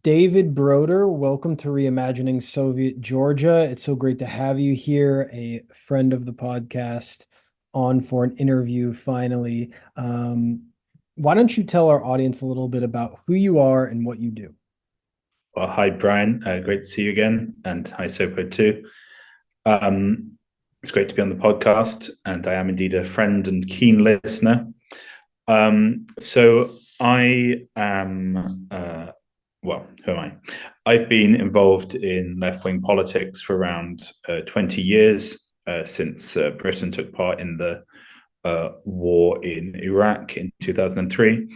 David Broder, welcome to Reimagining Soviet Georgia. It's so great to have you here, a friend of the podcast, on for an interview finally. Why don't you tell our audience a little bit about who you are and what you do? Well, hi, Brian. Great to see you again. And hi, Sopo, too. It's great to be on the podcast, and I am indeed a friend and keen listener. So I am... well, who am I? I've been involved in left-wing politics for around 20 years, since Britain took part in the war in Iraq in 2003.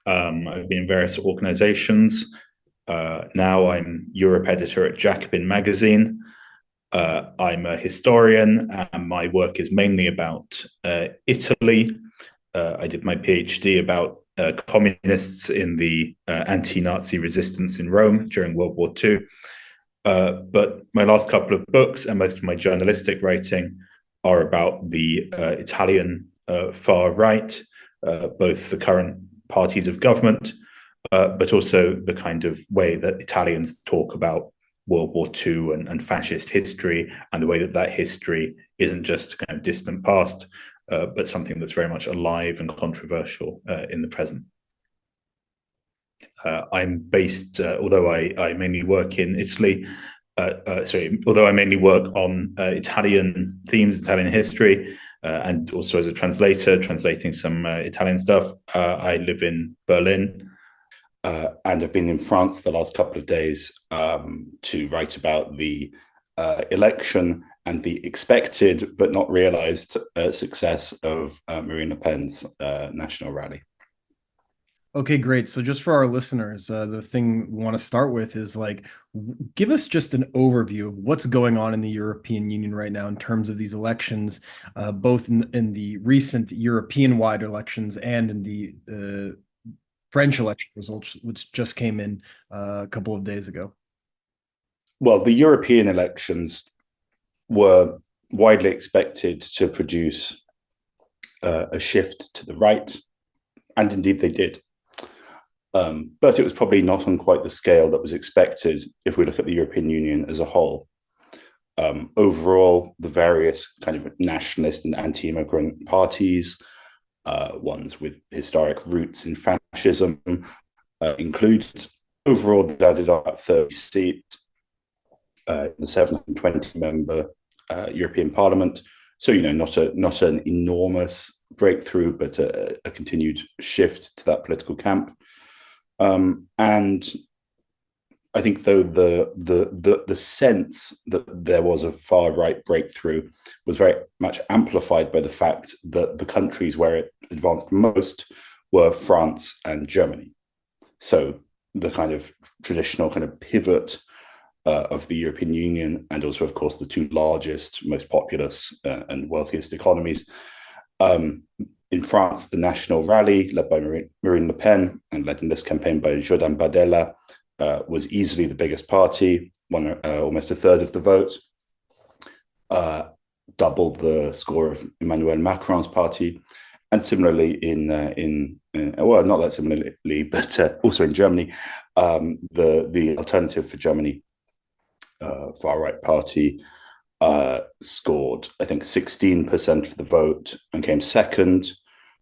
I've been in various organizations. Now I'm Europe editor at Jacobin magazine. I'm a historian, and my work is mainly about Italy. I did my PhD about communists in the anti-Nazi resistance in Rome during World War II. But my last couple of books and most of my journalistic writing are about the Italian far right, both the current parties of government, but also the kind of way that Italians talk about World War II and fascist history, and the way that that history isn't just kind of distant past, but something that's very much alive and controversial in the present. I'm based, although I mainly work in Italy, although I mainly work on Italian themes, Italian history, and also as a translator, translating some Italian stuff. I live in Berlin. And I've been in France the last couple of days to write about the election and the expected but not realized success of Marine Le Pen's national rally. Okay, great. So just for our listeners, the thing we want to start with is give us just an overview of what's going on in the European Union right now in terms of these elections, both in the recent European-wide elections and in the French election results, which just came in a couple of days ago. Well, the European elections were widely expected to produce a shift to the right, and indeed they did. But it was probably not on quite the scale that was expected if we look at the European Union as a whole. Overall, the various kind of nationalist and anti-immigrant parties, ones with historic roots in fascism, included. Overall, they added up 30 seats in the 720-member European Parliament. So, not an enormous breakthrough, but a continued shift to that political camp. And I think, though, the sense that there was a far right breakthrough was very much amplified by the fact that the countries where it advanced most were France and Germany. So the kind of traditional kind of pivot of the European Union, and also, of course, the two largest, most populous and wealthiest economies. In France, the National Rally, led by Marine Le Pen and led in this campaign by Jordan Bardella, was easily the biggest party, won almost a third of the vote, doubled the score of Emmanuel Macron's party. And similarly well, not that similarly, but also in Germany, the Alternative for Germany far-right party scored, I think, 16% of the vote and came second,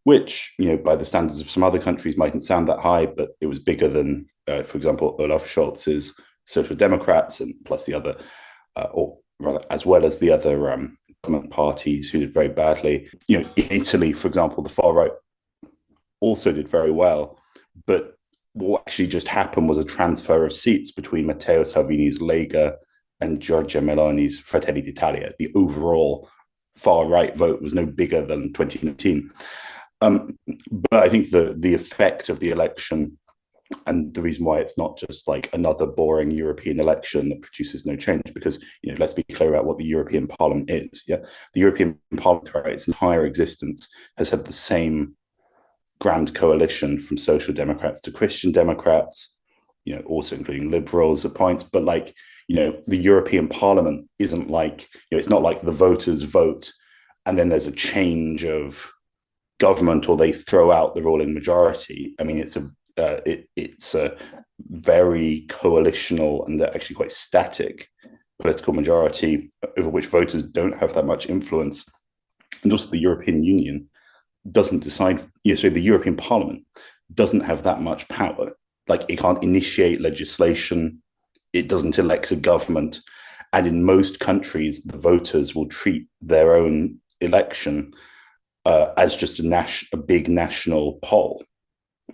which, by the standards of some other countries mightn't sound that high, but it was bigger than, for example, Olaf Scholz's Social Democrats, and plus the other, or rather, as well as the other government parties who did very badly. In Italy, for example, the far right also did very well, but what actually just happened was a transfer of seats between Matteo Salvini's Lega and Giorgia Meloni's Fratelli d'Italia. The overall far right vote was no bigger than 2019. But I think the effect of the election And the reason why it's not just like another boring European election that produces no change, because, let's be clear about what the European Parliament is. Yeah, the European Parliament throughout its entire existence has had the same grand coalition from social democrats to Christian democrats, also including liberals at points. But like, the European Parliament isn't like, it's not like the voters vote and then there's a change of government or they throw out the ruling majority. I mean, it's a very coalitional and actually quite static political majority over which voters don't have that much influence. And also the European Union doesn't decide, so the European Parliament doesn't have that much power. Like, it can't initiate legislation, it doesn't elect a government. And in most countries, the voters will treat their own election as just a big national poll.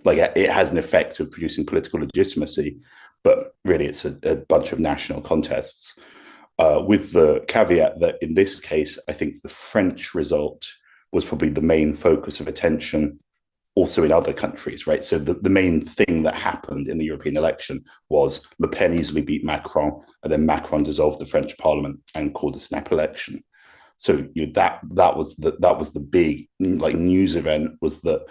Like, it has an effect of producing political legitimacy, but really it's a bunch of national contests. With the caveat that in this case, I think the French result was probably the main focus of attention also in other countries, right? So the main thing that happened in the European election was Le Pen easily beat Macron, and then Macron dissolved the French parliament and called a snap election. So that was the big like news event, was that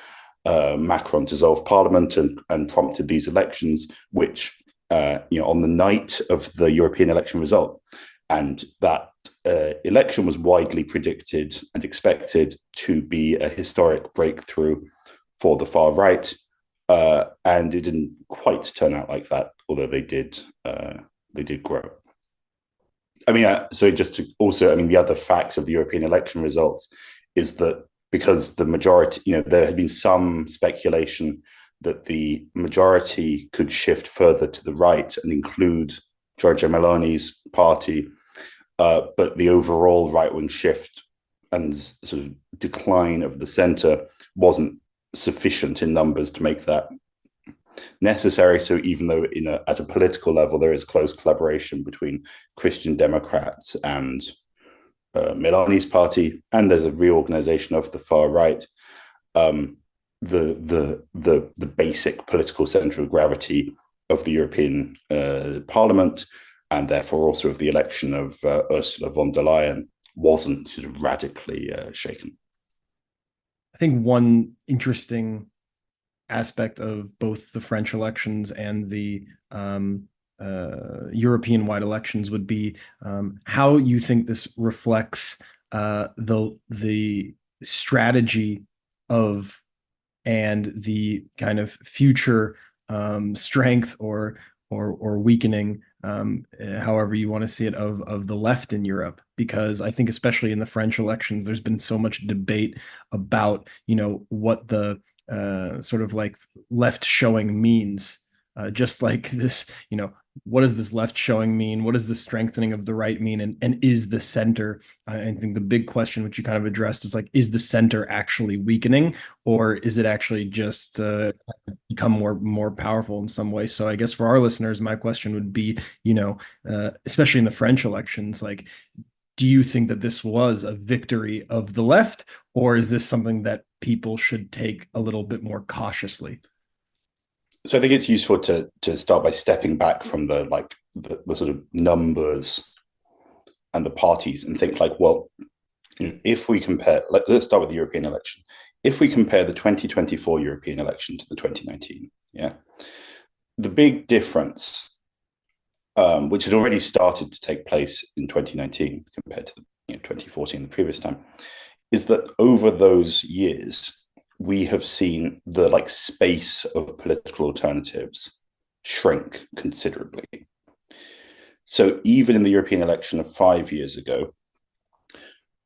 Macron dissolved parliament and prompted these elections, which on the night of the European election result, and that election was widely predicted and expected to be a historic breakthrough for the far right, and it didn't quite turn out like that, although they did grow. I mean, so just to also, I mean, the other fact of the European election results is that because the majority, there had been some speculation that the majority could shift further to the right and include Giorgia Meloni's party, but the overall right-wing shift and sort of decline of the centre wasn't sufficient in numbers to make that necessary. So even though at a political level there is close collaboration between Christian Democrats and Meloni's party, and there's a reorganization of the far right, the basic political center of gravity of the European Parliament, and therefore also of the election of Ursula von der Leyen, wasn't sort of radically shaken. I think one interesting aspect of both the French elections and the European-wide elections would be how you think this reflects the strategy of and the kind of future strength or weakening, however you want to see it, of the left in Europe. Because I think especially in the French elections, there's been so much debate about what the sort of like left showing means. Just like this, what does this left showing mean? What does the strengthening of the right mean? And is the center, I think the big question, which you kind of addressed, is like, is the center actually weakening, or is it actually just become more powerful in some way? So I guess for our listeners, my question would be, especially in the French elections, like, do you think that this was a victory of the left, or is this something that people should take a little bit more cautiously? So I think it's useful to start by stepping back from the sort of numbers and the parties and think like, well, if we compare, let's start with the European election. If we compare the 2024 European election to the 2019, the big difference, which had already started to take place in 2019 compared to the 2014, the previous time, is that over those years, we have seen the space of political alternatives shrink considerably. So even in the European election of 5 years ago,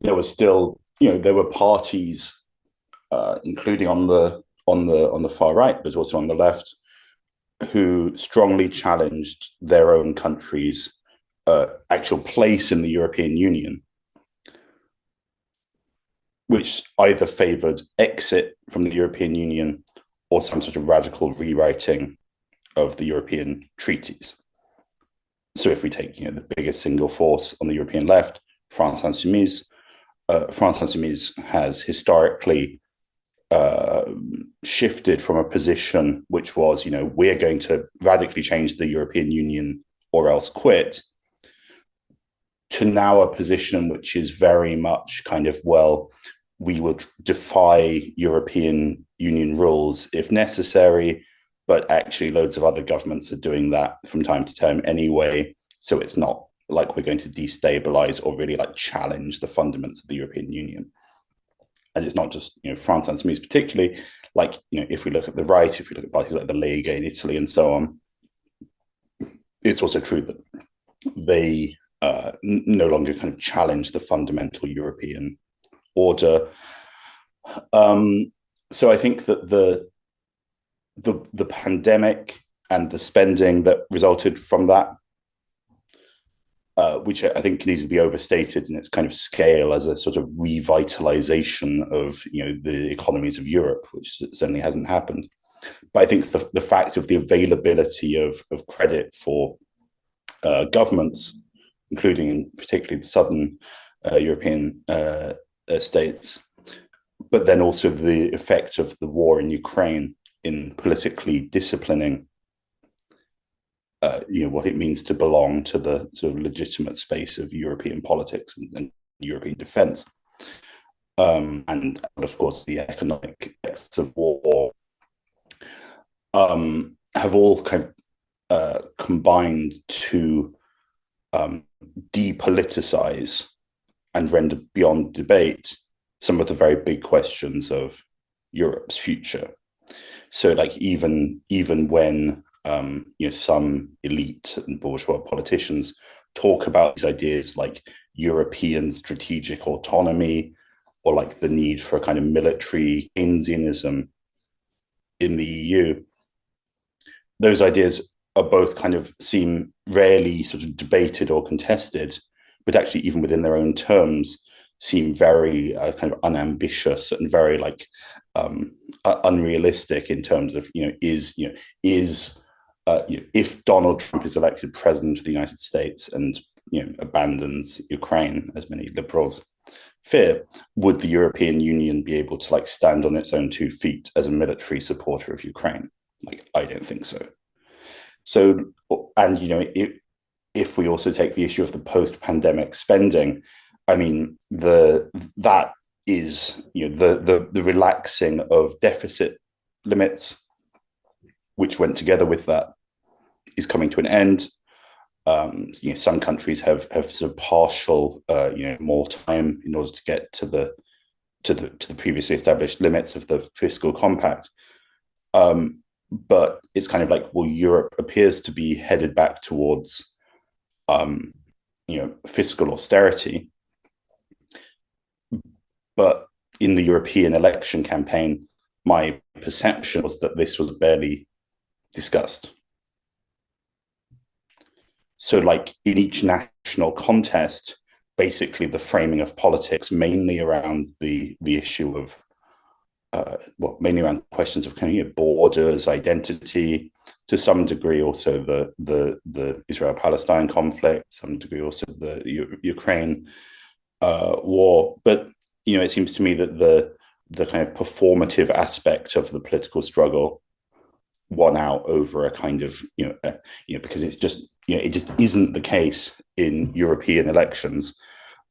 there was still, there were parties, including on the far right, but also on the left, who strongly challenged their own country's actual place in the European Union, which either favoured exit from the European Union or some sort of radical rewriting of the European treaties. So if we take the biggest single force on the European left, France Insoumise, France Insoumise has historically uh, shifted from a position which was, we're going to radically change the European Union or else quit, to now a position which is very much kind of, well, we will defy European Union rules if necessary, but actually loads of other governments are doing that from time to time anyway. So it's not like we're going to destabilize or really like challenge the fundamentals of the European Union. And it's not just, France and Smees particularly, like, if we look at the right, if we look at parties like the Lega in Italy and so on, it's also true that they no longer kind of challenge the fundamental European order. So I think that the pandemic and the spending that resulted from that, which I think can easily be overstated in its kind of scale as a sort of revitalization of the economies of Europe, which certainly hasn't happened. But I think the fact of the availability of credit for governments, including particularly the southern European states, but then also the effect of the war in Ukraine in politically disciplining what it means to belong to the sort of legitimate space of European politics and European defense. And of course, the economic effects of war have all kind of combined to depoliticize and render beyond debate some of the very big questions of Europe's future. So, like, even when some elite and bourgeois politicians talk about these ideas like European strategic autonomy, or like the need for a kind of military Keynesianism in the EU, those ideas are both kind of seem rarely sort of debated or contested, but actually even within their own terms seem very kind of unambitious and very like unrealistic in terms of if Donald Trump is elected president of the United States and abandons Ukraine, as many liberals fear, would the European Union be able to like stand on its own 2 feet as a military supporter of Ukraine? Like, I don't think so. So, and if we also take the issue of the post-pandemic spending, I mean, that is the relaxing of deficit limits, which went together with that, is coming to an end. Some countries have sort of partial, more time in order to get to the previously established limits of the fiscal compact. But it's kind of like, well, Europe appears to be headed back towards, fiscal austerity. But in the European election campaign, my perception was that this was barely discussed. So, like, in each national contest, basically the framing of politics mainly around the issue of mainly around questions of kind of borders, identity, to some degree also the Israel-Palestine conflict, some degree also the Ukraine war. But it seems to me that the kind of performative aspect of the political struggle won out over a kind of because it's just it just isn't the case in European elections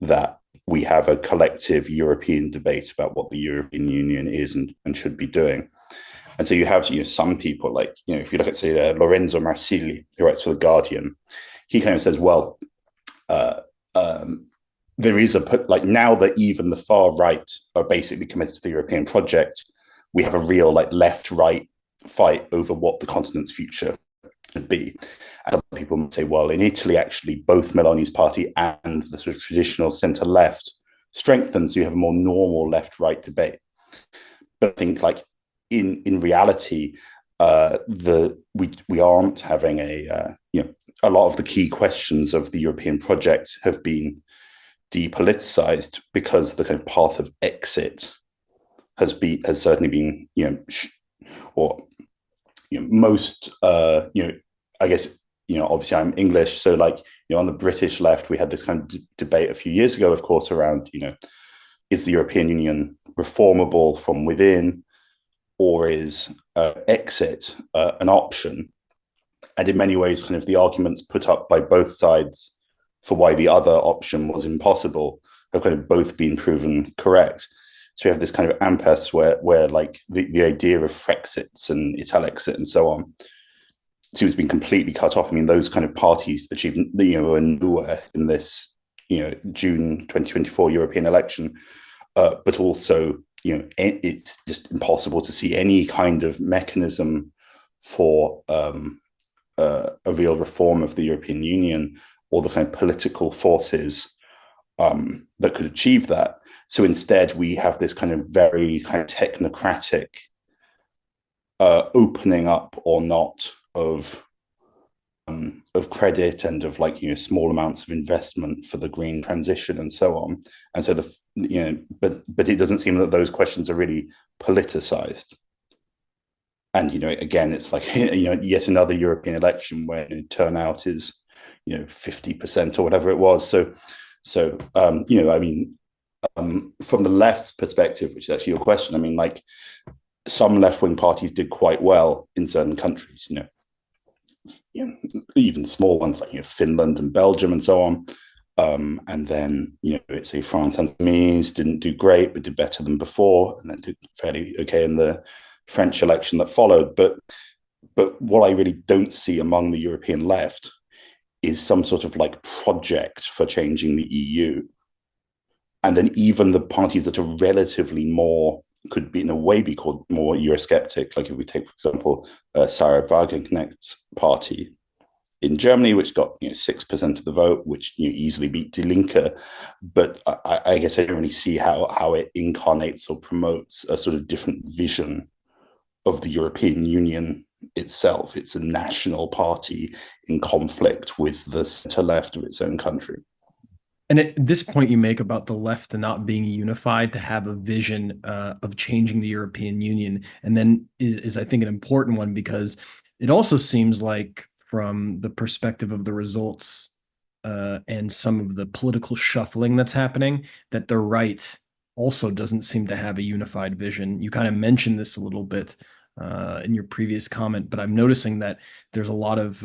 that we have a collective European debate about what the European Union is and should be doing. And so you have some people like if you look at say Lorenzo Marsili, who writes for The Guardian, he kind of says, well, there is like now that even the far right are basically committed to the European project, we have a real like left-right fight over what the continent's future should be. And other people might say, well, in Italy, actually, both Meloni's party and the sort of traditional centre-left strengthens. So you have a more normal left-right debate. But I think, like in reality, we aren't having a lot of the key questions of the European project have been depoliticized because the kind of path of exit has certainly been most I guess obviously I'm English, so like on the British left we had this kind of debate a few years ago, of course, around is the European Union reformable from within, or is exit an option? And in many ways, kind of the arguments put up by both sides for why the other option was impossible have kind of both been proven correct. So we have this kind of impasse where like the idea of Frexits and Italexit and so on seems to be completely cut off. I mean, those kind of parties achieved, a nowhere in this, June 2024 European election, but also, it's just impossible to see any kind of mechanism for a real reform of the European Union or the kind of political forces that could achieve that. So instead, we have this kind of very kind of technocratic opening up or not of credit and of small amounts of investment for the green transition and so on. And so but it doesn't seem that those questions are really politicized. And again, it's like yet another European election where turnout is 50% or whatever it was. So I mean, from the left's perspective, which is actually your question, I mean, like some left-wing parties did quite well in certain countries, even small ones like Finland and Belgium and so on. And then say France and Mies didn't do great, but did better than before, and then did fairly okay in the French election that followed. But what I really don't see among the European left is some sort of like project for changing the EU. And then even the parties that are relatively more, could be in a way be called more Eurosceptic, like if we take, for example, Sarah Wagenknecht's party in Germany, which got 6% of the vote, which easily beat Die Linke. But I guess I don't really see how it incarnates or promotes a sort of different vision of the European Union itself. It's a national party in conflict with the center left of its own country. And at this point you make about the left not being unified to have a vision of changing the European Union, and then is I think an important one, because it also seems like from the perspective of the results and some of the political shuffling that's happening, that the right also doesn't seem to have a unified vision. You kind of mentioned this a little bit in your previous comment, but I'm noticing that there's a lot of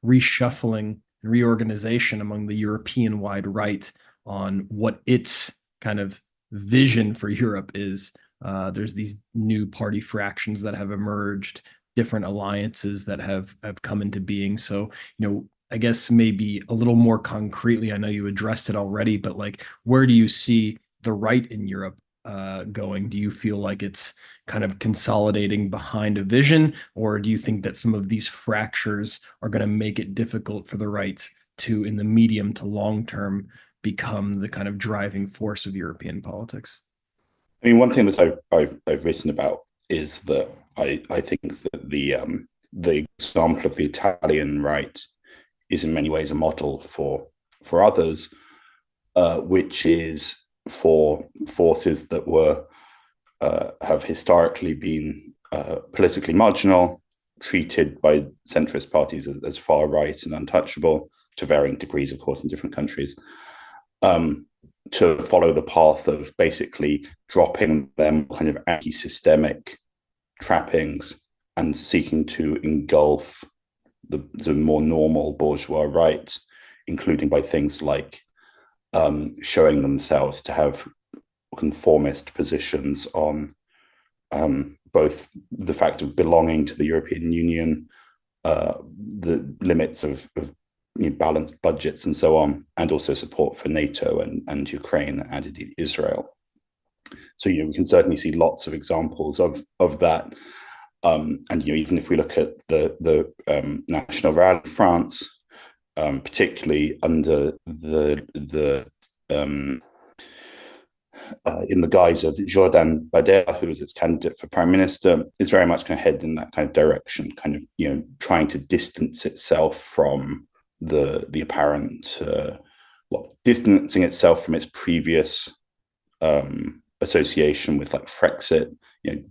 reshuffling, reorganization among the European-wide right on what its kind of vision for Europe is. There's these new party fractions that have emerged, different alliances that have come into being. So, I guess maybe a little more concretely, I know you addressed it already, but like, where do you see the right in Europe going? Do you feel like it's kind of consolidating behind a vision, or do you think that some of these fractures are going to make it difficult for the right to, in the medium to long term, become the kind of driving force of European politics? I mean, one thing that I've written about is that I think that the example of the Italian right is in many ways a model for others, which is for forces that have historically been politically marginal, treated by centrist parties as far right and untouchable, to varying degrees, of course, in different countries, to follow the path of basically dropping them kind of anti-systemic trappings and seeking to engulf the more normal bourgeois right, including by things like showing themselves to have conformist positions on both the fact of belonging to the European Union, the limits of balanced budgets and so on, and also support for NATO and Ukraine and indeed Israel. So we can certainly see lots of examples of that. And even if we look at the National Rally in France, particularly under in the guise of Jordan Bardella, who was its candidate for prime minister, is very much going to head in that kind of direction, kind of trying to distance itself from the apparent, distancing itself from its previous association with like Frexit.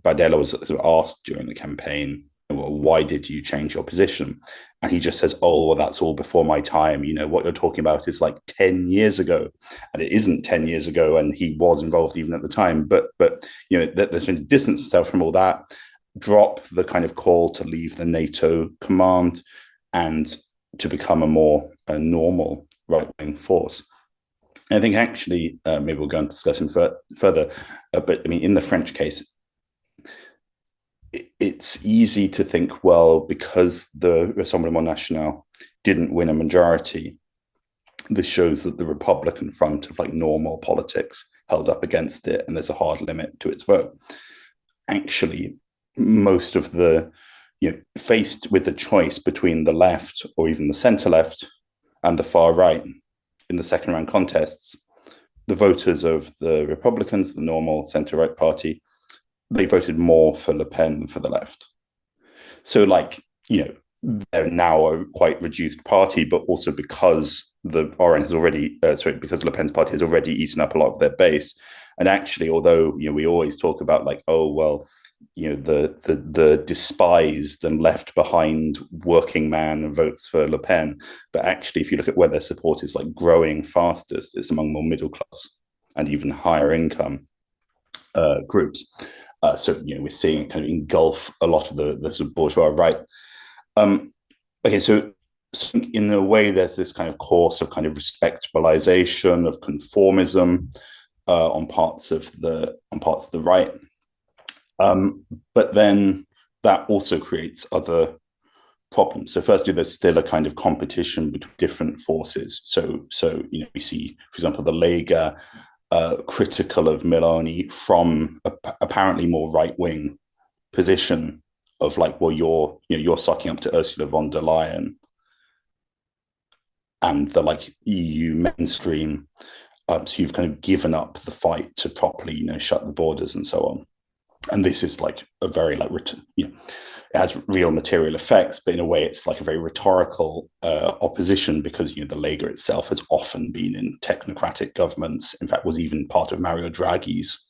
Bardella was asked during the campaign well, why did you change your position? And he just says, oh, well, that's all before my time. What you're talking about is like 10 years ago. And it isn't 10 years ago. And he was involved even at the time. But they're trying to distance themselves from all that, drop the kind of call to leave the NATO command and to become a normal right-wing force. And I think actually, maybe we'll go and discuss him further. But I mean, in the French case, it's easy to think, well, because the Rassemblement National didn't win a majority, this shows that the Republican front of like normal politics held up against it, and there's a hard limit to its vote. Actually, most of the, faced with the choice between the left or even the center left and the far right in the second round contests, the voters of the Republicans, the normal center right party, they voted more for Le Pen than for the left. So they're now a quite reduced party, but also because the RN has already, because Le Pen's party has already eaten up a lot of their base. And actually, although, we always talk about like, oh, well, the despised and left behind working man votes for Le Pen. But actually, if you look at where their support is like growing fastest, it's among more middle class and even higher income groups. So we're seeing it kind of engulf a lot of the sort of bourgeois right. Okay, so in a way, there's this kind of course of kind of respectabilization of conformism on parts of the right. But then that also creates other problems. So firstly, there's still a kind of competition between different forces. So we see, for example, the Lega critical of Meloni from apparently more right-wing position of like, well, you're sucking up to Ursula von der Leyen and the like EU mainstream. So you've kind of given up the fight to properly, shut the borders and so on. And this is like a very it has real material effects, but in a way it's like a very rhetorical opposition because, the Lega itself has often been in technocratic governments. In fact, was even part of Mario Draghi's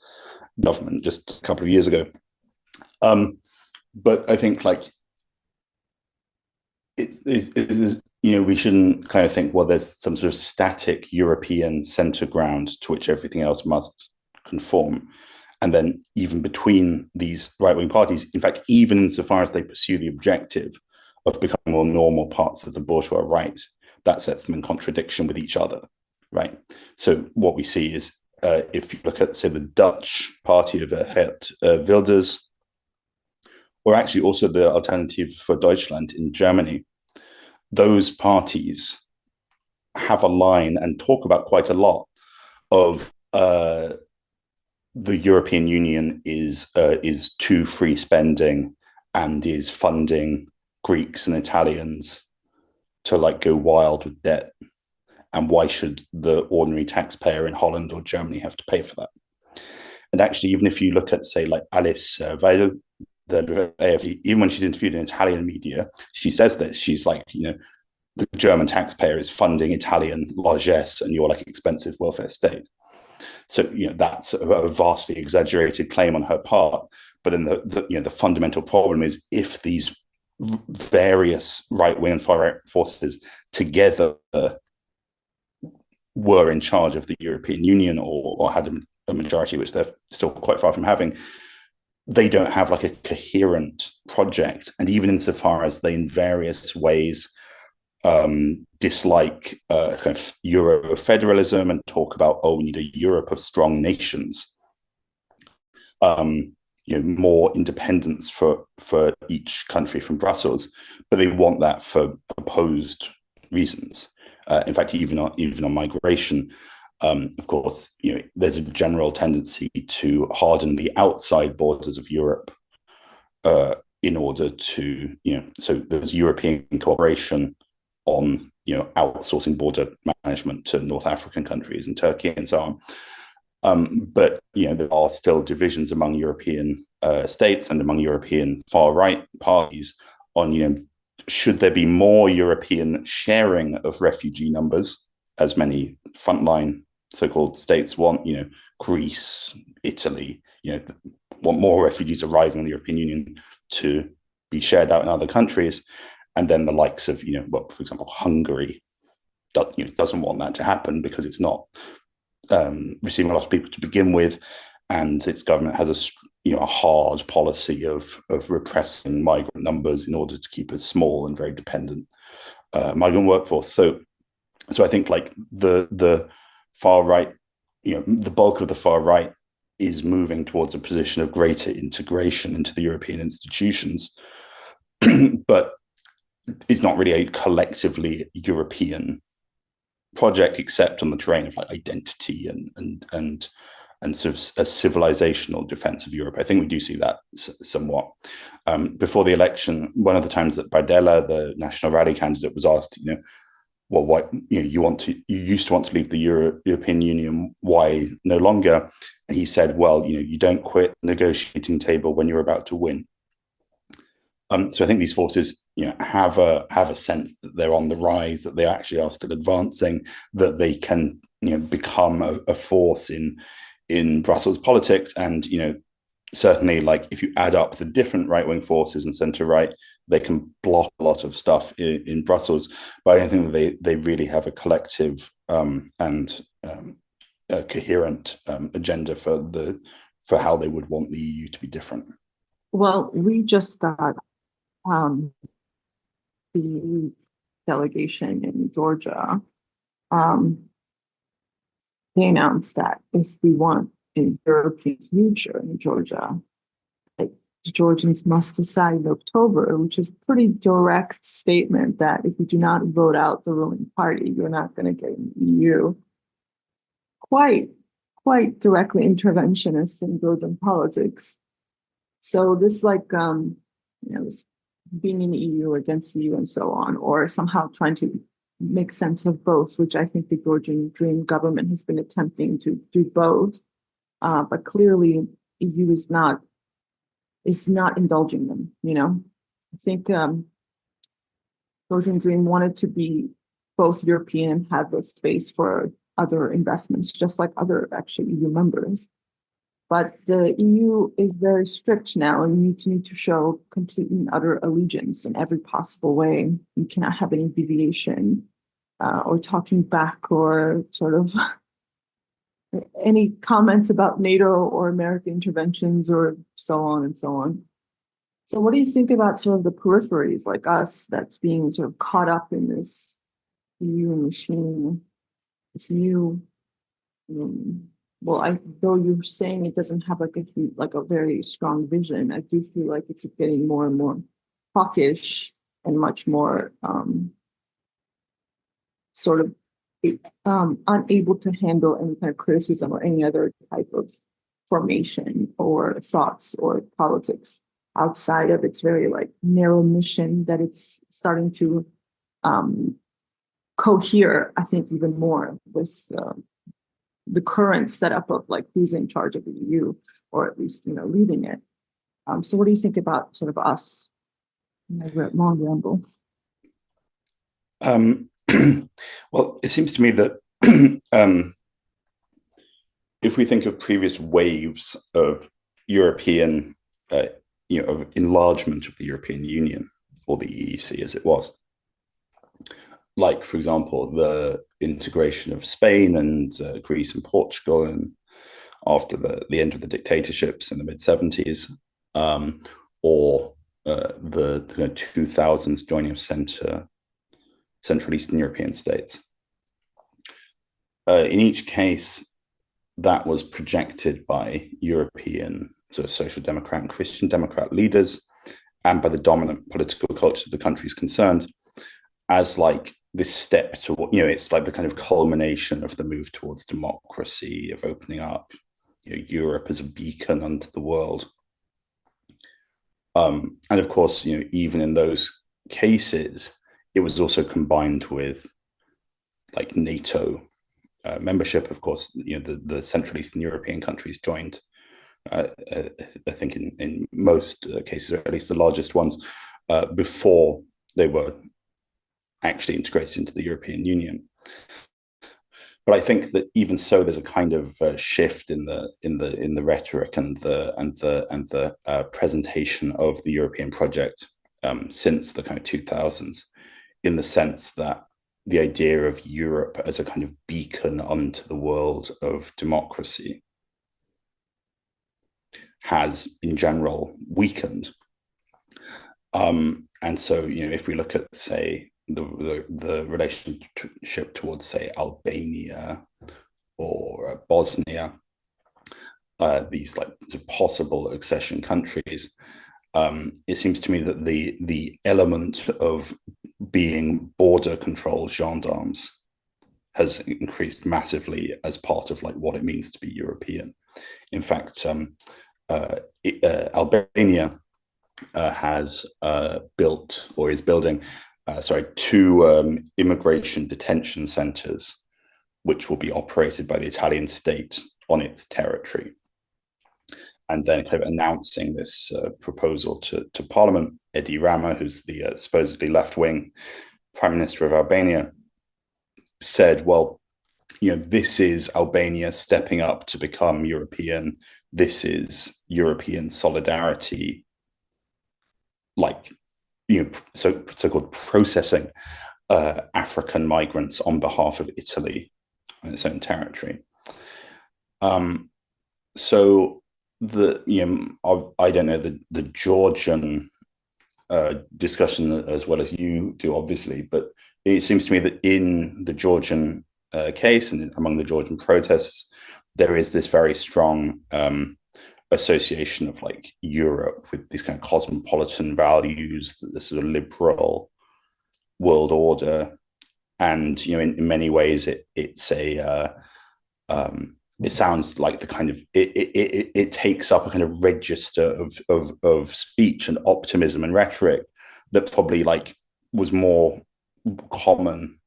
government just a couple of years ago. But I think we shouldn't kind of think, well, there's some sort of static European center ground to which everything else must conform. And then even between these right-wing parties, in fact, even insofar as they pursue the objective of becoming more normal parts of the bourgeois right, that sets them in contradiction with each other, right? So what we see is, if you look at, say, the Dutch party of Geert Wilders, or actually also the Alternative for Deutschland in Germany, those parties have a line and talk about quite a lot of the European Union is too free spending and is funding Greeks and Italians to like go wild with debt. And why should the ordinary taxpayer in Holland or Germany have to pay for that? And actually, even if you look at, say, like Alice Weidel, the AFD, even when she's interviewed in Italian media, she says that she's like, the German taxpayer is funding Italian largesse and your like expensive welfare state. So that's a vastly exaggerated claim on her part. But then the fundamental problem is if these various right-wing and far-right forces together were in charge of the European Union or had a majority, which they're still quite far from having, they don't have like a coherent project. And even insofar as they in various ways dislike kind of Euro federalism and talk about, oh, we need a Europe of strong nations, more independence for each country from Brussels, but they want that for opposed reasons. In fact, even on migration, of course, there's a general tendency to harden the outside borders of Europe in order to, so there's European cooperation on, outsourcing border management to North African countries and Turkey and so on. But, there are still divisions among European states and among European far-right parties on, should there be more European sharing of refugee numbers, as many frontline so-called states want, Greece, Italy, want more refugees arriving in the European Union to be shared out in other countries, and then the likes of, well, for example, Hungary doesn't want that to happen because it's not receiving a lot of people to begin with, and its government has a hard policy of repressing migrant numbers in order to keep a small and very dependent migrant workforce. So I think like the far right, the bulk of the far right is moving towards a position of greater integration into the European institutions, but it's not really a collectively European project, except on the terrain of like identity and sort of a civilizational defense of Europe. I think we do see that somewhat. Before the election, one of the times that Bardella, the National Rally candidate, was asked, well, what you used to want to leave the European Union, why no longer? And he said, well, you don't quit the negotiating table when you're about to win. So I think these forces, have a sense that they're on the rise, that they actually are still advancing, that they can, become a force in Brussels politics. And, certainly, like, if you add up the different right-wing forces and centre-right, they can block a lot of stuff in Brussels. But I don't think that they really have a collective and a coherent agenda for how they would want the EU to be different. Well, we just got the delegation in Georgia. They announced that if we want a European future in Georgia, like, the Georgians must decide in October, which is a pretty direct statement that if you do not vote out the ruling party, you're not going to get an EU. Quite directly interventionist in Georgian politics. So this, like, this being in the EU or against the EU and so on, or somehow trying to make sense of both, which I think the Georgian Dream government has been attempting to do both. But clearly, EU is not indulging them. I think Georgian Dream wanted to be both European and have a space for other investments, just like other actually EU members. But the EU is very strict now, and you need to show complete and utter allegiance in every possible way. You cannot have any deviation or talking back or sort of any comments about NATO or American interventions or so on and so on. So what do you think about sort of the peripheries like us that's being sort of caught up in this EU machine, this new well, though you're saying it doesn't have like a very strong vision, I do feel like it's getting more and more hawkish and much more sort of unable to handle any kind of criticism or any other type of formation or thoughts or politics outside of its very like narrow mission that it's starting to cohere, I think, even more with the current setup of like who's in charge of the EU, or at least leading it. So what do you think about sort of us? Long ramble. Well, it seems to me that if we think of previous waves of European, of enlargement of the European Union, or the EEC as it was, like, for example, the integration of Spain and Greece and Portugal, and after the end of the dictatorships in the mid-70s, or the 2000s joining of Central Eastern European states. In each case, that was projected by European sort of social democrat and Christian democrat leaders, and by the dominant political culture of the countries concerned, as like this step to, it's like the kind of culmination of the move towards democracy, of opening up Europe as a beacon unto the world. And of course, even in those cases, it was also combined with like NATO membership. Of course, the Central Eastern European countries joined, I think in most cases, or at least the largest ones, before they were actually integrated into the European Union. But I think that even so, there's a kind of shift in the rhetoric and the presentation of the European project since the kind of 2000s, in the sense that the idea of Europe as a kind of beacon unto the world of democracy has, in general, weakened. And so, if we look at, say, the relationship towards, say, Albania or Bosnia, these like possible accession countries, it seems to me that the element of being border control gendarmes has increased massively as part of like what it means to be European. In fact, Albania has built or is building, two immigration detention centers, which will be operated by the Italian state on its territory. And then kind of announcing this proposal to Parliament, Edi Rama, who's the supposedly left-wing Prime Minister of Albania, said, well, this is Albania stepping up to become European. This is European solidarity, like, so-called processing African migrants on behalf of Italy on its own territory. So I don't know the Georgian discussion as well as you do, obviously, but it seems to me that in the Georgian case and among the Georgian protests, there is this very strong association of like Europe with these kind of cosmopolitan values, the sort of liberal world order, and in many ways it's a it sounds like the kind of it takes up a kind of register of speech and optimism and rhetoric that probably like was more common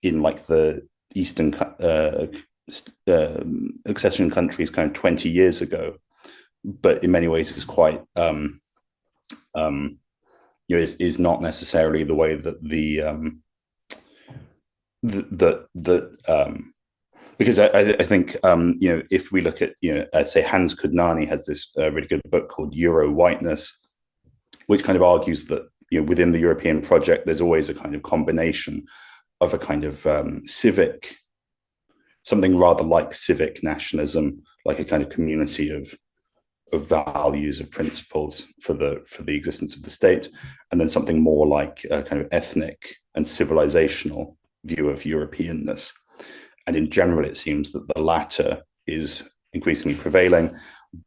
in like the Eastern accession countries kind of 20 years ago, but in many ways is quite is not necessarily the way that because I think if we look at say Hans Kudnani has this really good book called Euro Whiteness, which kind of argues that within the European project there's always a kind of combination of a kind of civic, something rather like civic nationalism, like a kind of community of values, of principles for the existence of the state, and then something more like a kind of ethnic and civilizational view of Europeanness. And in general, it seems that the latter is increasingly prevailing,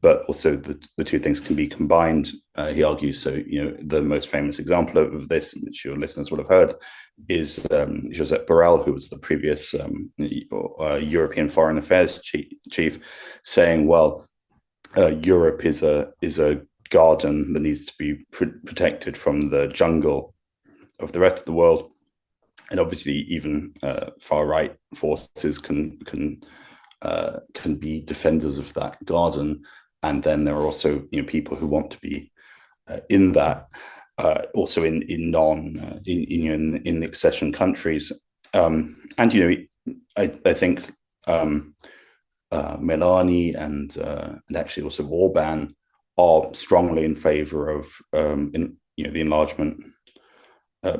but also the two things can be combined, he argues. So, the most famous example of this, which your listeners will have heard, is Josep Borrell, who was the previous European Foreign Affairs chief, saying, well, Europe is a garden that needs to be protected from the jungle of the rest of the world. And obviously, even far-right forces can be defenders of that garden, and then there are also people who want to be in that, also in accession countries, and I think Meloni and actually also Orban are strongly in favor of the enlargement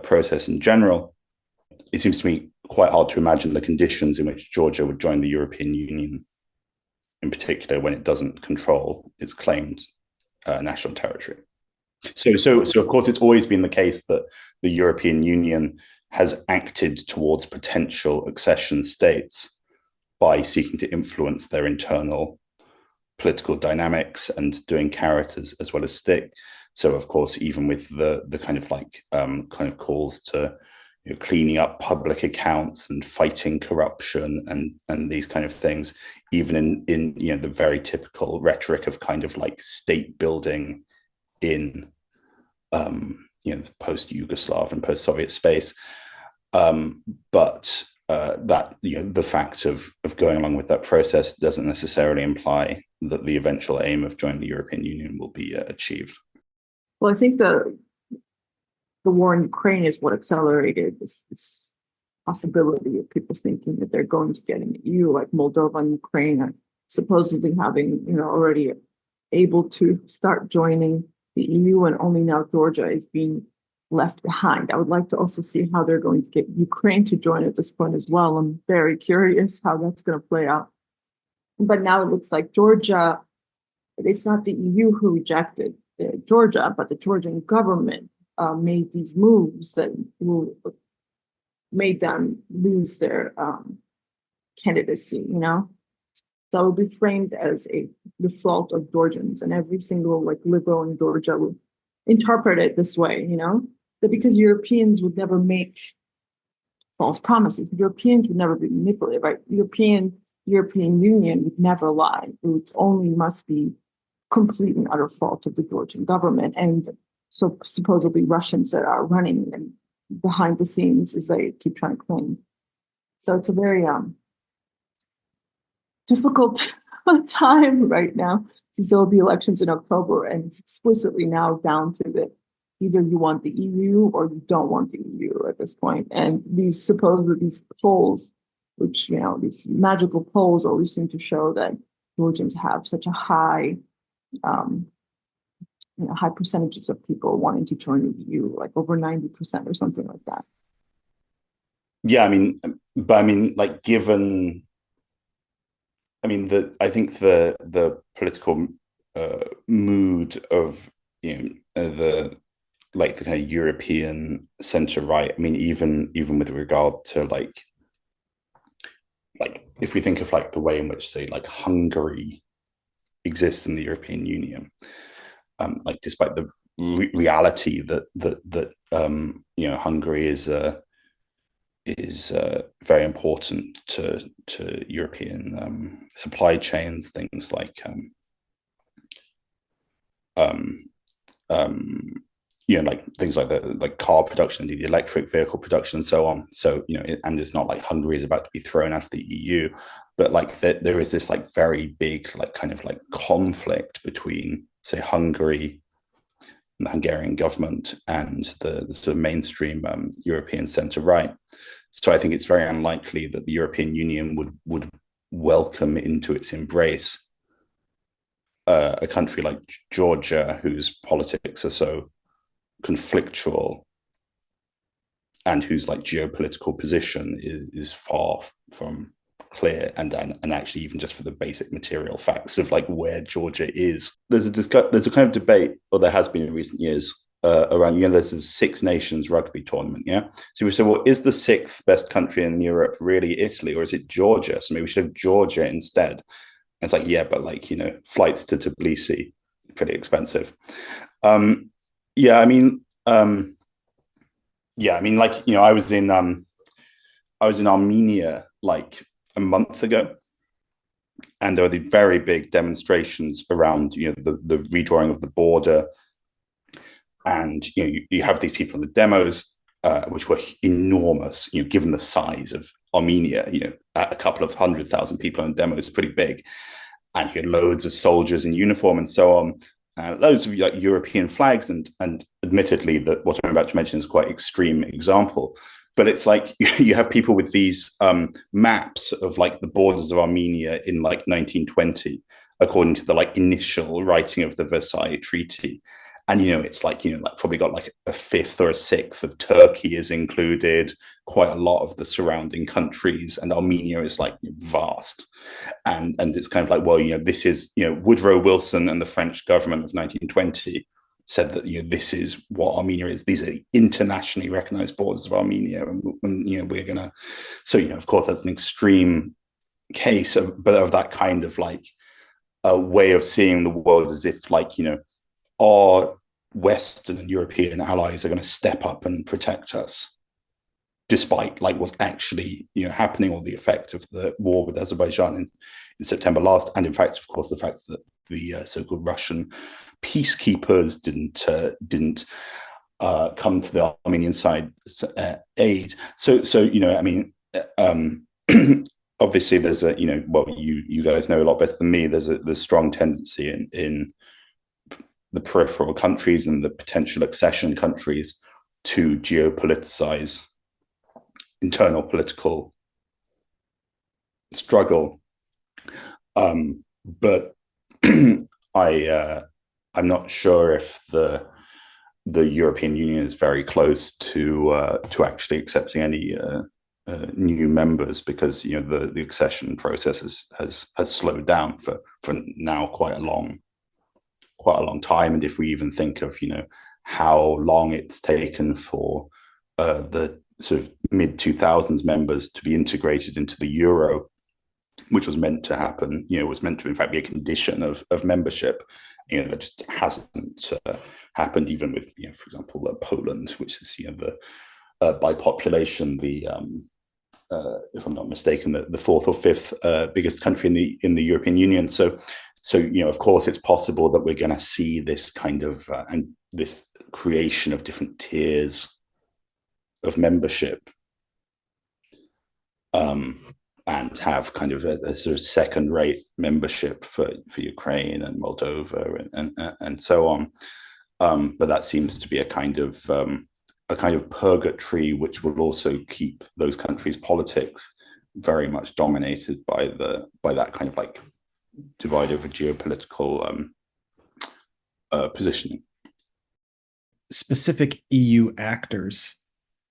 process in general. It seems to me quite hard to imagine the conditions in which Georgia would join the European Union, in particular when it doesn't control its claimed national territory. So of course, it's always been the case that the European Union has acted towards potential accession states by seeking to influence their internal political dynamics and doing carrot as well as stick. So of course, even with the kind of like kind of calls to cleaning up public accounts and fighting corruption and these kind of things, even in the very typical rhetoric of kind of like state building in the post-Yugoslav and post-Soviet space, but that the fact of going along with that process doesn't necessarily imply that the eventual aim of joining the European Union will be achieved. Well, I think the war in Ukraine is what accelerated this possibility of people thinking that they're going to get in the EU, like Moldova and Ukraine are supposedly having, already able to start joining the EU, and only now Georgia is being left behind. I would like to also see how they're going to get Ukraine to join at this point as well. I'm very curious how that's going to play out. But now it looks like Georgia, it's not the EU who rejected Georgia, but the Georgian government made these moves that made them lose their candidacy, you know? So it will be framed as the fault of Georgians, and every single like liberal in Georgia would interpret it this way, you know? That because Europeans would never make false promises, Europeans would never be manipulated, right? European Union would never lie. It only must be complete and utter fault of the Georgian government, and so supposedly Russians that are running and behind the scenes, as they keep trying to claim. So it's a very difficult time right now, since there will be elections in October, and it's explicitly now down to the either you want the EU or you don't want the EU at this point. And these polls, which, you know, these magical polls always seem to show that Georgians have such a high high percentages of people wanting to join the EU, like over 90% or something like that. Yeah, I mean, but I mean, like, given, I mean, I think the political mood of, you know, the kind of European centre right. I mean, even with regard to like if we think of like the way in which, say, like Hungary exists in the European Union, like despite the reality that you know, Hungary is very important to European supply chains, things like you know, like things like the car production, the electric vehicle production, and so on. So, you know, and it's not like Hungary is about to be thrown out of the EU, but like there is this like very big like kind of like conflict between, say, Hungary and the Hungarian government and the sort of mainstream European centre right. So I think it's very unlikely that the European Union would welcome into its embrace a country like Georgia, whose politics are so conflictual and whose like geopolitical position is far from clear, and actually even just for the basic material facts of like where Georgia is. There's a kind of debate, or there has been in recent years, around, you know, there's a Six Nations rugby tournament, yeah? So we say, well, is the sixth best country in Europe really Italy, or is it Georgia? So maybe we should have Georgia instead. And it's like, yeah, but like, you know, flights to Tbilisi, pretty expensive. Yeah, I mean, like, you know, I was in Armenia like a month ago, and there were the very big demonstrations around, you know, the redrawing of the border, and you know, you have these people in the demos, which were enormous, you know, given the size of Armenia. You know, a couple of 100,000 people in demos is pretty big, and you had loads of soldiers in uniform and so on. Loads of like European flags, and admittedly, that what I'm about to mention is quite extreme example, but it's like you have people with these maps of like the borders of Armenia in like 1920, according to the like initial writing of the Versailles Treaty, and you know, it's like, you know, like probably got like a fifth or a sixth of Turkey is included, quite a lot of the surrounding countries, and Armenia is like vast. And it's kind of like, well, you know, this is, you know, Woodrow Wilson and the French government of 1920 said that, you know, this is what Armenia is. These are the internationally recognized borders of Armenia, and you know, we're gonna. So, you know, of course, that's an extreme case of that kind of like a way of seeing the world, as if like, you know, our Western and European allies are going to step up and protect us, despite like what's actually, you know, happening, or the effect of the war with Azerbaijan in September last, and in fact, of course, the fact that the so-called Russian peacekeepers didn't come to the Armenian side aid. So you know, I mean, obviously, there's a, you know, well, you guys know a lot better than me. There's strong tendency in the peripheral countries and the potential accession countries to geopoliticize internal political struggle, but I I'm not sure if the European Union is very close to actually accepting any new members, because the accession process has slowed down for now quite a long time. And if we even think of how long it's taken for the sort of mid 2000s members to be integrated into the euro, which was meant to happen, was meant to in fact be a condition of membership, that just hasn't happened, even with for example Poland, which is by population the if I'm not mistaken, the fourth or fifth biggest country in the European Union. So of course it's possible that we're going to see this kind of and this creation of different tiers of membership, and have kind of a sort of second-rate membership for Ukraine and Moldova and so on. But that seems to be a kind of purgatory, which will also keep those countries' politics very much dominated by that kind of like divide over geopolitical positioning. Specific EU actors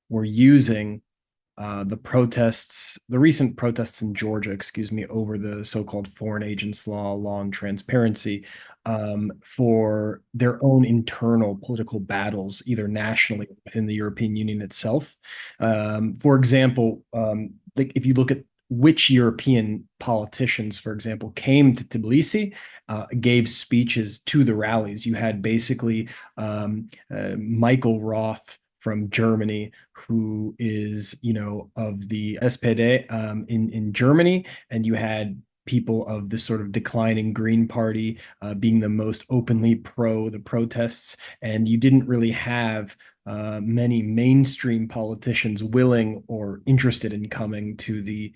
were using the recent protests in Georgia, over the so-called foreign agents law on transparency, for their own internal political battles, either nationally or within the European Union itself. For example, if you look at which European politicians, for example, came to Tbilisi, gave speeches to the rallies. You had basically Michael Roth from Germany, who is, of the SPD in Germany, and you had people of the sort of declining Green Party being the most openly pro the protests, and you didn't really have many mainstream politicians willing or interested in coming to the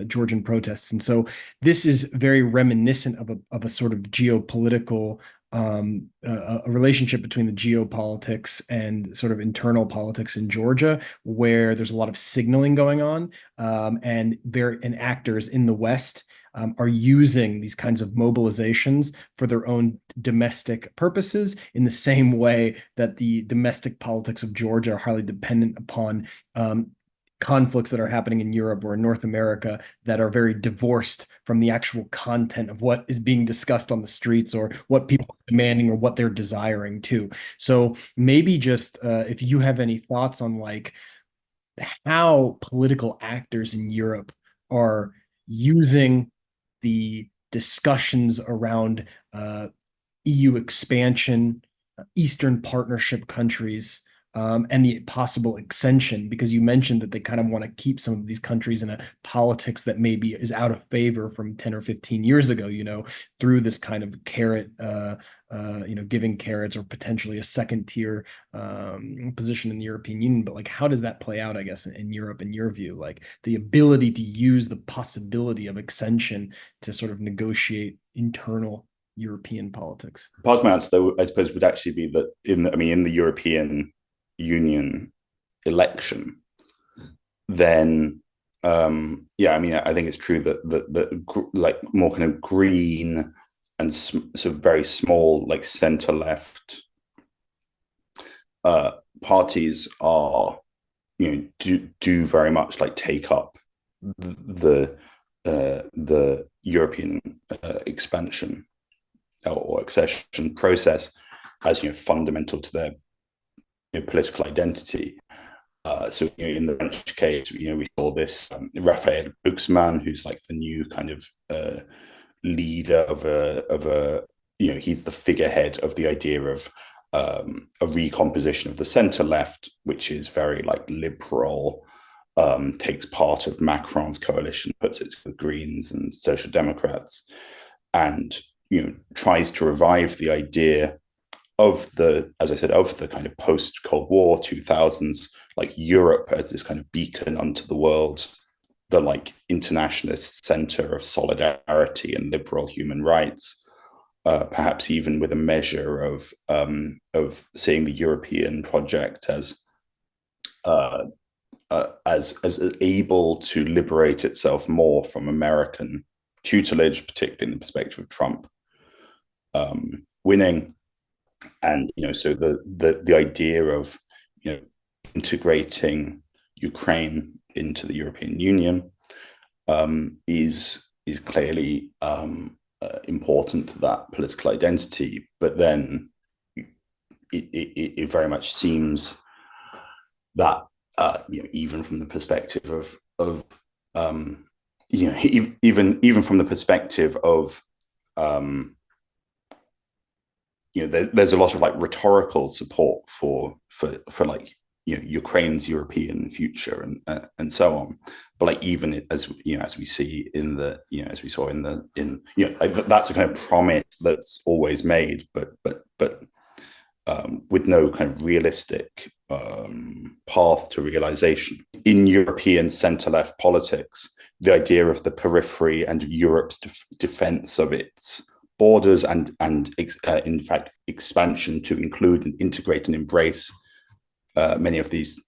Georgian protests. And so this is very reminiscent of a sort of geopolitical a relationship between the geopolitics and sort of internal politics in Georgia, where there's a lot of signaling going on, and actors in the West are using these kinds of mobilizations for their own domestic purposes, in the same way that the domestic politics of Georgia are highly dependent upon conflicts that are happening in Europe or in North America that are very divorced from the actual content of what is being discussed on the streets, or what people are demanding, or what they're desiring too. So maybe just if you have any thoughts on like how political actors in Europe are using the discussions around EU expansion, Eastern Partnership countries, and the possible extension, because you mentioned that they kind of want to keep some of these countries in a politics that maybe is out of favor from 10 or 15 years ago, through this kind of carrot, giving carrots, or potentially a second tier position in the European Union. But like, how does that play out, I guess, in Europe, in your view, like the ability to use the possibility of extension to sort of negotiate internal European politics? Part of my answer, though, I suppose, would actually be that in the European Union election, then I think it's true that like more kind of green and sort of very small like center left parties are do very much like take up the European expansion or accession process as fundamental to their political identity. So in the French case, we saw this Raphael Glucksmann, who's like the new kind of leader of a he's the figurehead of the idea of a recomposition of the center left, which is very like liberal, takes part of Macron's coalition, puts it with Greens and Social Democrats, and tries to revive the idea of the kind of post-Cold War 2000s, like Europe as this kind of beacon unto the world, the like internationalist center of solidarity and liberal human rights, perhaps even with a measure of seeing the European project as able to liberate itself more from American tutelage, particularly in the perspective of Trump. winning. And so the idea of integrating Ukraine into the European Union is clearly important to that political identity. But then it very much seems that even from the perspective of even from the perspective of there's a lot of like rhetorical support for like Ukraine's European future and so on, but like even as we see in the as we saw in that's a kind of promise that's always made, but with no kind of realistic path to realization. In European centre-left politics, the idea of the periphery and Europe's defence of its borders and in fact expansion to include and integrate and embrace many of these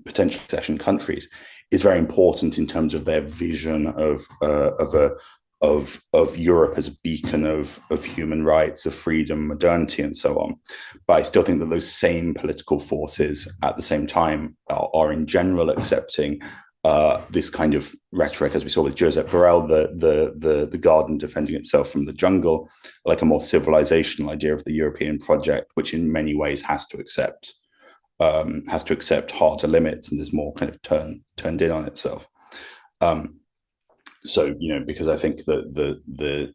potential accession countries is very important in terms of their vision of Europe as a beacon of human rights, of freedom, modernity, and so on. But I still think that those same political forces at the same time are in general accepting this kind of rhetoric, as we saw with Josep Borrell, the garden defending itself from the jungle, like a more civilizational idea of the European project, which in many ways has to accept harder limits and is more kind of turned in on itself. So because I think that the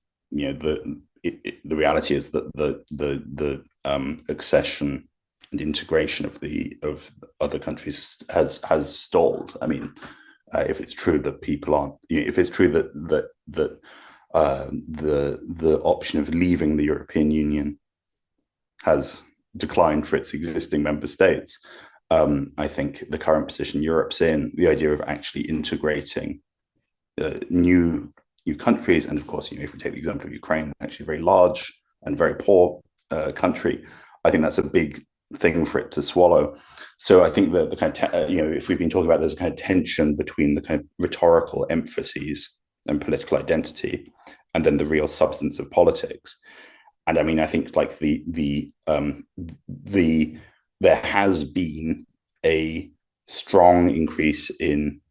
reality is that the accession and integration of other countries has stalled. I mean, if it's true that people aren't, if it's true that the option of leaving the European Union has declined for its existing member states, I think the current position Europe's in, the idea of actually integrating new countries, and of course, if we take the example of Ukraine, actually a very large and very poor country, I think that's a big thing for it to swallow. So I think that the kind of if we've been talking about, there's a kind of tension between the kind of rhetorical emphases and political identity, and then the real substance of politics. And I mean, I think like there has been a strong increase in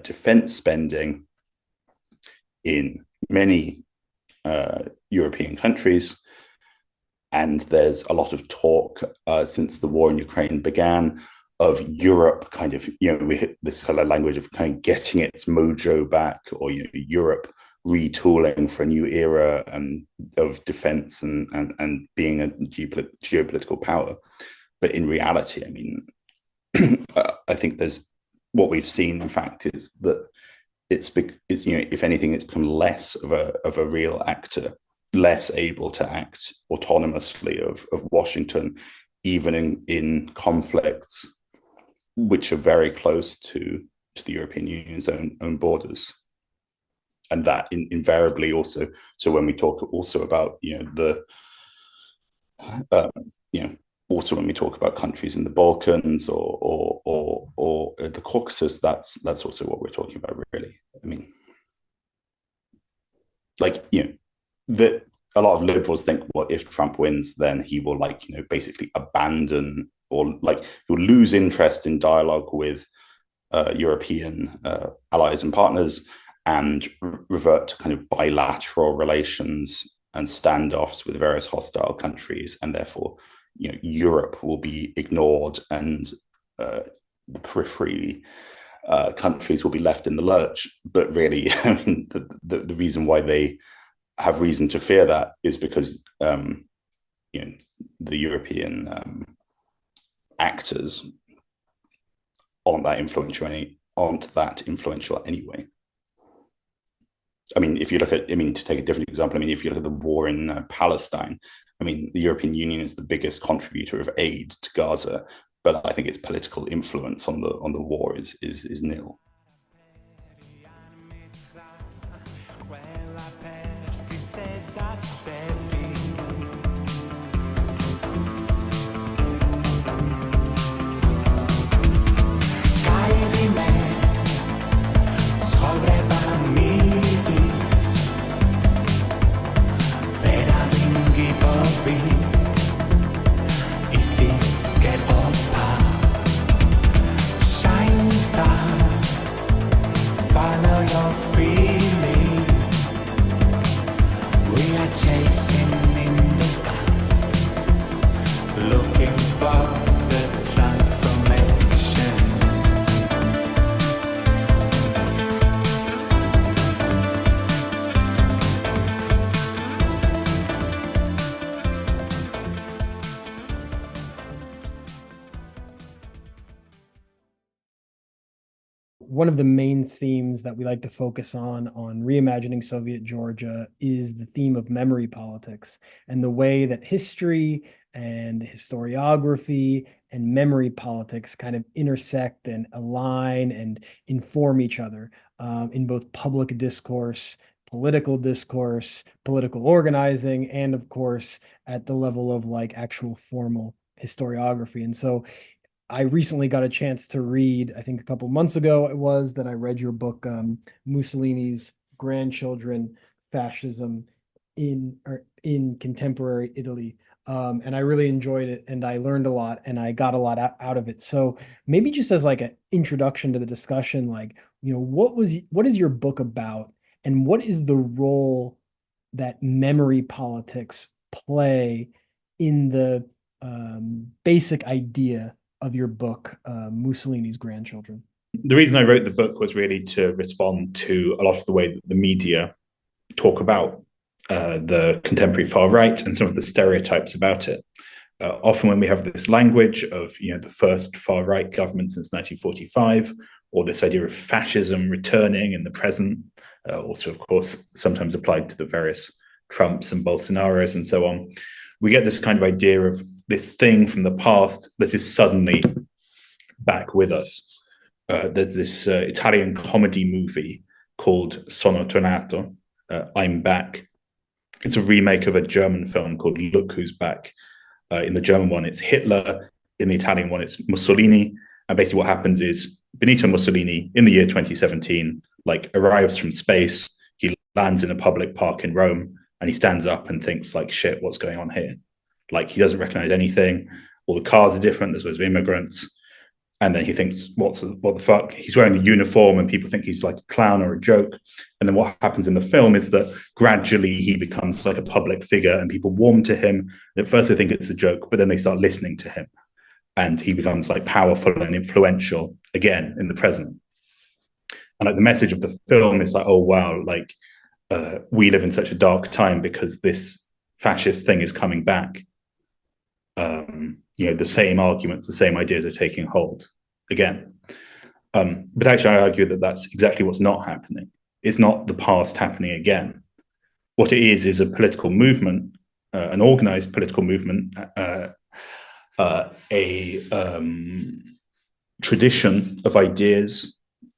defense spending in many European countries. And there's a lot of talk since the war in Ukraine began of Europe kind of, we hit this kind of language of kind of getting its mojo back, or Europe retooling for a new era of defense and being a geopolitical power. But in reality, I mean, I think what we've seen, in fact, is that it's if anything, it's become less of a real actor, less able to act autonomously of Washington, even in conflicts which are very close to the European Union's own borders. And that invariably also, so when we talk also about also when we talk about countries in the Balkans or the Caucasus, that's also what we're talking about, really. I mean, like, that a lot of liberals think, well, if Trump wins, then he will basically abandon, or like he'll lose interest in dialogue with European allies and partners, and revert to kind of bilateral relations and standoffs with various hostile countries, and therefore Europe will be ignored, and the periphery countries will be left in the lurch. But really, I mean, the reason why they have reason to fear that is because the European actors aren't that influential anyway. I mean, if you look at, to take a different example, if you look at the war in Palestine, the European Union is the biggest contributor of aid to Gaza, but I think its political influence on the war is nil. Be one of the main themes that we like to focus on reimagining Soviet Georgia is the theme of memory politics and the way that history and historiography and memory politics kind of intersect and align and inform each other in both public discourse, political organizing, and of course, at the level of like actual formal historiography. And so I recently got a chance to read, I think a couple months ago it was, that I read your book, Mussolini's Grandchildren, Fascism in Contemporary Italy. And I really enjoyed it and I learned a lot and I got a lot out of it. So maybe just as like an introduction to the discussion, like, what is your book about and what is the role that memory politics play in the basic idea of your book, Mussolini's Grandchildren? The reason I wrote the book was really to respond to a lot of the way that the media talk about the contemporary far right and some of the stereotypes about it. Often when we have this language of the first far right government since 1945, or this idea of fascism returning in the present, also of course sometimes applied to the various Trumps and Bolsonaros and so on, we get this kind of idea of this thing from the past that is suddenly back with us. There's this Italian comedy movie called Sono Tornato, I'm Back. It's a remake of a German film called Look Who's Back. In the German one, it's Hitler. In the Italian one, it's Mussolini. And basically what happens is Benito Mussolini, in the year 2017, arrives from space. He lands in a public park in Rome, and he stands up and thinks, shit, what's going on here? He doesn't recognize anything. All the cars are different. There's loads of immigrants. And then he thinks, what the fuck? He's wearing the uniform and people think he's like a clown or a joke. And then what happens in the film is that gradually he becomes like a public figure and people warm to him. And at first they think it's a joke, but then they start listening to him. And he becomes powerful and influential again in the present. And the message of the film is oh, wow, we live in such a dark time because this fascist thing is coming back. The same arguments, the same ideas are taking hold again. But actually, I argue that that's exactly what's not happening. It's not the past happening again. What it is a political movement, an organized political movement, a tradition of ideas,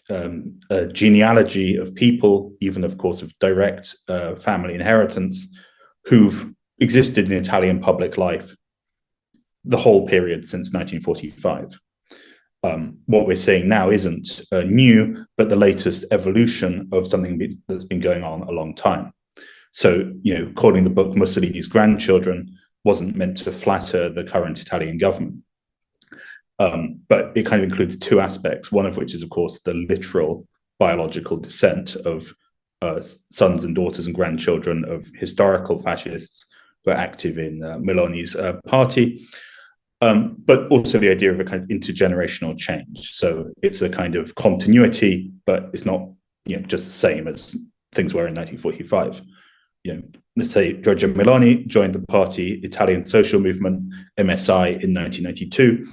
a genealogy of people, even, of course, of direct family inheritance, who've existed in Italian public life the whole period since 1945. What we're seeing now isn't new, but the latest evolution of something that's been going on a long time. So, calling the book Mussolini's Grandchildren wasn't meant to flatter the current Italian government. But it kind of includes two aspects, one of which is, of course, the literal biological descent of sons and daughters and grandchildren of historical fascists who are active in Meloni's party. But also the idea of a kind of intergenerational change. So it's a kind of continuity, but it's not just the same as things were in 1945. Let's say Giorgia Meloni joined the party Italian Social Movement, MSI, in 1992.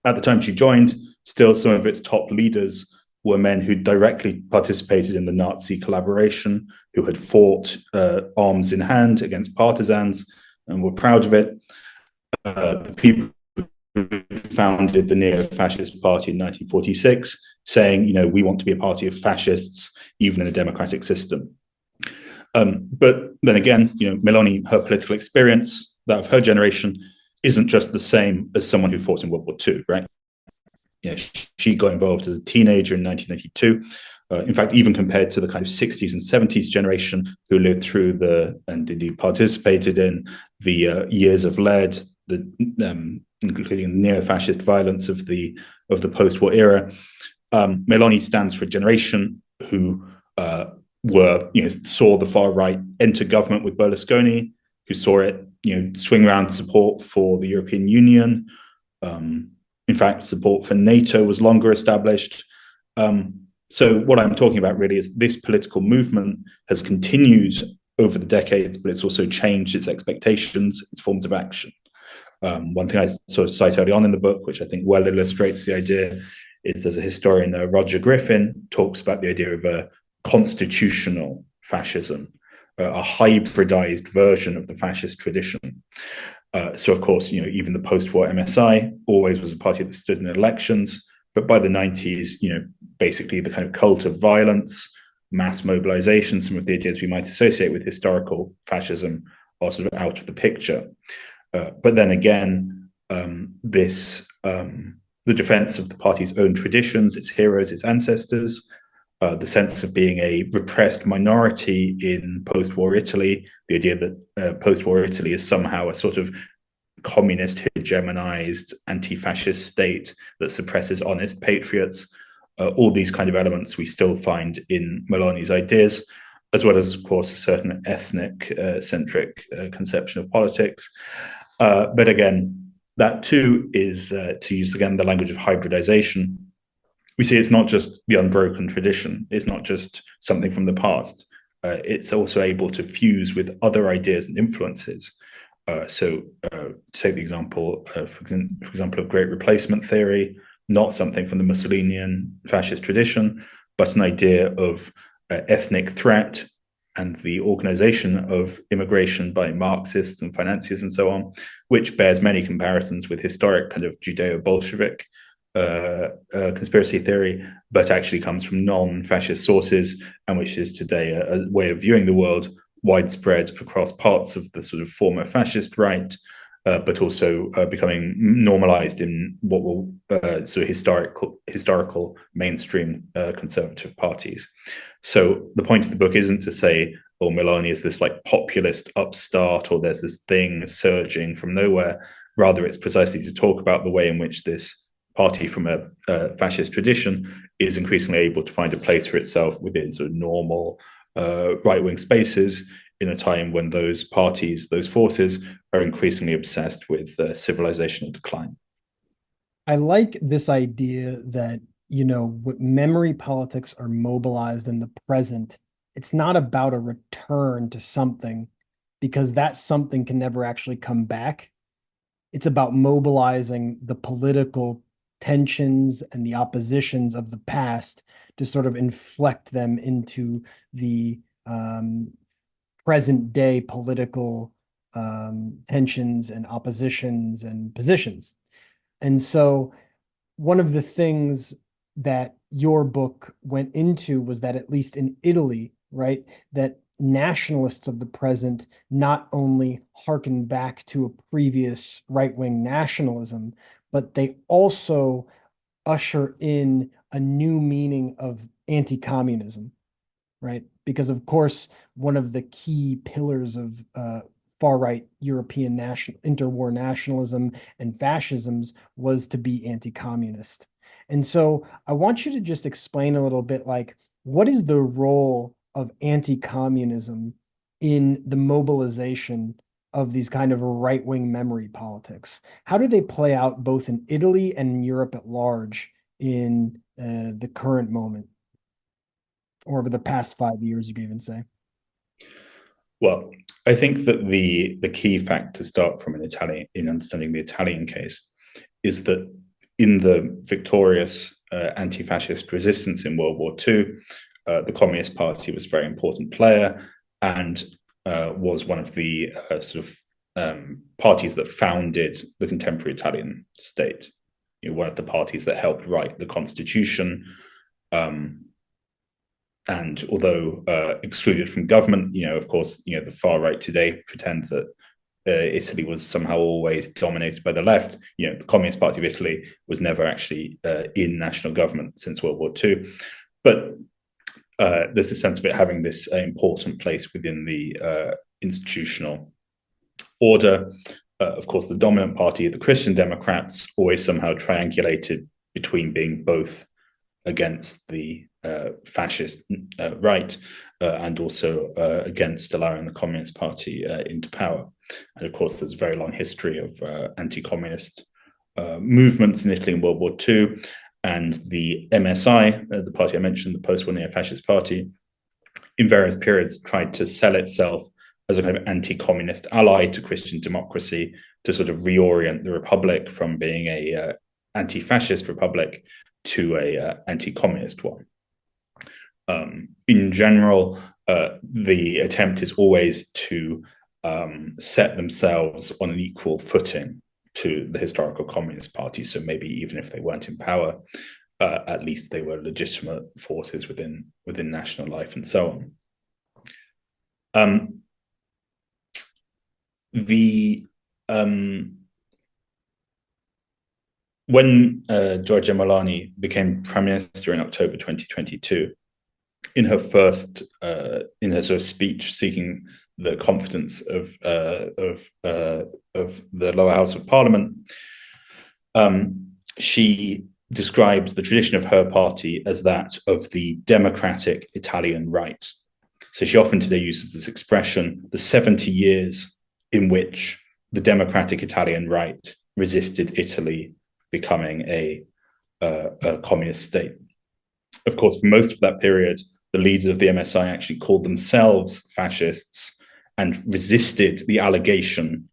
At the time she joined, still some of its top leaders were men who directly participated in the Nazi collaboration, who had fought arms in hand against partisans and were proud of it. The people who founded the neo-fascist party in 1946, saying, we want to be a party of fascists, even in a democratic system. But then again, Meloni, her political experience, that of her generation, isn't just the same as someone who fought in World War II, right? She got involved as a teenager in 1992. In fact, even compared to the kind of 60s and 70s generation who lived through and indeed participated in the years of lead, including neo-fascist violence of the post-war era, Meloni stands for a generation who saw the far right enter government with Berlusconi, who saw it swing around support for the European Union. In fact, support for NATO was longer established. So what I'm talking about really is this political movement has continued over the decades, but it's also changed its expectations, its forms of action. One thing I sort of cite early on in the book, which I think well illustrates the idea, is there's a historian, Roger Griffin, talks about the idea of a constitutional fascism, a hybridized version of the fascist tradition. So, of course, even the post-war MSI always was a party that stood in elections, but by the 90s, basically the kind of cult of violence, mass mobilization, some of the ideas we might associate with historical fascism are sort of out of the picture. But then again, the defense of the party's own traditions, its heroes, its ancestors, the sense of being a repressed minority in post-war Italy, the idea that post-war Italy is somehow a sort of communist, hegemonized, anti-fascist state that suppresses honest patriots, all these kind of elements we still find in Meloni's ideas, as well as, of course, a certain ethnic-centric conception of politics. But again, that too is, to use again the language of hybridization, we see it's not just the unbroken tradition, it's not just something from the past, it's also able to fuse with other ideas and influences. So take the example, for example, of Great Replacement theory, not something from the Mussolinian fascist tradition, but an idea of ethnic threat and the organization of immigration by Marxists and financiers and so on, which bears many comparisons with historic kind of Judeo-Bolshevik conspiracy theory, but actually comes from non-fascist sources, and which is today a way of viewing the world widespread across parts of the sort of former fascist right, but also becoming normalized in what will sort of historical mainstream conservative parties. So the point of the book isn't to say, oh, Meloni is this like populist upstart, or there's this thing surging from nowhere. Rather, it's precisely to talk about the way in which this party from a fascist tradition is increasingly able to find a place for itself within sort of normal right-wing spaces in a time when those parties, those forces, are increasingly obsessed with civilizational decline. I like this idea that, memory politics are mobilized in the present. It's not about a return to something, because that something can never actually come back. It's about mobilizing the political tensions and the oppositions of the past to sort of inflect them into the present day political tensions and oppositions and positions. And so one of the things that your book went into was that, at least in Italy, right, that nationalists of the present not only harken back to a previous right-wing nationalism, but they also usher in a new meaning of anti-communism, right? Because, of course, one of the key pillars of far-right European interwar nationalism and fascisms was to be anti-communist. And so I want you to just explain a little bit, like, what is the role of anti-communism in the mobilization of these kind of right-wing memory politics? How do they play out both in Italy and in Europe at large in the current moment, or over the past 5 years, you could even say? Well, I think that the key fact to start from in understanding the Italian case is that in the victorious anti-fascist resistance in World War II, the Communist Party was a very important player and was one of the sort of parties that founded the contemporary Italian state. One of the parties that helped write the constitution. And although excluded from government, of course, the far right today pretend that Italy was somehow always dominated by the left. The Communist Party of Italy was never actually in national government since World War II. But there's a sense of it having this important place within the institutional order. Of course, the dominant party, the Christian Democrats, always somehow triangulated between being both against the fascist right and also against allowing the Communist Party into power. And of course, there's a very long history of anti-communist movements in Italy in World War II. And the MSI, the party I mentioned, the post-war neo-fascist party, in various periods tried to sell itself as a kind of anti-communist ally to Christian democracy, to sort of reorient the republic from being a anti-fascist republic to a anti-communist one. In general, the attempt is always to set themselves on an equal footing to the historical communist party. So maybe even if they weren't in power, at least they were legitimate forces within national life and so on. When Giorgia Meloni became prime minister in October 2022, in her sort of speech seeking the confidence of the lower house of parliament, she describes the tradition of her party as that of the democratic Italian right. So she often today uses this expression, the 70 years in which the democratic Italian right resisted Italy becoming a communist state. Of course, for most of that period, the leaders of the MSI actually called themselves fascists and resisted the allegation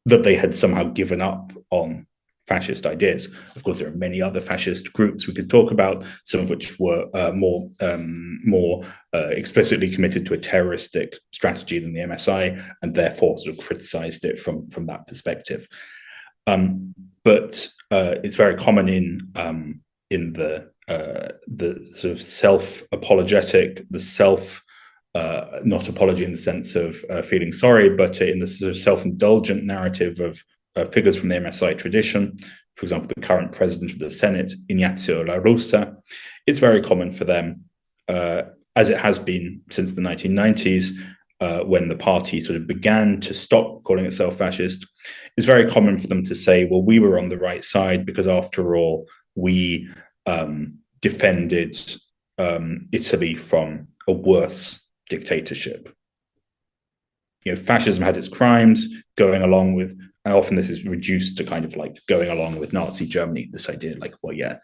that they had somehow given up on fascist ideas. Of course, there are many other fascist groups we could talk about, some of which were more explicitly committed to a terroristic strategy than the MSI, and therefore sort of criticized it from that perspective. But it's very common in the sort of self-apologetic, not apology in the sense of feeling sorry, but in the sort of self-indulgent narrative of figures from the MSI tradition. For example, the current president of the Senate, Ignazio La Russa. It's very common for them, as it has been since the 1990s, when the party sort of began to stop calling itself fascist. It's very common for them to say, well, we were on the right side because after all, we defended Italy from a worse dictatorship. You know, fascism had its crimes, going along with, and often this is reduced to kind of like going along with Nazi Germany, this idea like, well, yeah,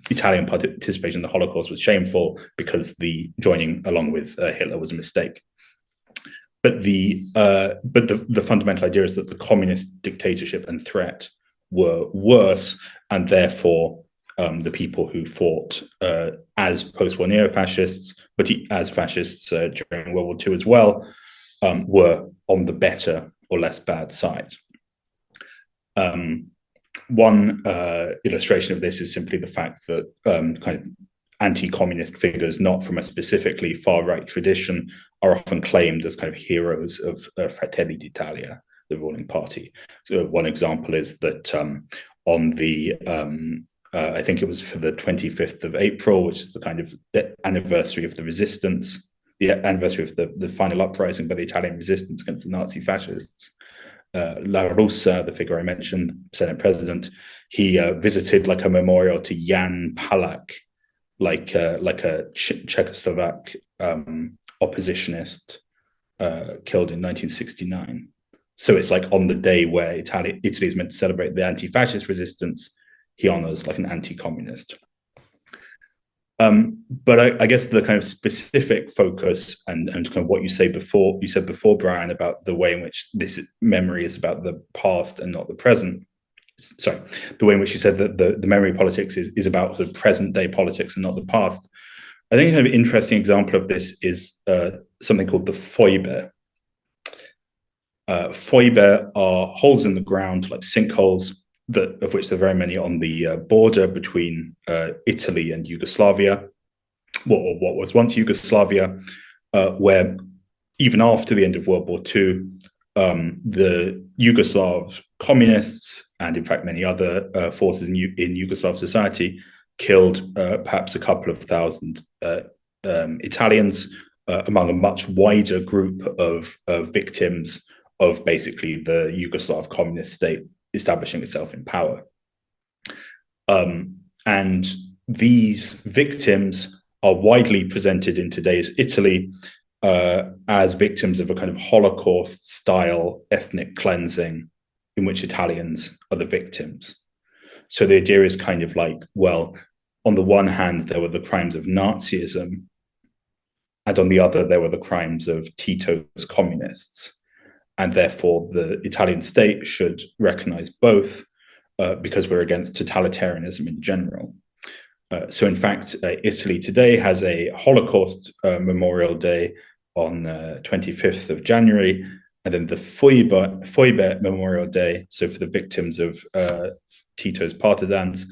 Italian participation in the Holocaust was shameful because the joining along with Hitler was a mistake. But the fundamental idea is that the communist dictatorship and threat were worse, and therefore the people who fought as post-war neo-fascists, but as fascists during World War II as well, were on the better or less bad side. One illustration of this is simply the fact that kind of anti-communist figures, not from a specifically far-right tradition, are often claimed as kind of heroes of Fratelli d'Italia, the ruling party. So one example is that on the I think it was for the 25th of April, which is the kind of anniversary of the resistance, the anniversary of the final uprising by the Italian resistance against the Nazi fascists. La Russa, the figure I mentioned, Senate president, he visited like a memorial to Jan Palach, like a Czechoslovak oppositionist killed in 1969. So it's like on the day where Italy is meant to celebrate the anti-fascist resistance, he honors like an anti-communist. But I guess the kind of specific focus and kind of what you said before, Brian, about the way in which this memory is about the past and not the present. Sorry, the way in which you said that the memory politics is about the present day politics and not the past. I think a kind of interesting example of this is something called the Foibe. Foibe are holes in the ground, like sinkholes, of which there are very many on the border between Italy and Yugoslavia, or what was once Yugoslavia, where even after the end of World War II, the Yugoslav communists, and in fact many other forces in Yugoslav society, killed perhaps a couple of thousand Italians among a much wider group of victims of basically the Yugoslav communist state establishing itself in power. And these victims are widely presented in today's Italy as victims of a kind of Holocaust-style ethnic cleansing in which Italians are the victims. So the idea is kind of like, well, on the one hand, there were the crimes of Nazism, and on the other, there were the crimes of Tito's communists. And therefore, the Italian state should recognize both because we're against totalitarianism in general. So in fact, Italy today has a Holocaust Memorial Day on 25th of January, and then the Foibe Memorial Day, so for the victims of Tito's partisans,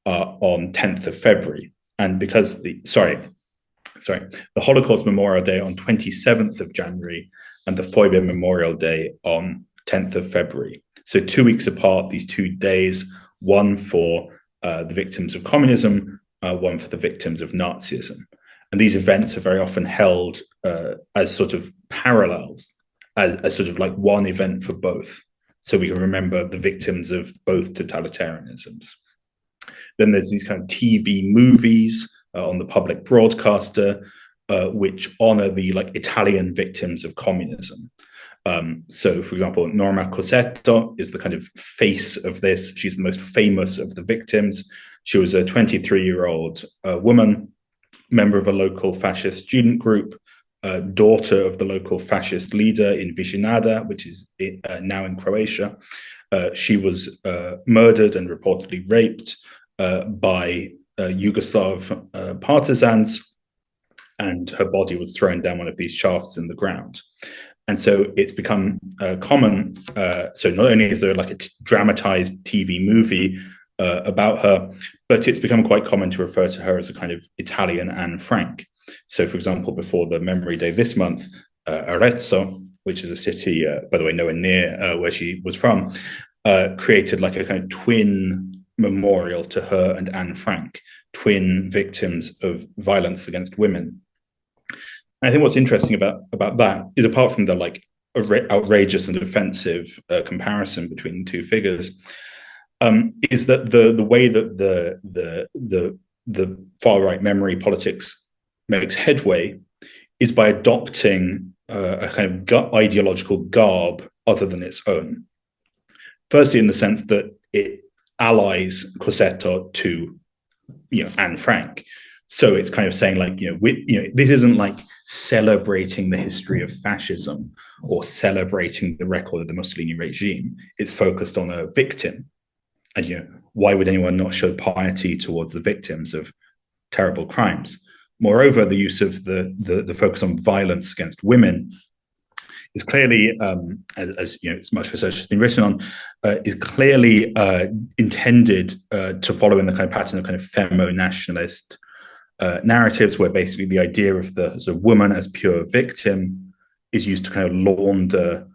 on 10th of February. And because the Holocaust Memorial Day on 27th of January and the Foibe Memorial Day on 10th of February. So 2 weeks apart, these 2 days, one for the victims of communism, one for the victims of Nazism. And these events are very often held as sort of parallels, as sort of like one event for both. So we can remember the victims of both totalitarianisms. Then there's these kind of TV movies on the public broadcaster, which honor the like Italian victims of communism. So, for example, Norma Cossetto is the kind of face of this. She's the most famous of the victims. She was a 23-year-old woman, member of a local fascist student group, daughter of the local fascist leader in Vicinada, which is now in Croatia. She was murdered and reportedly raped by Yugoslav partisans, and her body was thrown down one of these shafts in the ground. And so it's become common. So not only is there like a dramatized TV movie about her, but it's become quite common to refer to her as a kind of Italian Anne Frank. So, for example, before the Memory Day this month, Arezzo, which is a city, by the way, nowhere near where she was from, created like a kind of twin memorial to her and Anne Frank, twin victims of violence against women. And I think what's interesting about that is, apart from the like outrageous and offensive comparison between the two figures, is that the way that the far right memory politics makes headway is by adopting a kind of ideological garb other than its own. Firstly, in the sense that it allies Cossetto to, Anne Frank. So it's kind of saying like, this isn't like celebrating the history of fascism or celebrating the record of the Mussolini regime. It's focused on a victim. And, why would anyone not show piety towards the victims of terrible crimes? Moreover, the use of the focus on violence against women is clearly, as much research has been written on, is clearly intended to follow in the kind of pattern of kind of femo-nationalist narratives, where basically the idea of the sort of woman as pure victim is used to kind of launder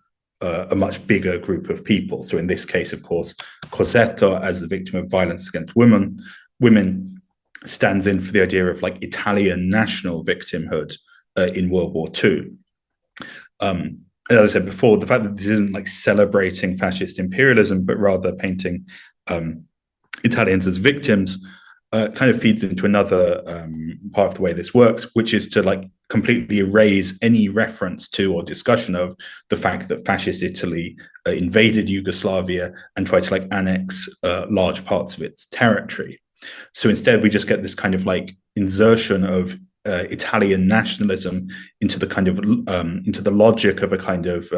a much bigger group of people. So in this case, of course, Cossetto, as the victim of violence against women stands in for the idea of like Italian national victimhood in World War II. As I said before, the fact that this isn't like celebrating fascist imperialism, but rather painting Italians as victims, kind of feeds into another part of the way this works, which is to like completely erase any reference to or discussion of the fact that fascist Italy invaded Yugoslavia and tried to like annex large parts of its territory. So instead, we just get this kind of like insertion of Italian nationalism into the kind of into the logic of a kind of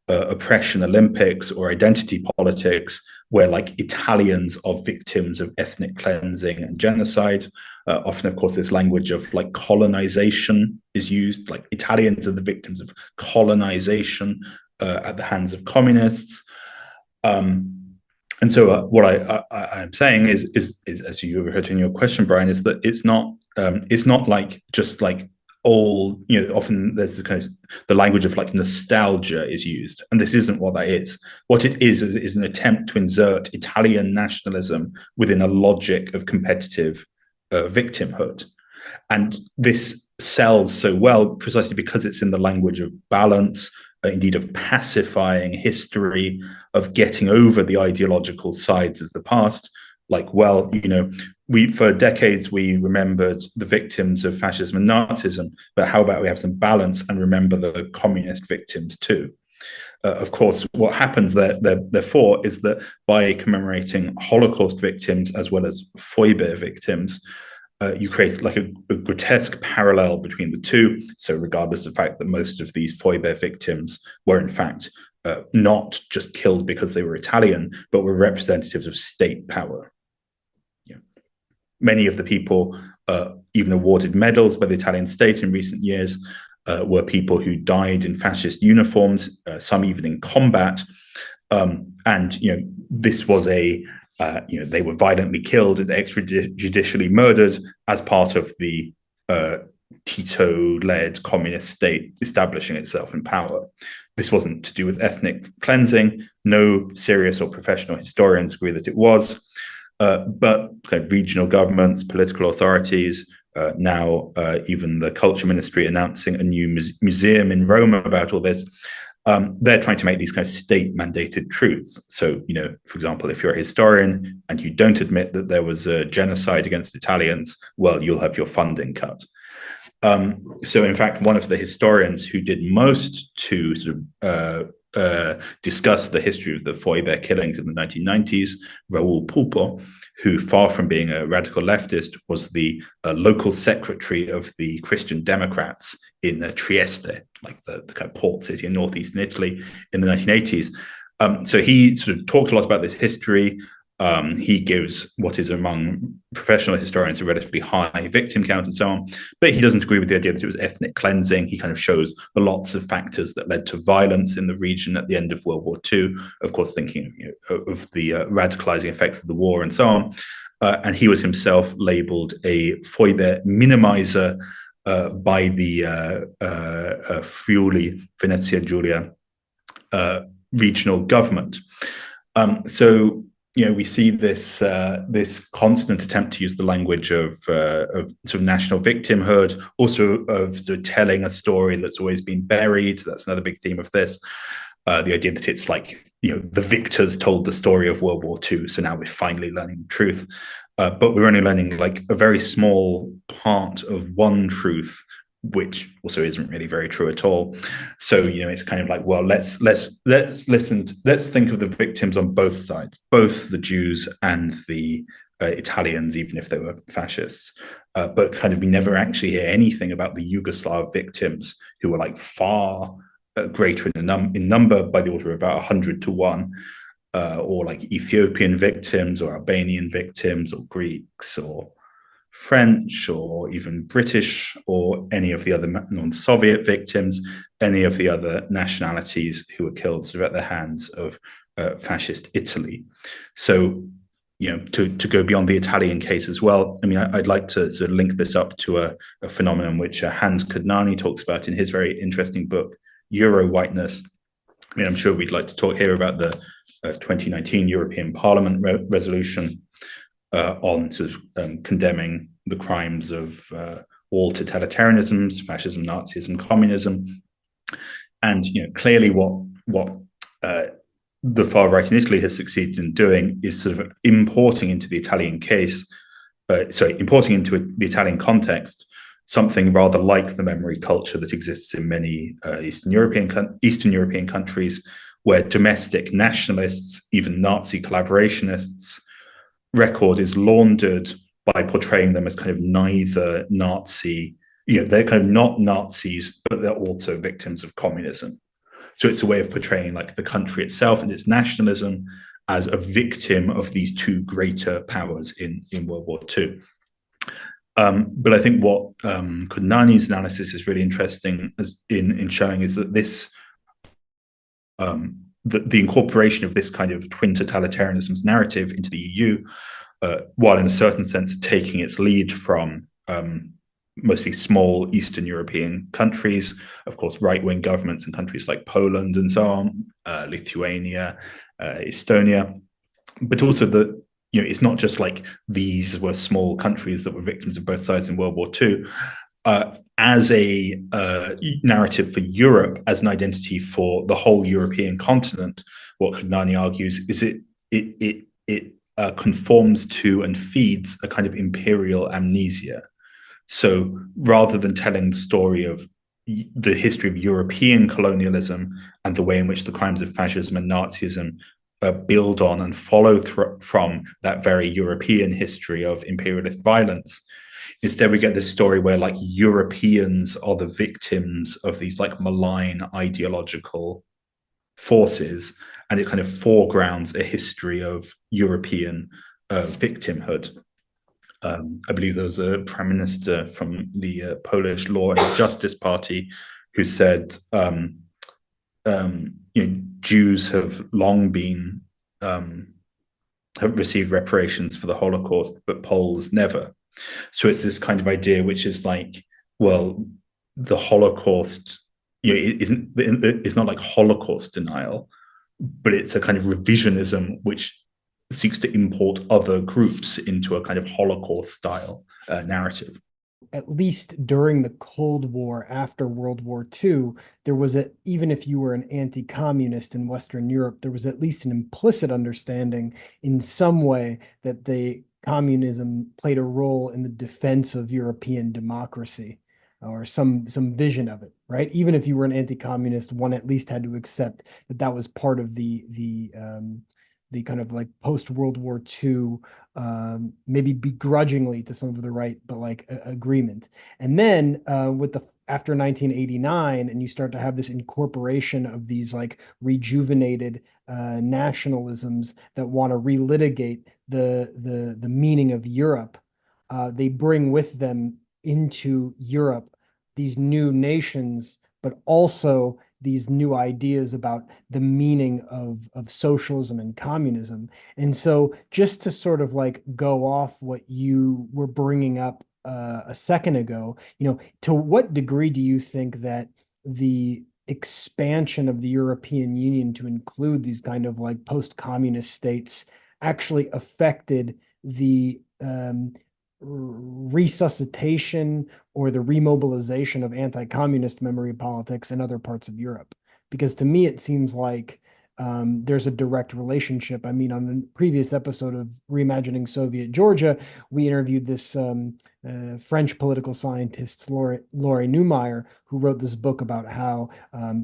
oppression Olympics or identity politics, where like Italians are victims of ethnic cleansing and genocide. Often, of course, this language of like colonization is used, like Italians are the victims of colonization at the hands of communists. And so what I'm saying is, as you heard in your question, Brian, is that it's not like just like all, often there's the kind of the language of like nostalgia is used, and this isn't what that is. What it is an attempt to insert Italian nationalism within a logic of competitive victimhood. And this sells so well precisely because it's in the language of balance, indeed of pacifying history, of getting over the ideological sides of the past. Like, well, we for decades we remembered the victims of fascism and Nazism, but how about we have some balance and remember the communist victims too? Of course, what happens therefore is that by commemorating Holocaust victims as well as Foibe victims, you create like a grotesque parallel between the two. So regardless of the fact that most of these Foibe victims were in fact not just killed because they were Italian, but were representatives of state power. many of the people even awarded medals by the Italian state in recent years were people who died in fascist uniforms, some even in combat. And this was they were violently killed and extrajudicially murdered as part of the Tito-led communist state establishing itself in power. This wasn't to do with ethnic cleansing. No serious or professional historians agree that it was. But kind of regional governments, political authorities, now even the culture ministry announcing a new museum in Rome about all this, they're trying to make these kind of state-mandated truths. So, for example, if you're a historian and you don't admit that there was a genocide against Italians, well, you'll have your funding cut. So, in fact, one of the historians who did most to sort of discuss the history of the Foibe killings in the 1990s, Raul Pulpo, who, far from being a radical leftist, was the local secretary of the Christian Democrats in Trieste, like the kind of port city in northeastern Italy in the 1980s. So he sort of talked a lot about this history. He gives what is among professional historians a relatively high victim count and so on, but he doesn't agree with the idea that it was ethnic cleansing. He kind of shows the lots of factors that led to violence in the region at the end of World War II, of course, thinking of the radicalizing effects of the war and so on. And he was himself labeled a Foibe minimizer by the Friuli Venezia Giulia regional government. So we see this this constant attempt to use the language of sort of national victimhood, also of sort of telling a story that's always been buried. That's another big theme of this. The idea that it's like the victors told the story of World War II, so now we're finally learning the truth. But we're only learning like a very small part of one truth, which also isn't really very true at all. So it's kind of like, well, let's think of the victims on both sides, both the Jews and the Italians, even if they were fascists. But kind of we never actually hear anything about the Yugoslav victims, who were like far greater in number, by the order of about 100 to 1. Or like Ethiopian victims, or Albanian victims, or Greeks, or French, or even British, or any of the other non-Soviet victims, any of the other nationalities who were killed sort of at the hands of fascist Italy. So, to go beyond the Italian case as well, I mean, I'd like to sort of link this up to a phenomenon which Hans Kudnany talks about in his very interesting book, Euro-whiteness. I mean, I'm sure we'd like to talk here about the 2019 European Parliament resolution on sort of condemning the crimes of all totalitarianisms, fascism, Nazism, communism. And clearly what the far right in Italy has succeeded in doing is sort of importing into the Italian case, importing into the Italian context something rather like the memory culture that exists in many Eastern European countries, where domestic nationalists, even Nazi collaborationists, record is laundered by portraying them as kind of neither Nazi, they're kind of not Nazis, but they're also victims of communism. So it's a way of portraying like the country itself and its nationalism as a victim of these two greater powers in World War II. But I think what Kudnany's analysis is really interesting in showing is that this the incorporation of this kind of twin totalitarianism's narrative into the EU, while in a certain sense taking its lead from mostly small Eastern European countries, of course, right-wing governments in countries like Poland and so on, Lithuania, Estonia, but also that it's not just like these were small countries that were victims of both sides in World War II. As a narrative for Europe, as an identity for the whole European continent, what Kudnany argues is it conforms to and feeds a kind of imperial amnesia. So rather than telling the story of the history of European colonialism and the way in which the crimes of fascism and Nazism build on and follow from that very European history of imperialist violence, instead we get this story where like Europeans are the victims of these like malign ideological forces, and it kind of foregrounds a history of European victimhood. I believe there was a prime minister from the Polish Law and Justice Party who said, Jews have long been have received reparations for the Holocaust, but Poles never. So it's this kind of idea, which is like, well, the Holocaust, it's not like Holocaust denial, but it's a kind of revisionism which seeks to import other groups into a kind of Holocaust-style narrative. At least during the Cold War, after World War II, there was even if you were an anti-communist in Western Europe, there was at least an implicit understanding in some way that communism played a role in the defense of European democracy, or some vision of it, right? Even if you were an anti-communist, one at least had to accept that that was part of the kind of like post-World War II, maybe begrudgingly to some of the right, but like agreement. And then after 1989, and you start to have this incorporation of these like rejuvenated nationalisms that want to relitigate the meaning of Europe. They bring with them into Europe these new nations, but also these new ideas about the meaning of socialism and communism. And so just to sort of like go off what you were bringing up a second ago, to what degree do you think that the expansion of the European Union to include these kind of like post-communist states actually affected the resuscitation or the remobilization of anti-communist memory politics in other parts of Europe? Because to me, it seems like there's a direct relationship. I mean, on the previous episode of Reimagining Soviet Georgia, we interviewed this French political scientist, Laurie Neumeyer, who wrote this book about how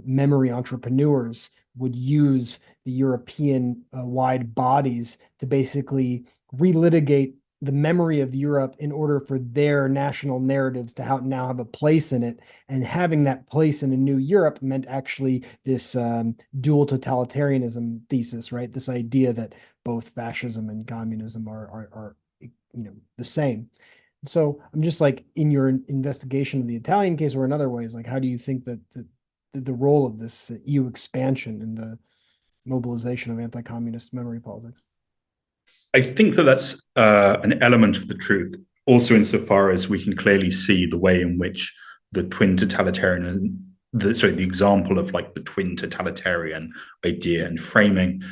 memory entrepreneurs would use the European-wide bodies to basically relitigate the memory of Europe in order for their national narratives to now have a place in it. And having that place in a new Europe meant actually this dual totalitarianism thesis, right? This idea that both fascism and communism are the same. So I'm just like, in your investigation of the Italian case or in other ways, like, how do you think that the role of this EU expansion in the mobilization of anti-communist memory politics? I think that that's an element of the truth, also insofar as we can clearly see the way in which the twin totalitarian, the example of like the twin totalitarian idea and framing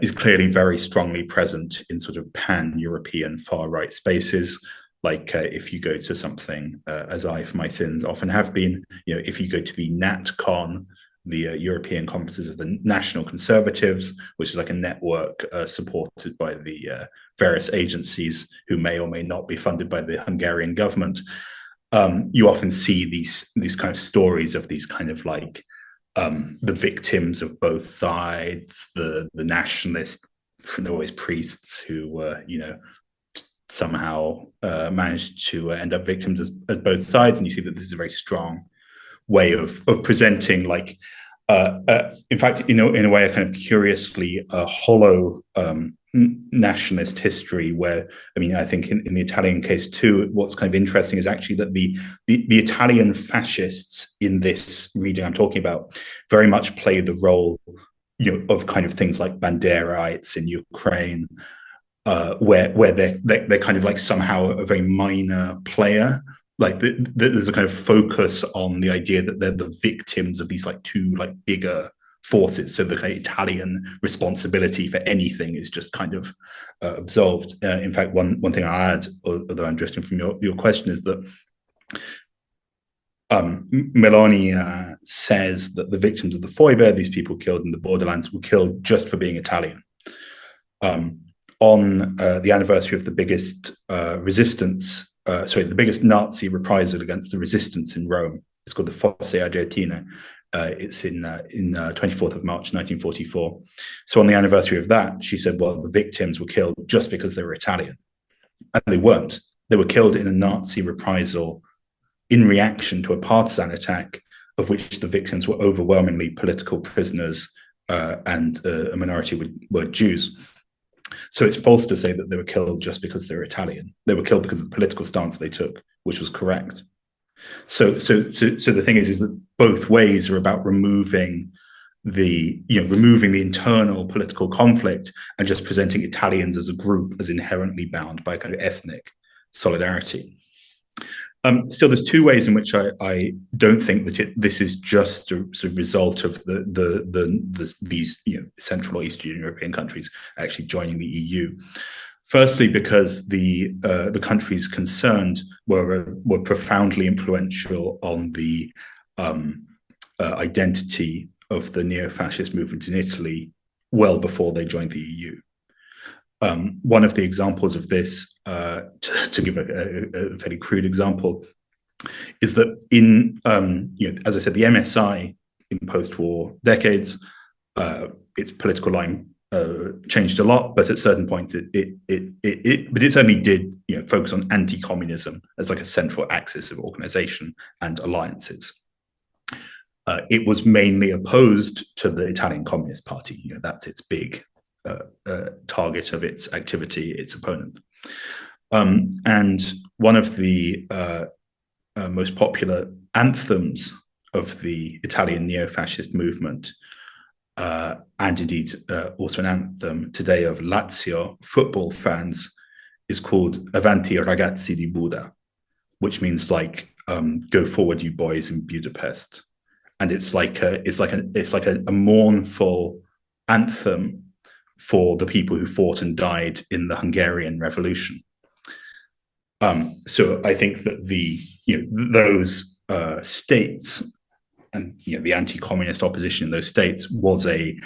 is clearly very strongly present in sort of pan-European far-right spaces. Like if you go to something, as I, for my sins, often have been, if you go to the NatCon, the European Conferences of the National Conservatives, which is like a network supported by the various agencies who may or may not be funded by the Hungarian government. You often see these kind of stories of these kind of like the victims of both sides, the nationalists, they're always priests who somehow managed to end up victims as both sides, and you see that this is a very strong way of presenting, like in fact, in a way, a kind of curiously hollow nationalist history, where I think in the Italian case too, what's kind of interesting is actually that the Italian fascists in this region I'm talking about very much play the role of kind of things like Banderaites in Ukraine, where they're kind of like somehow a very minor player. Like there's a kind of focus on the idea that they're the victims of these like two like bigger forces. So the kind of Italian responsibility for anything is just kind of absolved. In fact, one thing I add, although I'm drifting from your question, is that Meloni says that the victims of the Foibe, these people killed in the borderlands, were killed just for being Italian. On the anniversary of the biggest the biggest Nazi reprisal against the resistance in Rome. It's called the Fosse Ardeatine. It's in 24th of March, 1944. So on the anniversary of that, she said, well, the victims were killed just because they were Italian. And they weren't. They were killed in a Nazi reprisal in reaction to a partisan attack, of which the victims were overwhelmingly political prisoners and a minority were Jews. So it's false to say that they were killed just because they're Italian. They were killed because of the political stance they took, which was correct. So the thing is that both ways are about removing the internal political conflict and just presenting Italians as a group as inherently bound by a kind of ethnic solidarity. Still, there's two ways in which I don't think that this is just a sort of result of these Central or Eastern European countries actually joining the EU. Firstly, because the countries concerned were profoundly influential on the identity of the neo-fascist movement in Italy well before they joined the EU. One of the examples of this, to give a fairly crude example, is that in, as I said, the MSI in post-war decades, its political line changed a lot, but at certain points it certainly did focus on anti-communism as like a central axis of organization and alliances. It was mainly opposed to the Italian Communist Party. That's its big target of its activity, its opponent. And one of the most popular anthems of the Italian neo-fascist movement, and indeed also an anthem today of Lazio football fans, is called Avanti ragazzi di Buda, which means like go forward you boys in Budapest. And it's like a mournful anthem for the people who fought and died in the Hungarian Revolution. So I think that those states and the anti-communist opposition in those states was a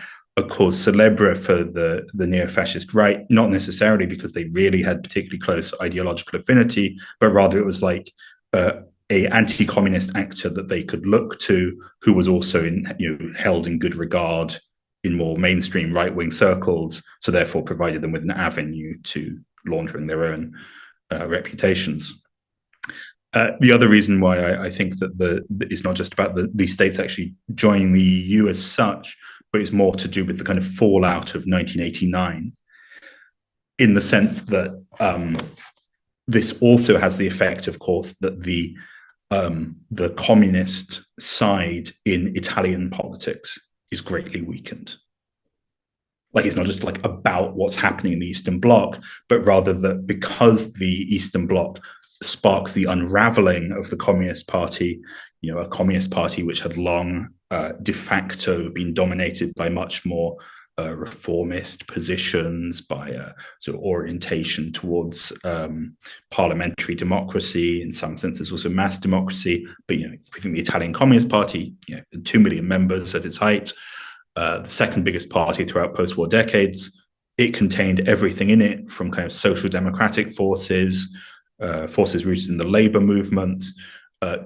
cause célèbre for the neo-fascist right, not necessarily because they really had particularly close ideological affinity, but rather it was like a anti-communist actor that they could look to, who was also held in good regard in more mainstream right-wing circles, so therefore provided them with an avenue to laundering their own reputations. The other reason why I think that it's not just about these states actually joining the EU as such, but it's more to do with the kind of fallout of 1989, in the sense that this also has the effect, of course, that the communist side in Italian politics is greatly weakened. Like, it's not just like about what's happening in the Eastern Bloc, but rather that because the Eastern Bloc sparks the unraveling of the Communist Party, a Communist Party which had long de facto been dominated by much more reformist positions, by a sort of orientation towards parliamentary democracy, in some senses also mass democracy. But we think the Italian Communist Party, 2 million members at its height, the second biggest party throughout post-war decades. It contained everything in it, from kind of social democratic forces, forces rooted in the labor movement,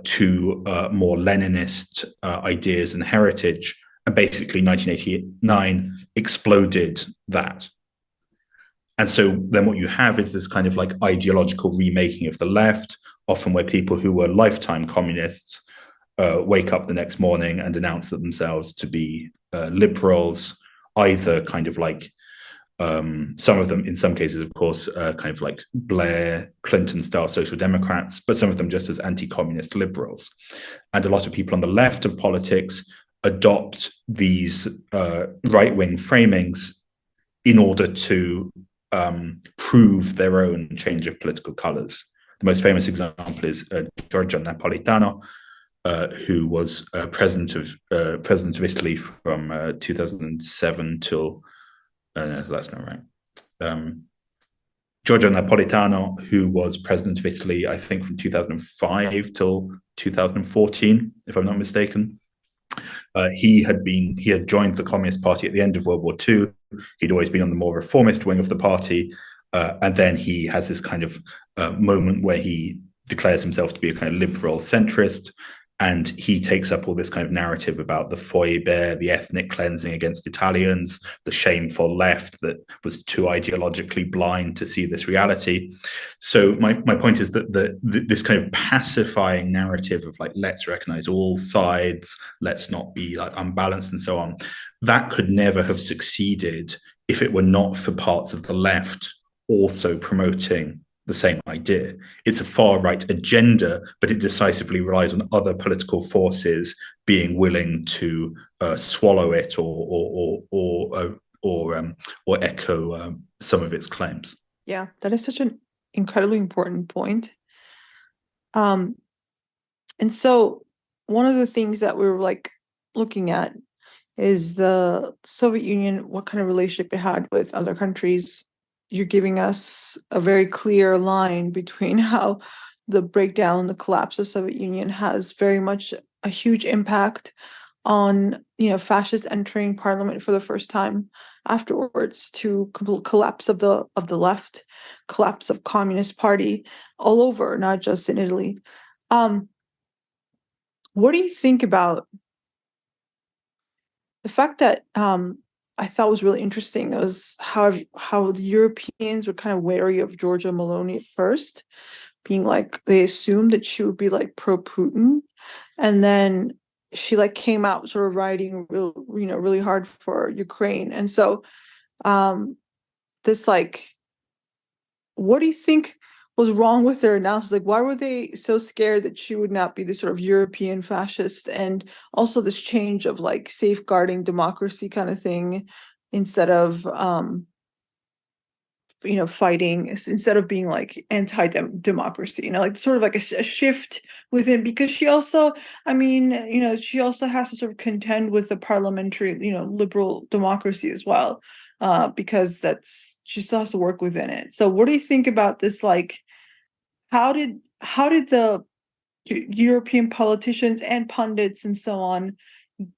to more Leninist ideas and heritage. And basically 1989 exploded that. And so then what you have is this kind of like ideological remaking of the left, often where people who were lifetime communists wake up the next morning and announce themselves to be liberals, either kind of like some of them, in some cases, of course, kind of like Blair, Clinton-style social democrats, but some of them just as anti-communist liberals. And a lot of people on the left of politics adopt these right-wing framings in order to prove their own change of political colors. The most famous example is Giorgio Napolitano, who was president of Italy from 2007 till no, that's not right. Giorgio Napolitano, who was president of Italy, I think from 2005 till 2014, if I'm not mistaken. He had joined the Communist Party at the end of World War II. He'd always been on the more reformist wing of the party, and then he has this kind of moment where he declares himself to be a kind of liberal centrist, and he takes up all this kind of narrative about the foibe, the ethnic cleansing against Italians, the shameful left that was too ideologically blind to see this reality. So my point is that this kind of pacifying narrative of like, let's recognize all sides, let's not be like unbalanced and so on, that could never have succeeded if it were not for parts of the left also promoting the same idea. It's a far-right agenda, but it decisively relies on other political forces being willing to swallow it or echo some of its claims. Yeah, that is such an incredibly important point. And so one of the things that we were like looking at is the Soviet Union, what kind of relationship it had with other countries. You're giving us a very clear line between how the breakdown, the collapse of Soviet Union has very much a huge impact on, fascists entering parliament for the first time afterwards, to collapse of the left, collapse of Communist Party all over, not just in Italy. What do you think about the fact that I thought was really interesting was how the Europeans were kind of wary of Giorgia Meloni at first, being like, they assumed that she would be like pro-Putin, and then she like came out sort of riding really hard for Ukraine. And so this like, what do you think was wrong with their analysis? Like, why were they so scared that she would not be this sort of European fascist, and also this change of like safeguarding democracy kind of thing, instead of fighting, instead of being like anti-democracy, like sort of like a shift within, because she also, she also has to sort of contend with the parliamentary, liberal democracy as well, because she still has to work within it. So what do you think about this? Like, how did the European politicians and pundits and so on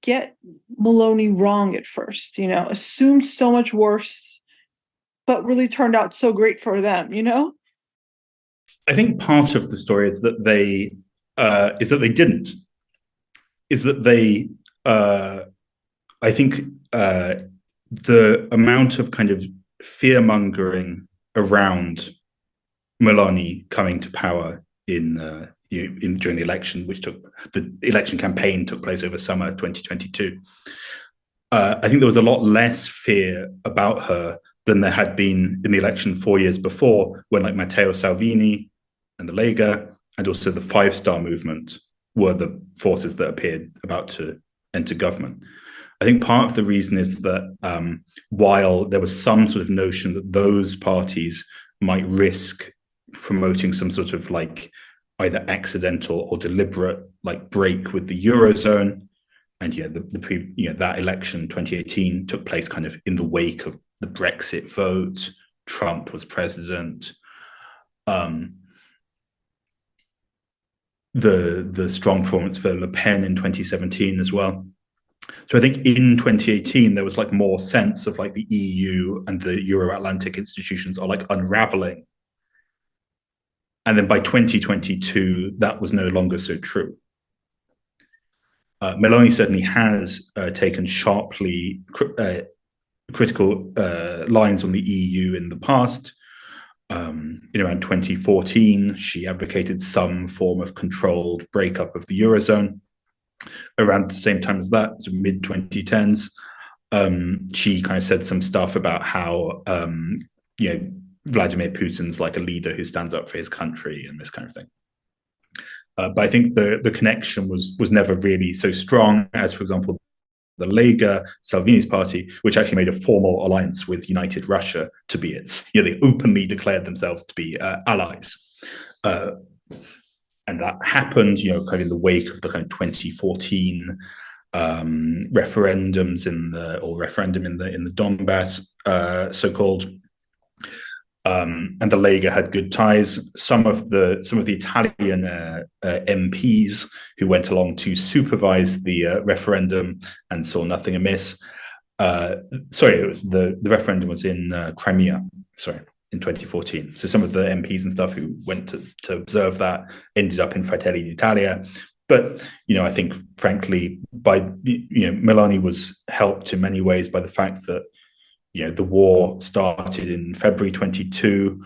get Meloni wrong at first, assumed so much worse, but really turned out so great for them, I think part of the story is that they didn't. Is that they I think the amount of kind of fear-mongering around Meloni coming to power during the election, the election campaign took place over summer 2022. I think there was a lot less fear about her than there had been in the election 4 years before, when like Matteo Salvini and the Lega and also the Five Star Movement were the forces that appeared about to enter government. I think part of the reason is that while there was some sort of notion that those parties might risk promoting some sort of like either accidental or deliberate like break with the Eurozone, and that election 2018 took place kind of in the wake of the Brexit vote. Trump was president. The strong performance for Le Pen in 2017 as well. So I think in 2018 there was like more sense of like the EU and the Euro-Atlantic institutions are like unraveling. And then by 2022, that was no longer so true. Meloni certainly has taken sharply critical lines on the EU in the past. Around 2014, she advocated some form of controlled breakup of the Eurozone. Around the same time as that, so mid-2010s, she kind of said some stuff about how, Vladimir Putin's like a leader who stands up for his country and this kind of thing. But I think the connection was never really so strong as, for example, the Lega, Salvini's party, which actually made a formal alliance with United Russia to be its, they openly declared themselves to be allies. And that happened, kind of in the wake of the kind of 2014 referendum in the Donbass, so-called. And the Lega had good ties. Some of the Italian MPs who went along to supervise the referendum and saw nothing amiss. It was the referendum was in Crimea. In 2014. So some of the MPs and stuff who went to observe that ended up in Fratelli d'Italia. But I think, frankly, Meloni was helped in many ways by the fact that the war started in February 22.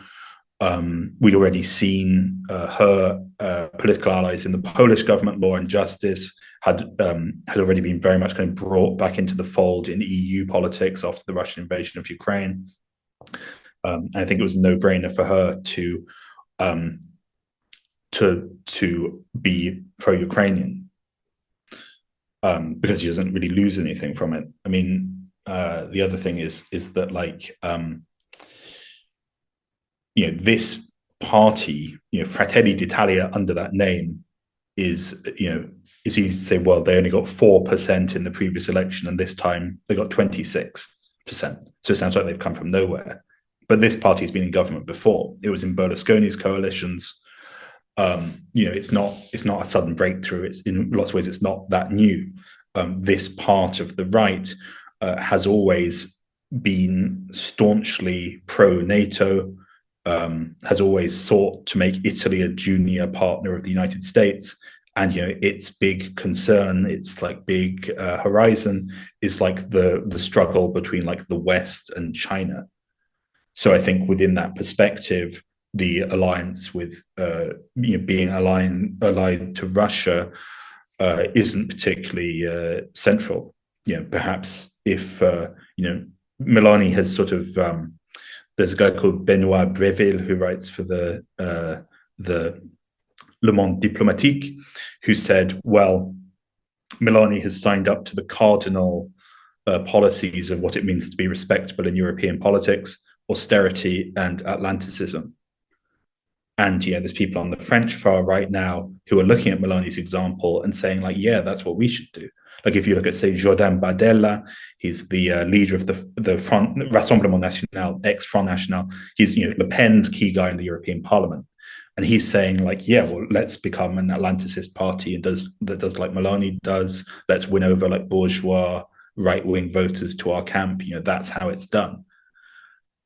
We'd already seen her political allies in the Polish government, Law and Justice, had already been very much kind of brought back into the fold in EU politics after the Russian invasion of Ukraine. And I think it was a no-brainer for her to be pro-Ukrainian because she doesn't really lose anything from it. I mean, the other thing is that like this party, Fratelli d'Italia under that name is it's easy to say, well, they only got 4% in the previous election, and this time they got 26%. So it sounds like they've come from nowhere. But this party has been in government before. It was in Berlusconi's coalitions. It's not a sudden breakthrough. It's in lots of ways it's not that new. This part of the right has always been staunchly pro-NATO, has always sought to make Italy a junior partner of the United States. And its big concern, its like big horizon is like the struggle between like the West and China. So I think within that perspective, the alliance with being allied to Russia isn't particularly central. Perhaps if Meloni has sort of there's a guy called Benoit Breville who writes for the Le Monde Diplomatique, who said, well, Meloni has signed up to the cardinal policies of what it means to be respectable in European politics: austerity and Atlanticism. And there's people on the French far right now who are looking at Meloni's example and saying, like, yeah, that's what we should do. Like if you look at, say, Jordan Bardella, he's the leader of the Front Rassemblement National, ex-Front National. He's Le Pen's key guy in the European Parliament. And he's saying, like, yeah, well, let's become an Atlanticist party and does like Meloni does. Let's win over like bourgeois right-wing voters to our camp. That's how it's done.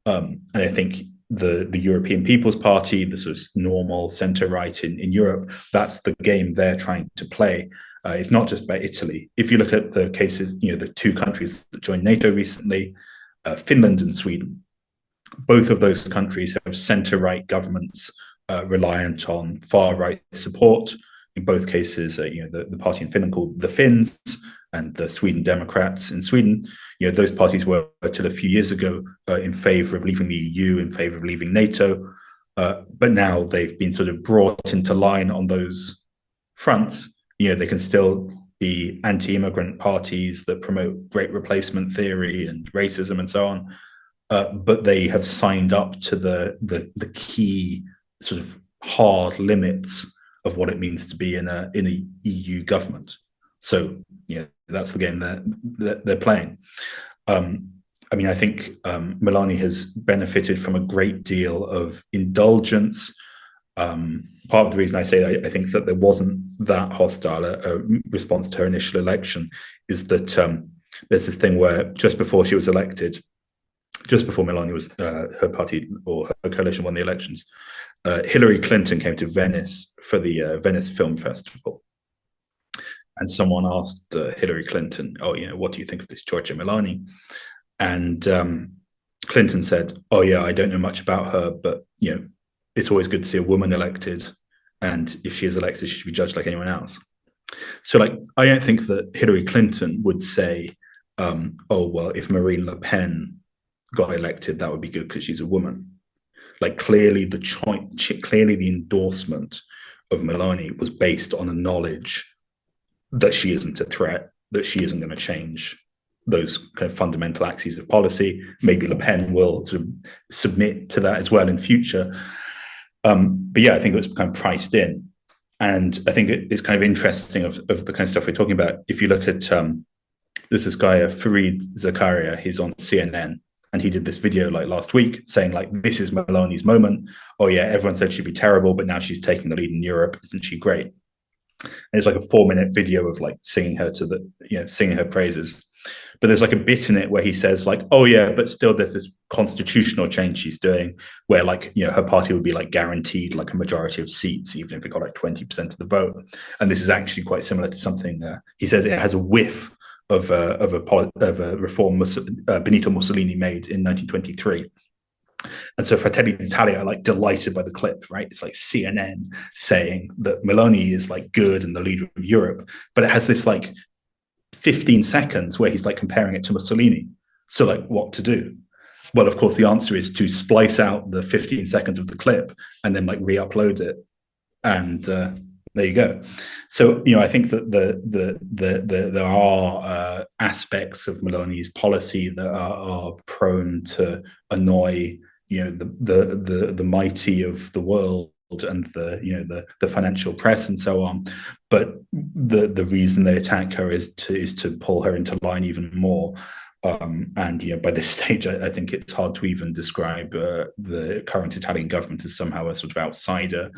And I think the European People's Party, the sort of normal centre-right in Europe, that's the game they're trying to play. It's not just about Italy. If you look at the cases, the two countries that joined NATO recently, Finland and Sweden, both of those countries have centre-right governments reliant on far-right support. In both cases, the party in Finland called the Finns and the Sweden Democrats in Sweden, those parties were, till a few years ago, in favour of leaving the EU, in favour of leaving NATO. But now they've been sort of brought into line on those fronts. They can still be anti-immigrant parties that promote great replacement theory and racism and so on. But they have signed up to the key sort of hard limits of what it means to be in a EU government. So that's the game that they're playing. I mean, I think Meloni has benefited from a great deal of indulgence. Part of the reason I say I think that there wasn't that hostile a response to her initial election is that there's this thing where just before she was elected, just before Meloni was her party or her coalition won the elections, Hillary Clinton came to Venice for the Venice Film Festival. And someone asked Hillary Clinton, oh, what do you think of this Giorgia Meloni? And Clinton said, oh, yeah, I don't know much about her, but, it's always good to see a woman elected. And if she is elected, she should be judged like anyone else. So, like, I don't think that Hillary Clinton would say, oh, well, if Marine Le Pen got elected, that would be good because she's a woman. Like, clearly the endorsement of Meloni was based on a knowledge that she isn't a threat, that she isn't going to change those kind of fundamental axes of policy. Maybe Le Pen will sort of submit to that as well in future. But yeah, I think it was kind of priced in. And I think it's kind of interesting of the kind of stuff we're talking about. If you look at, there's this guy, Fareed Zakaria, he's on CNN, and he did this video like last week saying like, this is Meloni's moment. Oh yeah, everyone said she'd be terrible, but now she's taking the lead in Europe. Isn't she great? And it's like a 4-minute video of like singing her praises. But there's like a bit in it where he says like, oh yeah, but still there's this constitutional change she's doing where like, her party would be like guaranteed like a majority of seats, even if it got like 20% of the vote. And this is actually quite similar to something he says it has a whiff of a reform Benito Mussolini made in 1923. And so Fratelli d'Italia are like delighted by the clip, right? It's like CNN saying that Meloni is like good and the leader of Europe, but it has this like 15 seconds where he's like comparing it to Mussolini. So like what to do? Well, of course, the answer is to splice out the 15 seconds of the clip and then like re-upload it. And there you go. So, I think that there are aspects of Meloni's policy that are prone to annoy, the mighty of the world and the financial press and so on. But the reason they attack her is to pull her into line even more. And by this stage, I think it's hard to even describe the current Italian government as somehow a sort of outsider,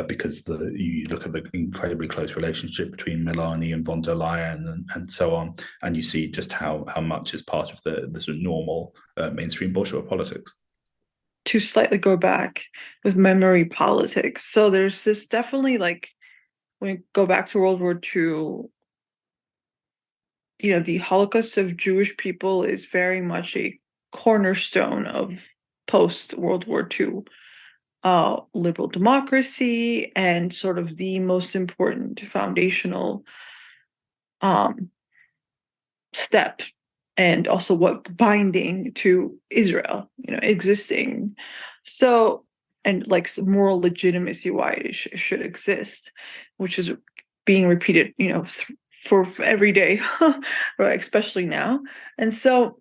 because you look at the incredibly close relationship between Meloni and von der Leyen and so on, and you see just how much is part of the sort of normal mainstream bourgeois politics. To slightly go back with memory politics, so there's this definitely, like, when you go back to World War II, the Holocaust of Jewish people is very much a cornerstone of post-World War II liberal democracy, and sort of the most important foundational step, and also what binding to Israel, existing. So, and like moral legitimacy why it should exist, which is being repeated, for every day, right? Especially now. And so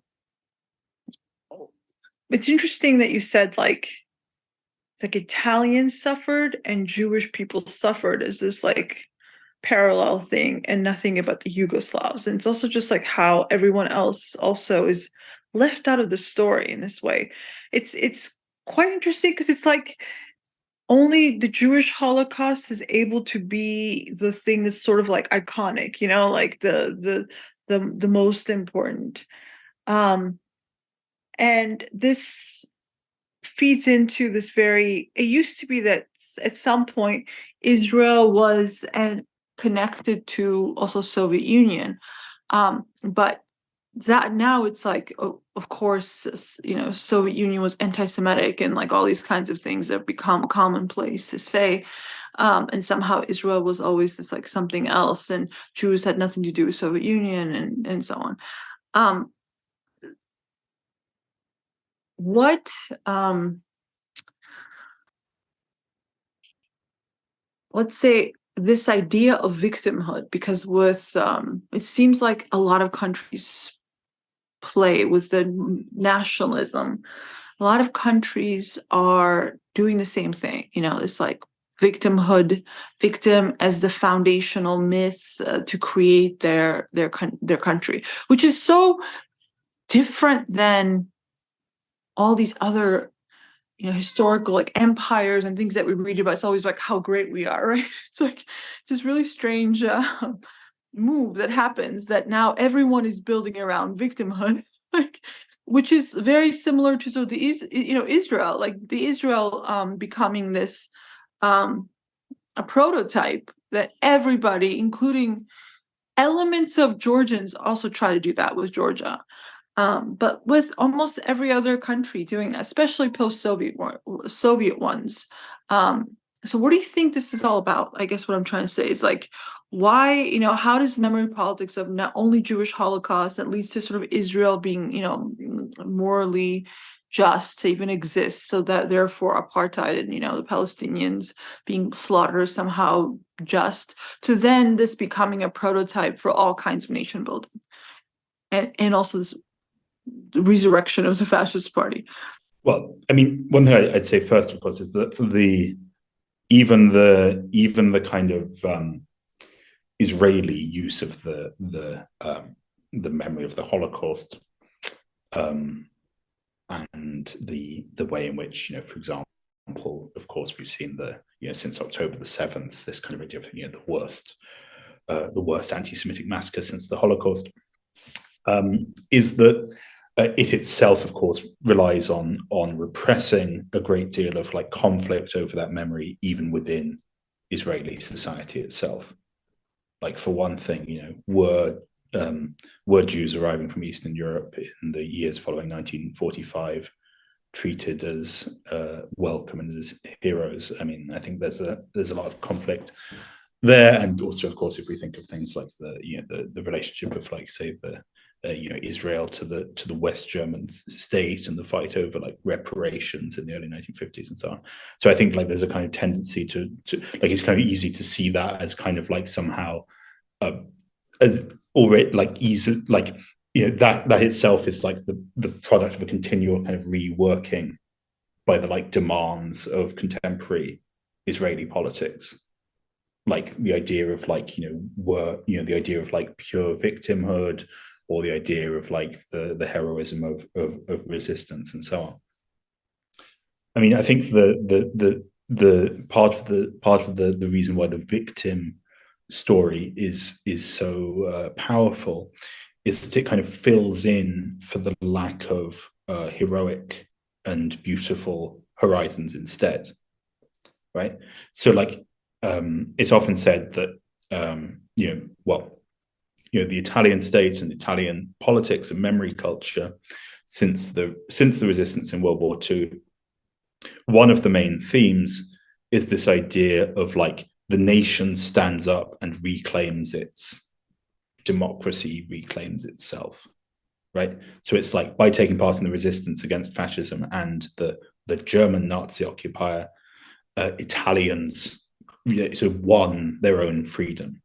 it's interesting that you said like, it's like Italians suffered and Jewish people suffered as this like parallel thing, and nothing about the Yugoslavs. And it's also just like how everyone else also is left out of the story in this way. It's quite interesting because it's like only the Jewish Holocaust is able to be the thing that's sort of like iconic, like the most important. And this feeds into this it used to be that at some point Israel was connected to also Soviet Union, but that now it's like, of course, Soviet Union was anti-Semitic and like all these kinds of things have become commonplace to say, and somehow Israel was always this like something else, and Jews had nothing to do with Soviet Union and so on. What let's say this idea of victimhood, because with it seems like a lot of countries play with the nationalism. A lot of countries are doing the same thing, it's like victim as the foundational myth to create their country, which is so different than all these other historical like empires and things that we read about. It's always like how great we are, right? It's like it's this really strange move that happens, that now everyone is building around victimhood, like, which is very similar to Israel, like the Israel becoming this a prototype that everybody, including elements of Georgians, also try to do that with Georgia. But with almost every other country doing that, especially post-Soviet ones. So what do you think this is all about? I guess what I'm trying to say is like, why, how does memory politics of not only Jewish Holocaust that leads to sort of Israel being, morally just to even exist, so that therefore apartheid and, the Palestinians being slaughtered somehow just, to then this becoming a prototype for all kinds of nation building. And also this resurrection of the fascist party. Well, I mean, one thing I'd say first, of course, is that even the kind of Israeli use of the memory of the Holocaust, and the way in which, for example, of course, we've seen since October the 7th, this kind of idea of the worst anti-Semitic massacre since the Holocaust, is that it itself, of course, relies on repressing a great deal of like conflict over that memory, even within Israeli society itself. Like, for one thing, were Jews arriving from Eastern Europe in the years following 1945 treated as welcome and as heroes. I mean, I think there's a lot of conflict there, and also, of course, if we think of things like the relationship of, like, say, the Israel to the West German state, and the fight over like reparations in the early 1950s and so on. So I think like there's a kind of tendency to like, it's kind of easy to see that as kind of like somehow as already like easy, like, that itself is like the product of a continual kind of reworking by the like demands of contemporary Israeli politics. Like the idea of like, the idea of like pure victimhood, or the idea of like the heroism of resistance and so on. I mean, I think the part of the reason why the victim story is so powerful is that it kind of fills in for the lack of heroic and beautiful horizons instead, right? So like, it's often said that the Italian state and Italian politics and memory culture since the resistance in World War II, one of the main themes is this idea of like the nation stands up and reclaims its democracy, reclaims itself, right? So it's like by taking part in the resistance against fascism and the German Nazi occupier, Italians sort of won their own freedom.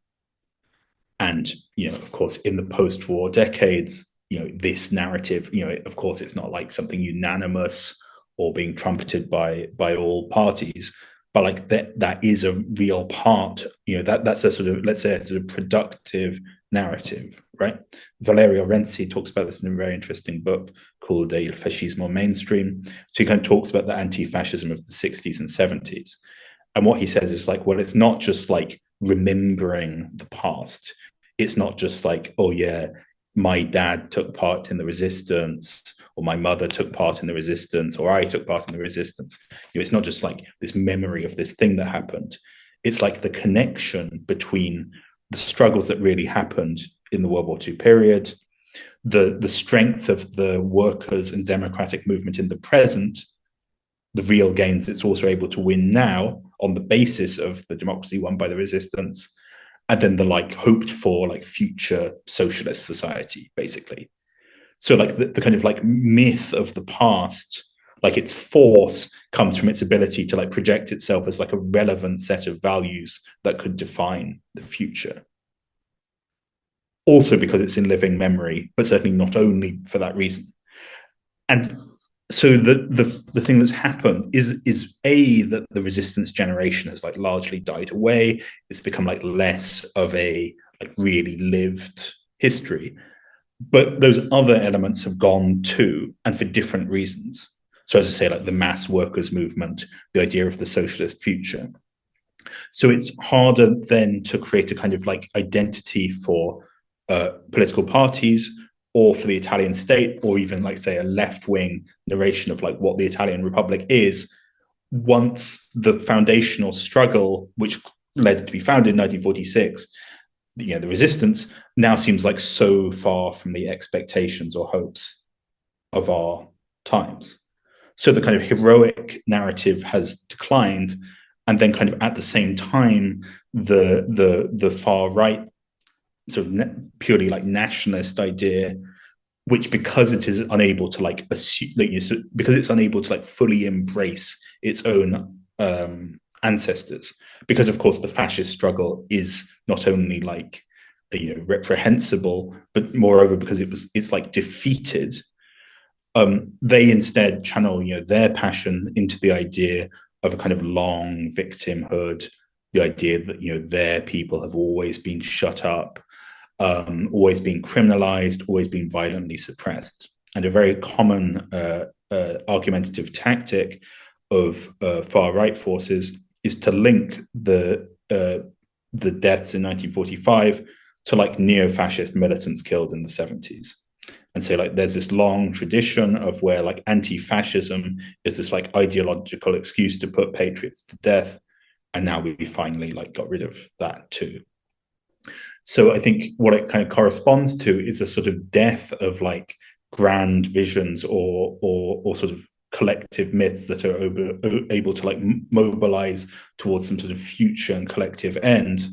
And, of course, in the post-war decades, this narrative, of course, it's not like something unanimous or being trumpeted by all parties, but like that is a real part, that's a sort of, let's say, a sort of productive narrative, right? Valerio Renzi talks about this in a very interesting book called Il Fascismo Mainstream. So he kind of talks about the anti-fascism of the 60s and 70s. And what he says is like, well, it's not just like remembering the past. It's not just like, oh yeah, my dad took part in the resistance, or my mother took part in the resistance, or I took part in the resistance. It's not just like this memory of this thing that happened. It's like the connection between the struggles that really happened in the World War II period, the strength of the workers and democratic movement in the present, the real gains it's also able to win now on the basis of the democracy won by the resistance, and then the like hoped for like future socialist society, basically. So like the kind of like myth of the past, like its force comes from its ability to like project itself as like a relevant set of values that could define the future. Also because it's in living memory, but certainly not only for that reason. And so the thing that's happened is that the resistance generation has like largely died away. It's become like less of a like really lived history. But those other elements have gone too, and for different reasons. So as I say, like the mass workers movement, the idea of the socialist future. So it's harder then to create a kind of like identity for political parties, or for the Italian state, or even like, say, a left-wing narration of like what the Italian Republic is, once the foundational struggle, which led it to be founded in 1946, the resistance, now seems like so far from the expectations or hopes of our times. So the kind of heroic narrative has declined, and then kind of at the same time, the far right sort of purely like nationalist idea, which because it is unable to like assume, because it's unable to like fully embrace its own ancestors, because of course the fascist struggle is not only like reprehensible, but moreover because it's like defeated, they instead channel their passion into the idea of a kind of long victimhood, the idea that their people have always been shut up, always been criminalized, always been violently suppressed. And a very common argumentative tactic of far-right forces is to link the deaths in 1945 to like neo-fascist militants killed in the 70s. And say like there's this long tradition of where like anti-fascism is this like ideological excuse to put patriots to death. And now we finally like got rid of that too. So I think what it kind of corresponds to is a sort of death of like grand visions or sort of collective myths that are able to like mobilize towards some sort of future and collective end,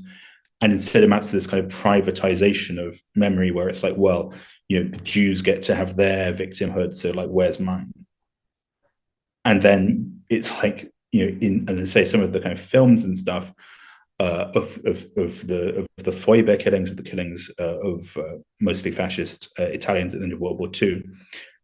and instead amounts to this kind of privatization of memory, where it's like, well, you know, the Jews get to have their victimhood, so like, where's mine? And then it's like, you know, and say some of the kind of films and stuff of the Foibe killings, of the killings of mostly fascist Italians at the end of World War II,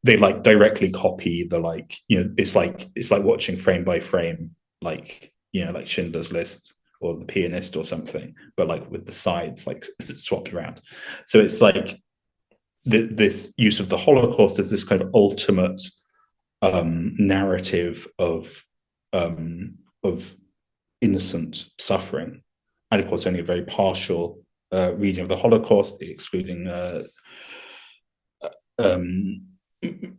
they like directly copy the, like, you know, it's like watching frame by frame, like, you know, like Schindler's List or The Pianist or something, but like with the sides like swapped around. So it's like this use of the Holocaust as this kind of ultimate narrative of innocent suffering, and of course only a very partial reading of the Holocaust, excluding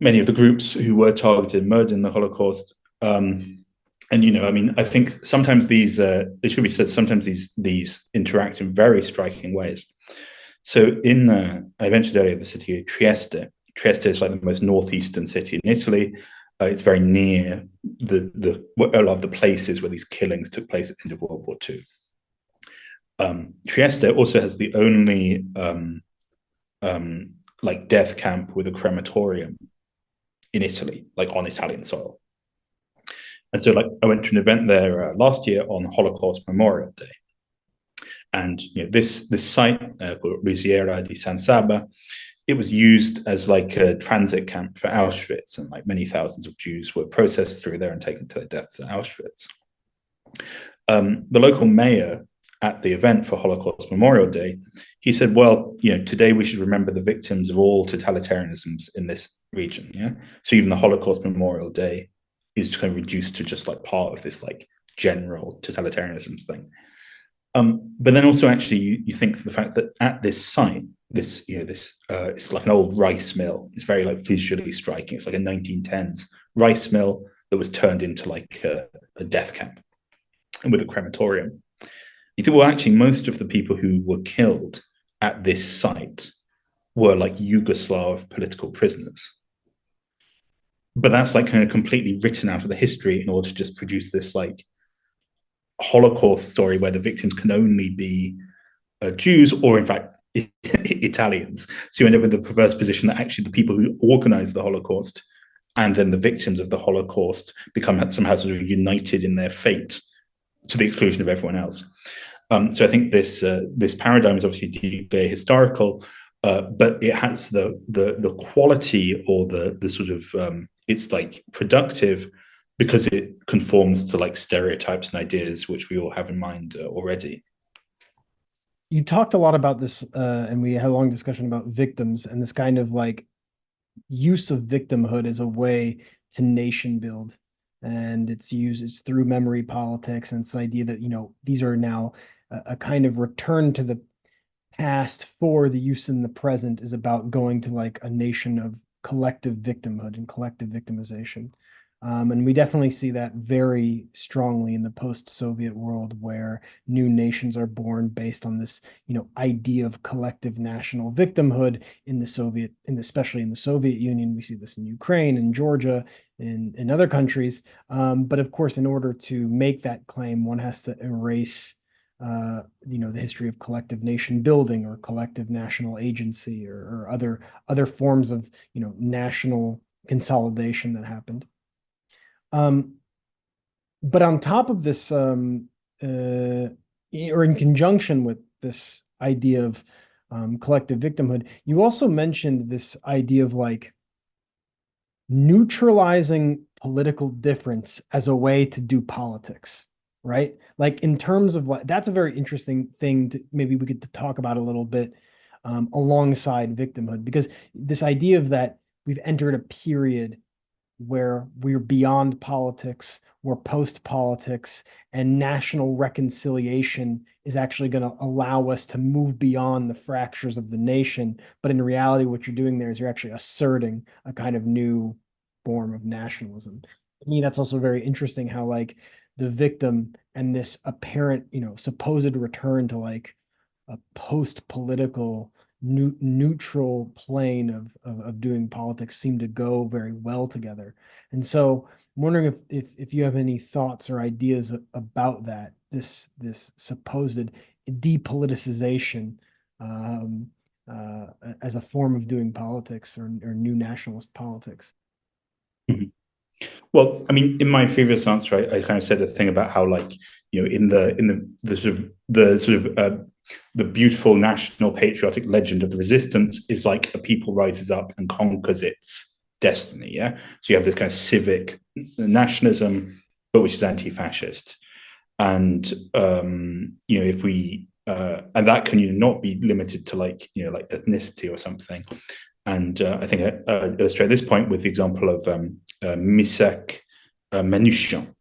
many of the groups who were targeted and murdered in the Holocaust. And, you know, I mean, I think sometimes these, it should be said, sometimes these interact in very striking ways. So I mentioned earlier the city of Trieste. Trieste is like the most northeastern city in Italy. It's very near a lot of the places where these killings took place at the end of World War II. Trieste also has the only like death camp with a crematorium in Italy, like on Italian soil. And so, like, I went to an event there last year on Holocaust Memorial Day, and you know, this site called Risiera di San Saba, it was used as like a transit camp for Auschwitz, and like many thousands of Jews were processed through there and taken to their deaths at Auschwitz. The local mayor at the event for Holocaust Memorial Day, he said, well, you know, today we should remember the victims of all totalitarianisms in this region. Yeah. So even the Holocaust Memorial Day is kind of reduced to just like part of this like general totalitarianism thing. But then also actually you think the fact that at this site, this, you know, it's like an old rice mill. It's very like visually striking. It's like a 1910s rice mill that was turned into like a death camp, and with a crematorium. You think, well, actually, most of the people who were killed at this site were like Yugoslav political prisoners. But that's like kind of completely written out of the history in order to just produce this like Holocaust story where the victims can only be Jews, or in fact, Italians. So you end up with the perverse position that actually the people who organized the Holocaust and then the victims of the Holocaust become somehow sort of united in their fate to the exclusion of everyone else. So I think this paradigm is obviously deeply historical, but it has the quality, or the sort of it's like productive because it conforms to like stereotypes and ideas which we all have in mind already. You talked a lot about this, and we had a long discussion about victims and this kind of like use of victimhood as a way to nation build. And it's through memory politics, and it's the idea that, you know, these are now a kind of return to the past for the use in the present is about going to like a nation of collective victimhood and collective victimization. And we definitely see that very strongly in the post-Soviet world, where new nations are born based on this, you know, idea of collective national victimhood especially in the Soviet Union. We see this in Ukraine and Georgia and in other countries. But of course, in order to make that claim, one has to erase you know, the history of collective nation building or collective national agency, or other forms of, you know, national consolidation that happened. But on top of this, or in conjunction with this idea of collective victimhood, you also mentioned this idea of like neutralizing political difference as a way to do politics, right? Like in terms of like, that's a very interesting thing to maybe we could talk about a little bit alongside victimhood, because this idea of that we've entered a period where we're beyond politics, we're post-politics, and national reconciliation is actually going to allow us to move beyond the fractures of the nation. But in reality, what you're doing there is you're actually asserting a kind of new form of nationalism. To me, that's also very interesting how like the victim and this apparent, you know, supposed return to like a post-political neutral plane of doing politics seem to go very well together. And so I'm wondering if you have any thoughts or ideas about that, this supposed depoliticization um, as a form of doing politics or new nationalist politics. Mhm. Well, I mean, in my previous answer, I kind of said a thing about how, like, in the sort of the beautiful national patriotic legend of the resistance is like a people rises up and conquers its destiny. Yeah, so you have this kind of civic nationalism, but which is anti-fascist, and if we and that can not be limited to like like ethnicity or something. And I think I illustrate this point with the example of Misek Manouchian.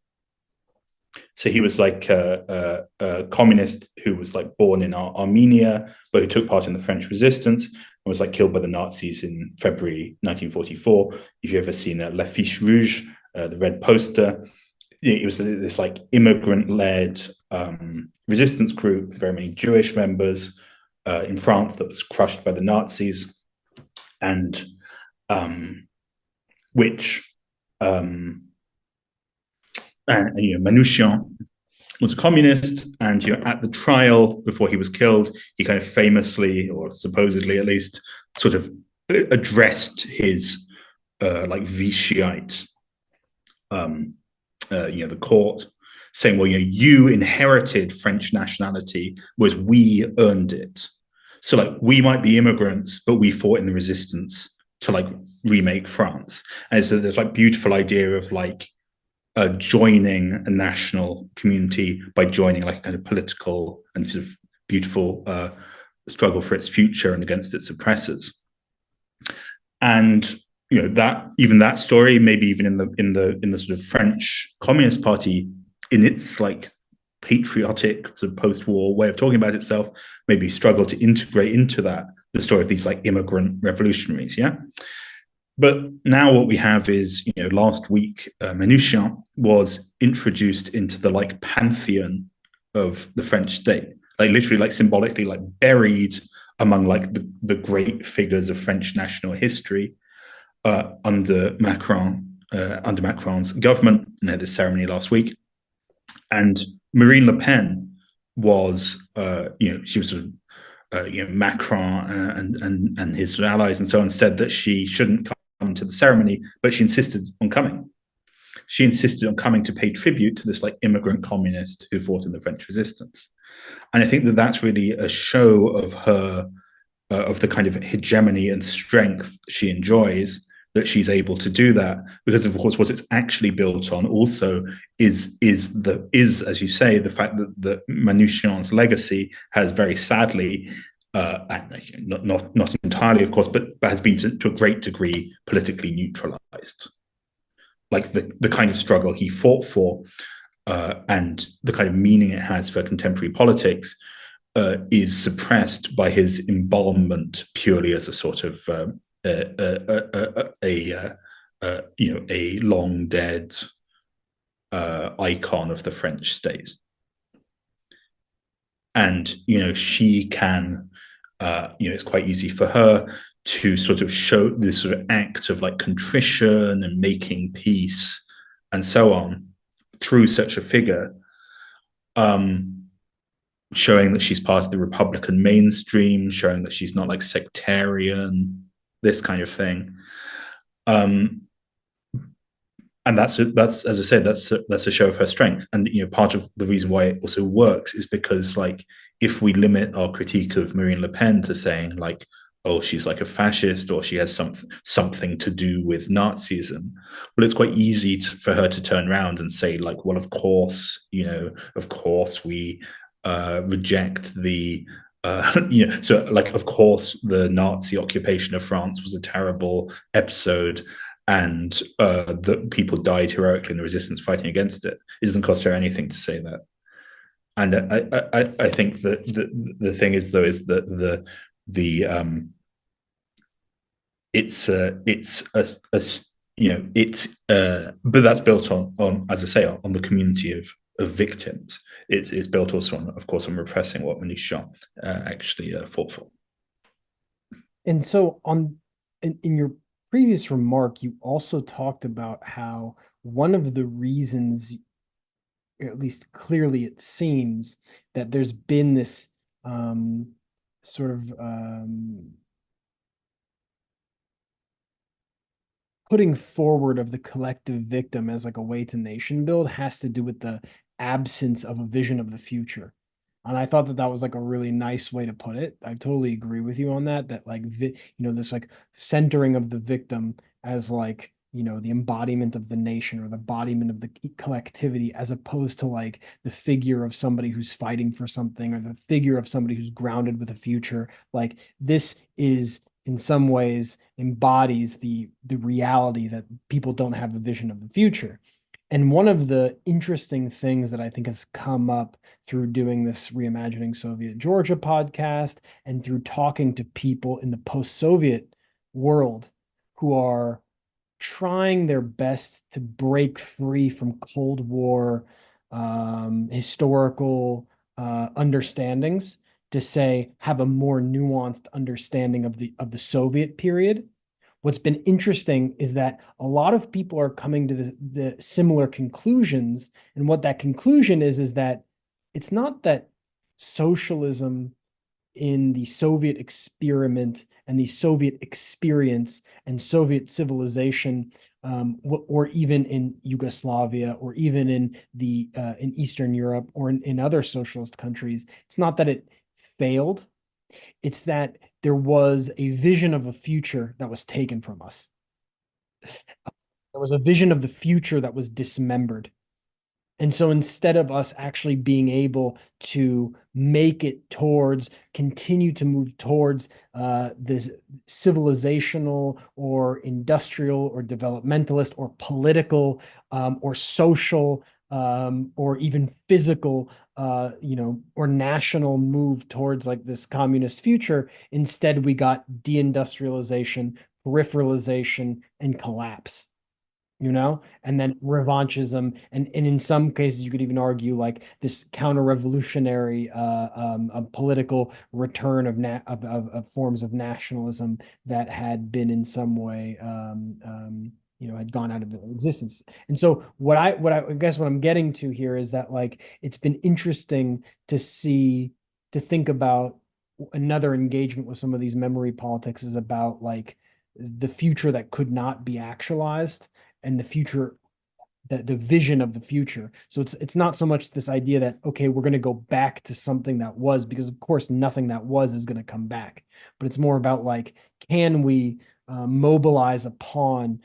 So he was like a communist who was like born in Armenia, but who took part in the French resistance and was like killed by the Nazis in February 1944. If you've ever seen L'Affiche Rouge, the red poster, it was this like immigrant-led resistance group with very many Jewish members in France that was crushed by the Nazis, and which and Manouchian was a communist, and at the trial before he was killed, he kind of famously, or supposedly at least, sort of addressed his like Vichyite, the court, saying, "Well, you inherited French nationality, whereas we earned it. So, like, we might be immigrants, but we fought in the resistance to like remake France." And so there's like beautiful idea of like joining a national community by joining like a kind of political and sort of beautiful struggle for its future and against its oppressors. And that even that story, maybe even in the sort of French Communist Party, in its like patriotic sort of post-war way of talking about itself, maybe struggle to integrate into that the story of these like immigrant revolutionaries. Yeah. But now what we have is, last week, Manouchian was introduced into the like pantheon of the French state, like literally, like symbolically, like buried among like the great figures of French national history under Macron's government. And they had this ceremony last week, and Marine Le Pen was, she was sort of Macron and his allies and so on said that she shouldn't come to the ceremony, but she insisted on coming. She insisted on coming to pay tribute to this like immigrant communist who fought in the French resistance. And I think that that's really a show of her, of the kind of hegemony and strength she enjoys, that she's able to do that, because of course what it's actually built on also is as you say, the fact that Manouchian's legacy has very sadly not entirely, of course, but has been to a great degree politically neutralized. Like the kind of struggle he fought for and the kind of meaning it has for contemporary politics is suppressed by his embalmment purely as a sort of a long dead icon of the French state. And she can, it's quite easy for her to sort of show this sort of act of like contrition and making peace and so on through such a figure, showing that she's part of the Republican mainstream, showing that she's not like sectarian, this kind of thing. And that's as I said, that's a show of her strength. And part of the reason why it also works is because like if we limit our critique of Marine Le Pen to saying like, oh, she's like a fascist or she has something to do with Nazism, well, it's quite easy for her to turn around and say like, well, of course we reject the so like, of course the Nazi occupation of France was a terrible episode, and that people died heroically in the resistance fighting against it. It doesn't cost her anything to say that. And I think that the thing is though is that but that's built on as I say on the community of victims. It's built also on, of course, on repressing what Manouchian actually fought for. And so in your previous remark, you also talked about how one of the reasons, at least clearly it seems, that there's been this um, sort of putting forward of the collective victim as like a way to nation build has to do with the absence of a vision of the future. And I thought that that was like a really nice way to put it. I totally agree with you on that, that like, this like centering of the victim as like, the embodiment of the nation or the embodiment of the collectivity, as opposed to like the figure of somebody who's fighting for something or the figure of somebody who's grounded with a future. Like this is in some ways embodies the reality that people don't have a vision of the future. And one of the interesting things that I think has come up through doing this Reimagining Soviet Georgia podcast and through talking to people in the post-Soviet world who are trying their best to break free from Cold War historical understandings, to say have a more nuanced understanding of the Soviet period. What's been interesting is that a lot of people are coming to the similar conclusions, and what that conclusion is that it's not that socialism in the Soviet experiment and the Soviet experience and Soviet civilization, or even in Yugoslavia, or even in Eastern Europe, or in other socialist countries. It's not that it failed; it's that there was a vision of a future that was taken from us. There was a vision of the future that was dismembered. And so instead of us actually being able to make it towards, continue to move towards this civilizational or industrial or developmentalist or political or social or even physical, or national move towards like this communist future, instead we got deindustrialization, peripheralization, and collapse. And then revanchism, and in some cases you could even argue like this counter-revolutionary political return of forms of nationalism that had been in some way had gone out of existence. And so what I guess what I'm getting to here is that like it's been interesting to think about another engagement with some of these memory politics is about like the future that could not be actualized, and the future, the vision of the future. So it's not so much this idea that, okay, we're going to go back to something that was, because of course nothing that was is going to come back, but it's more about like, can we mobilize upon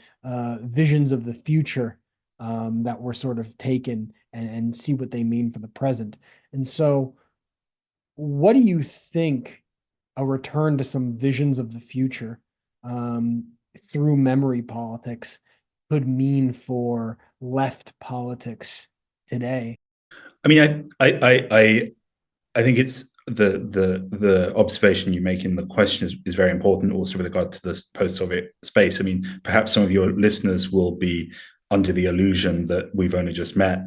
visions of the future that were sort of taken, and see what they mean for the present. And so what do you think a return to some visions of the future um, through memory politics could mean for left politics today? I mean, I think it's the observation you make in the question is very important, also with regard to this post-Soviet space. I mean, perhaps some of your listeners will be under the illusion that we've only just met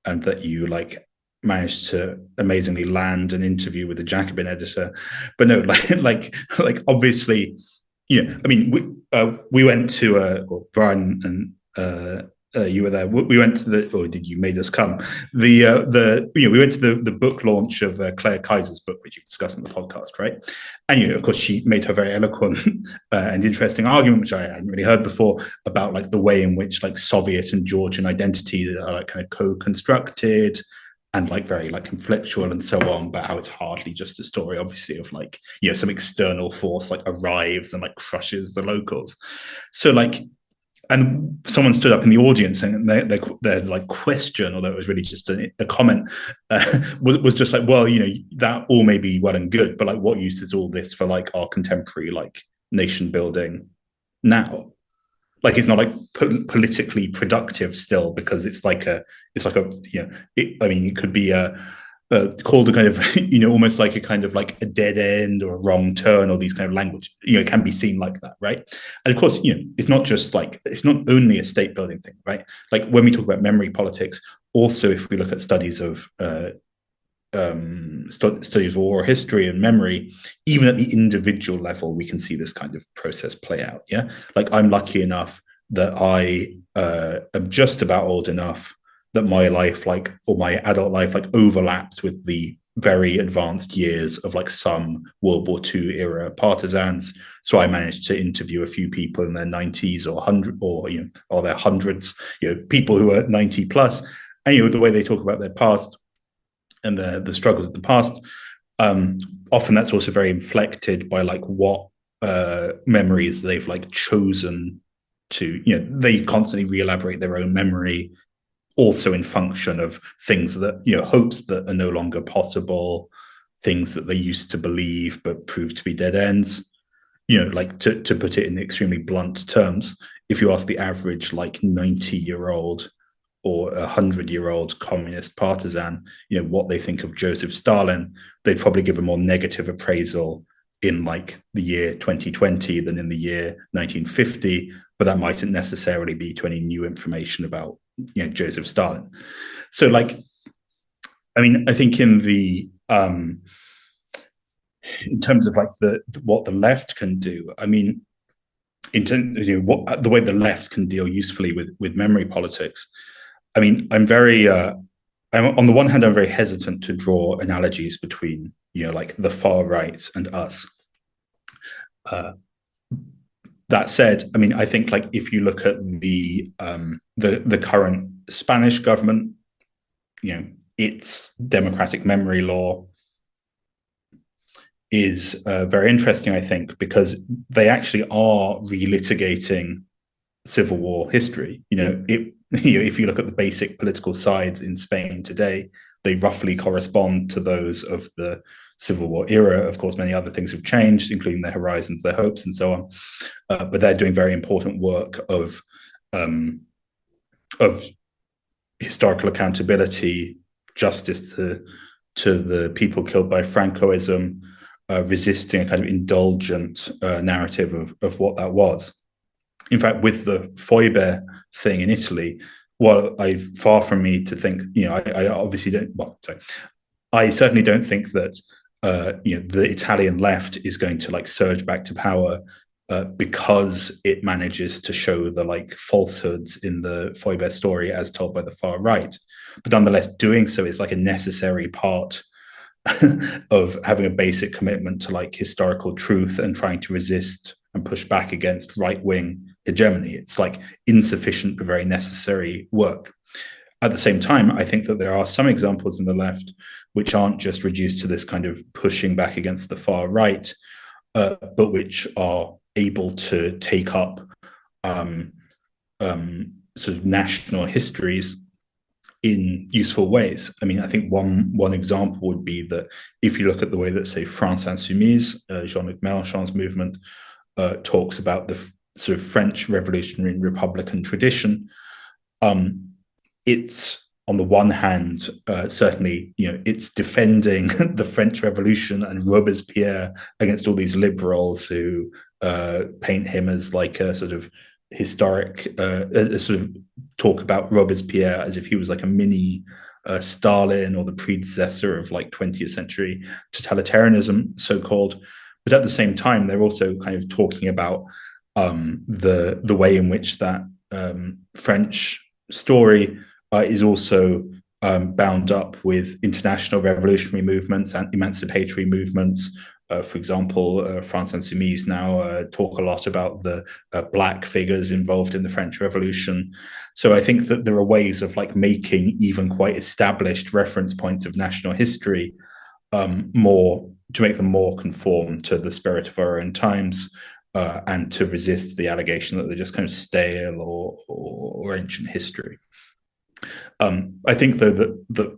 and that you like managed to amazingly land an interview with the Jacobin editor. But no, like obviously, I mean, we went to or Brian and you were there. We went to or did you made us come? We went to the book launch of Claire Kaiser's book, which you discussed in the podcast, right? And of course, she made her very eloquent and interesting argument, which I hadn't really heard before, about like the way in which like Soviet and Georgian identity are like kind of co-constructed and like very like conflictual and so on, but how it's hardly just a story, obviously, of like some external force like arrives and like crushes the locals. So like. And someone stood up in the audience and their like question, although it was really just a comment, was just like, well, that all may be well and good, but like, what use is all this for like our contemporary like nation building now? Like, it's not like politically productive still, because it's like a I mean, it could be called a kind of almost like a kind of like a dead end or a wrong turn, or these kind of language it can be seen like that, right? And of course it's not just like, it's not only a state building thing, right? Like when we talk about memory politics, also if we look at studies of studies of war history and memory, even at the individual level, we can see this kind of process play out. Yeah, like I'm lucky enough that I am just about old enough that my life, like, or my adult life, like overlaps with the very advanced years of like some World War II era partisans. So I managed to interview a few people in their 90s or 100 or their hundreds, people who are 90 plus, and the way they talk about their past and the struggles of the past. Often that's also very inflected by like what memories they've like chosen to, they constantly re-elaborate their own memory, also in function of things that, hopes that are no longer possible, things that they used to believe but proved to be dead ends. Like to put it in extremely blunt terms, if you ask the average like 90-year-old or 100-year-old communist partisan, what they think of Joseph Stalin, they'd probably give a more negative appraisal in like the year 2020 than in the year 1950, but that mightn't necessarily be to any new information about Joseph Stalin. So like, I mean, I think in terms of like what the left can do, I mean, in terms of the way the left can deal usefully with memory politics, I mean, I'm on the one hand, I'm very hesitant to draw analogies between, like the far right and us. That said, I mean, I think like if you look at the current Spanish government, its democratic memory law is very interesting, I think, because they actually are relitigating Civil War history. If you look at the basic political sides in Spain today, they roughly correspond to those of the Civil War era. Of course, many other things have changed, including their horizons, their hopes, and so on. But they're doing very important work of historical accountability, justice to the people killed by Francoism, resisting a kind of indulgent narrative of what that was. In fact, with the Foibe thing in Italy, well, far from me to think, I obviously don't. Well, sorry, I certainly don't think that the Italian left is going to like surge back to power because it manages to show the like falsehoods in the Foibe story as told by the far right. But nonetheless, doing so is like a necessary part of having a basic commitment to like historical truth and trying to resist and push back against right-wing hegemony. It's like insufficient but very necessary work. At the same time, I think that there are some examples in the left which aren't just reduced to this kind of pushing back against the far right, but which are able to take up sort of national histories in useful ways. I mean, I think one example would be that if you look at the way that, say, France Insoumise, Jean-Luc Mélenchon's movement, talks about the sort of French revolutionary and republican tradition, it's on the one hand, certainly, it's defending the French Revolution and Robespierre against all these liberals who paint him as like a sort of historic, sort of talk about Robespierre as if he was like a mini Stalin or the predecessor of like 20th century totalitarianism, so-called. But at the same time, they're also kind of talking about the way in which that French story is also bound up with international revolutionary movements and emancipatory movements. For example, France Insoumise now talk a lot about the black figures involved in the French Revolution. So I think that there are ways of like making even quite established reference points of national history to make them more conform to the spirit of our own times, and to resist the allegation that they're just kind of stale or ancient history. I think though that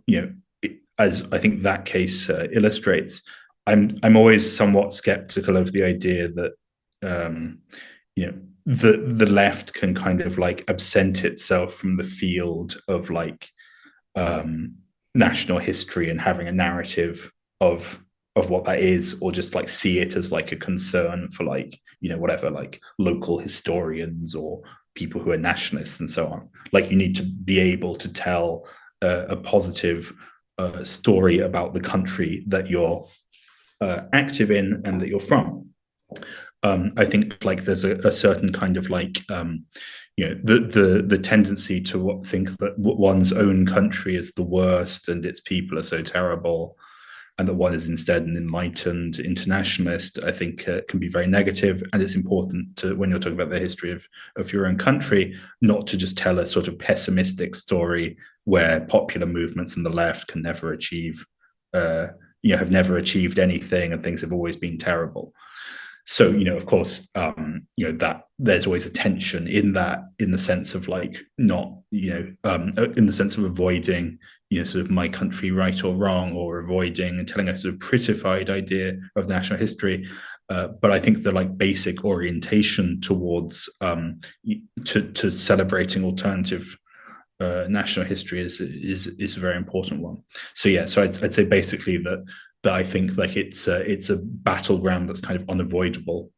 as I think that case illustrates, I'm always somewhat skeptical of the idea that the left can kind of like absent itself from the field of like national history and having a narrative of what that is, or just like see it as like a concern for like whatever, like local historians or people who are nationalists and so on. Like you need to be able to tell a positive story about the country that you're active in and that you're from. I think like there's a certain kind of like the tendency to think that one's own country is the worst and its people are so terrible, and that one is instead an enlightened internationalist, I think can be very negative. And it's important to, when you're talking about the history of your own country, not to just tell a sort of pessimistic story where popular movements on the left can never achieve, have never achieved anything and things have always been terrible. So, of course, that there's always a tension in that, in the sense of like not, in the sense of avoiding, sort of my country right or wrong, or avoiding and telling a sort of prettified idea of national history. But I think the like basic orientation towards to celebrating alternative national history is a very important one. So yeah, so I'd say basically that I think like it's a battleground that's kind of unavoidable,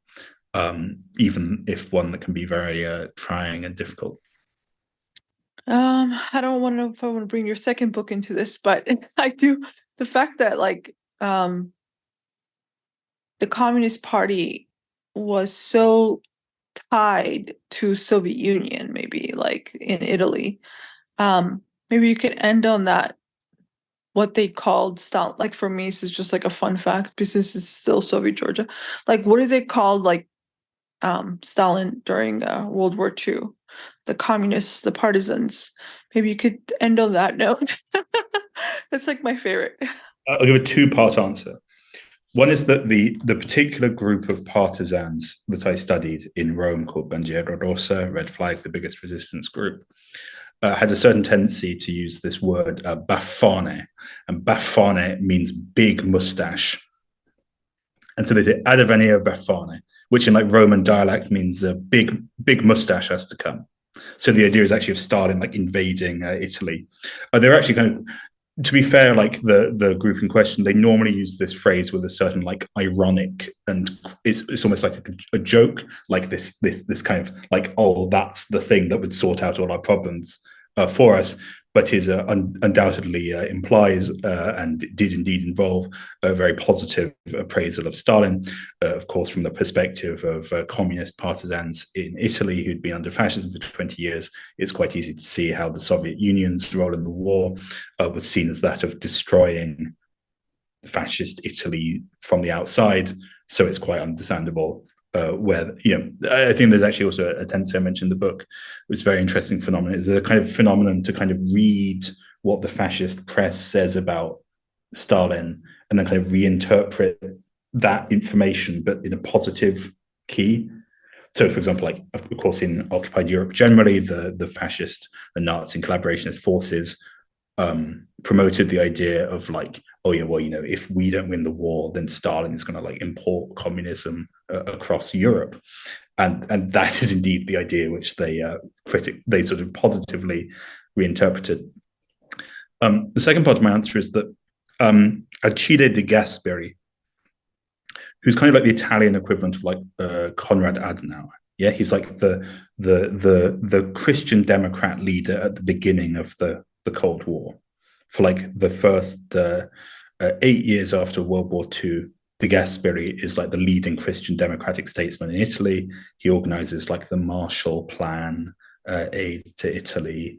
even if one that can be very trying and difficult. I don't want to know if I want to bring your second book into this, but I do. The fact that like the Communist Party was so tied to Soviet Union, maybe like in Italy. Maybe you could end on that. What they called Stalin, like for me, this is just like a fun fact because this is still Soviet Georgia. Like, what do they call like Stalin during World War II? The communists, the partisans. Maybe you could end on that note. That's like my favorite. I'll give a two-part answer. One is that the particular group of partisans that I studied in Rome, called Bandiera Rossa, Red Flag, the biggest resistance group, had a certain tendency to use this word baffone, and baffone means big mustache. And so they did adavenia baffone, which in like Roman dialect means a big mustache has to come. So the idea is actually of Stalin like invading Italy. They're actually kind of, to be fair, like the group in question, they normally use this phrase with a certain like ironic, and it's almost like a joke, like this kind of like, oh, that's the thing that would sort out all our problems for us. But is undoubtedly implies and did indeed involve a very positive appraisal of Stalin, of course, from the perspective of communist partisans in Italy who'd been under fascism for 20 years. It's quite easy to see how the Soviet Union's role in the war was seen as that of destroying fascist Italy from the outside. So it's quite understandable where, I think there's actually also a tendency, I mentioned in the book, which is a very interesting phenomenon. It's a kind of phenomenon to kind of read what the fascist press says about Stalin and then kind of reinterpret that information, but in a positive key. So, for example, like, of course, in occupied Europe generally, the fascist and Nazi and collaborationist forces promoted the idea of like, oh yeah, well, if we don't win the war, then Stalin is going to like import communism across Europe, and that is indeed the idea which they sort of positively reinterpreted. The second part of my answer is that Alcide de Gasperi, who's kind of like the Italian equivalent of like Konrad Adenauer. Yeah, he's like the Christian Democrat leader at the beginning of the Cold War. For like the first 8 years after World War II, de Gasperi is like the leading Christian democratic statesman in Italy. He organizes like the Marshall Plan, aid to Italy,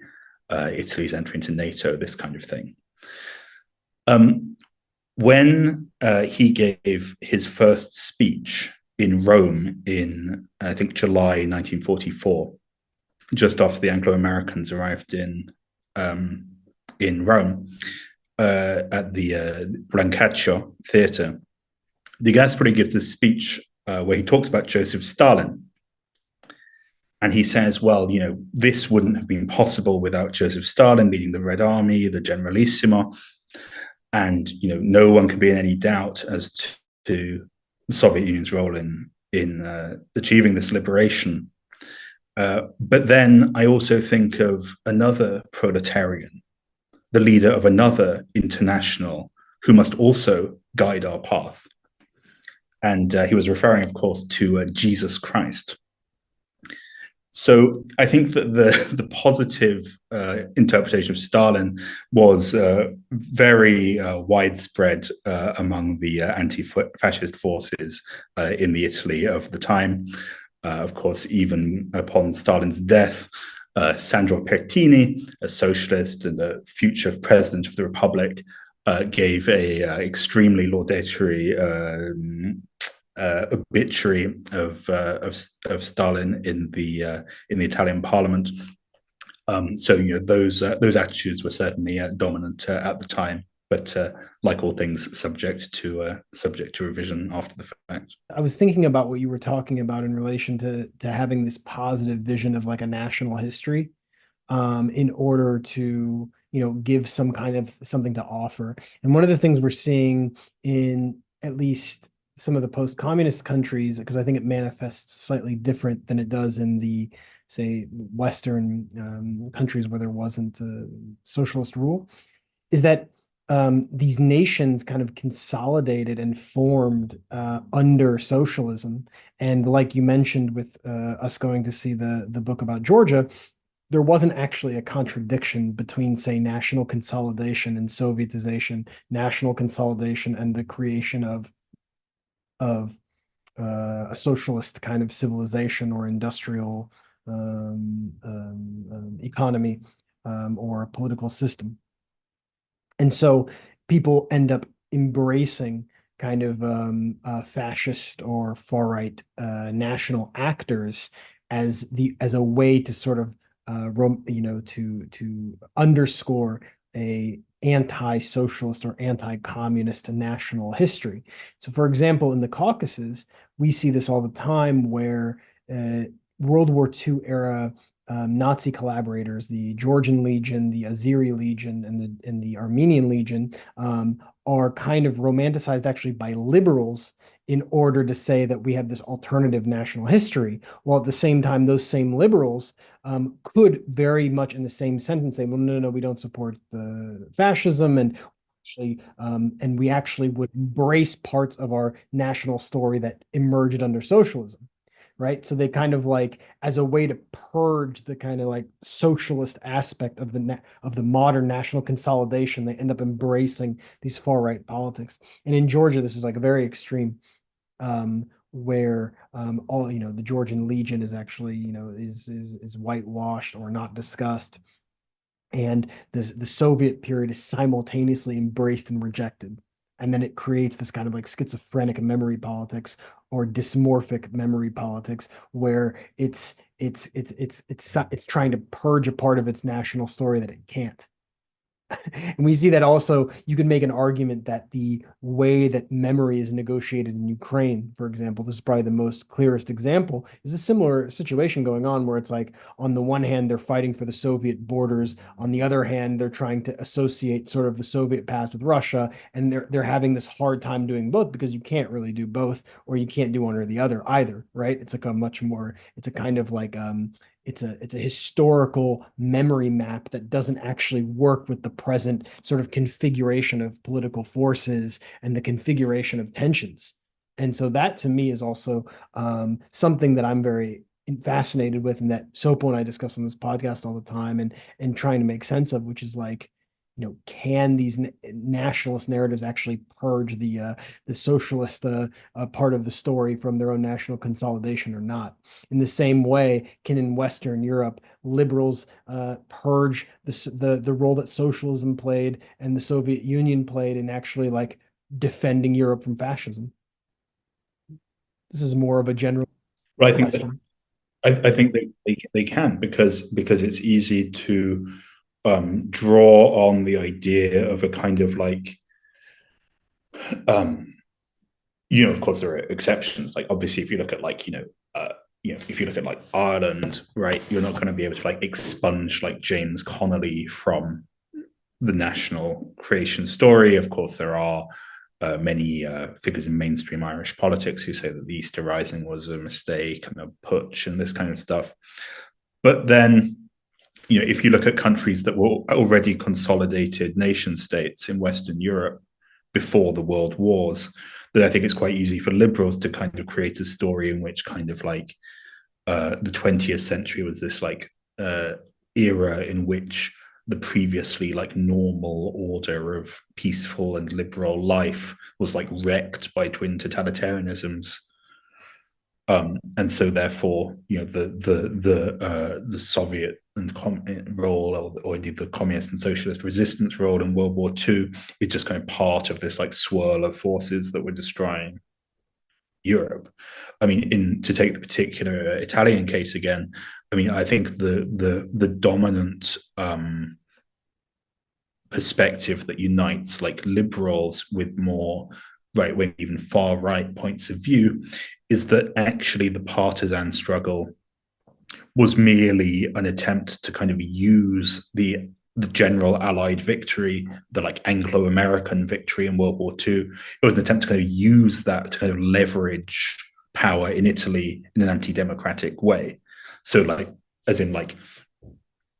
Italy's entry into NATO, this kind of thing. When he gave his first speech in Rome in, I think, July 1944, just after the Anglo-Americans arrived in Rome, at the Brancaccio Theatre, de Gasperi gives a speech where he talks about Joseph Stalin. And he says, well, this wouldn't have been possible without Joseph Stalin leading the Red Army, the Generalissimo. And, no one can be in any doubt as to the Soviet Union's role in achieving this liberation. But then I also think of another proletarian, the leader of another international who must also guide our path. And he was referring, of course, to Jesus Christ. So I think that the positive interpretation of Stalin was very widespread among the anti-fascist forces in the Italy of the time. Of course, even upon Stalin's death, Sandro Pertini, a socialist and a future president of the Republic, gave a extremely laudatory obituary of Stalin in the Italian Parliament. So those attitudes were certainly dominant at the time, but like all things, subject to revision after the fact. I was thinking about what you were talking about in relation to having this positive vision of like a national history, in order to give some kind of something to offer. And one of the things we're seeing in at least some of the post-communist countries, because I think it manifests slightly different than it does in the, say, Western countries where there wasn't socialist rule, is that these nations kind of consolidated and formed under socialism. And like you mentioned with us going to see the book about Georgia, there wasn't actually a contradiction between, say, national consolidation and Sovietization, national consolidation and the creation of a socialist kind of civilization or industrial economy, or a political system. And so people end up embracing kind of fascist or far right national actors as a way to sort of to underscore a anti-socialist or anti-communist national history. So, for example, in the Caucasus, we see this all the time where World War II era Nazi collaborators, the Georgian Legion, the Azeri Legion, and the Armenian Legion, are kind of romanticized actually by liberals in order to say that we have this alternative national history, while at the same time those same liberals could very much in the same sentence say, well, no, we don't support the fascism, and we actually would embrace parts of our national story that emerged under socialism. Right. So they kind of like, as a way to purge the kind of like socialist aspect of the modern national consolidation, they end up embracing these far right politics. And in Georgia, this is like a very extreme, where all the Georgian Legion is actually is whitewashed or not discussed, and the Soviet period is simultaneously embraced and rejected. And then it creates this kind of like schizophrenic memory politics or dysmorphic memory politics, where it's trying to purge a part of its national story that it can't. And we see that also, you can make an argument that the way that memory is negotiated in Ukraine, for example, this is probably the most clearest example, is a similar situation going on where it's like, on the one hand, they're fighting for the Soviet borders. On the other hand, they're trying to associate sort of the Soviet past with Russia. And they're having this hard time doing both, because you can't really do both, or you can't do one or the other either, right? It's like it's a kind of like, it's a historical memory map that doesn't actually work with the present sort of configuration of political forces and the configuration of tensions. And so that to me is also something that I'm very fascinated with, and that Sopo and I discuss on this podcast all the time, and trying to make sense of, which is like, can these nationalist narratives actually purge the socialist part of the story from their own national consolidation or not? In the same way, can in Western Europe liberals purge the role that socialism played and the Soviet Union played in actually like defending Europe from fascism? This is more of a general Well, question. I think they can, because it's easy to draw on the idea of a kind of like, of course there are exceptions. Like obviously, if you look at like if you look at like Ireland, right, you're not going to be able to like expunge like James Connolly from the national creation story. Of course, there are many figures in mainstream Irish politics who say that the Easter Rising was a mistake and a putsch and this kind of stuff. But then, if you look at countries that were already consolidated nation states in Western Europe before the world wars, then I think it's quite easy for liberals to kind of create a story in which kind of like the 20th century was this like era in which the previously like normal order of peaceful and liberal life was like wrecked by twin totalitarianisms. And so therefore, the Soviet and role, or indeed the communist and socialist resistance role in World War II is just kind of part of this like swirl of forces that were destroying Europe. I mean, to take the particular Italian case again, I mean, I think the dominant perspective that unites like liberals with more right wing, even far right points of view, is that actually the partisan struggle was merely an attempt to kind of use the general Allied victory, the like Anglo-American victory in World War II. It was an attempt to kind of use that to kind of leverage power in Italy in an anti-democratic way. So like, as in like,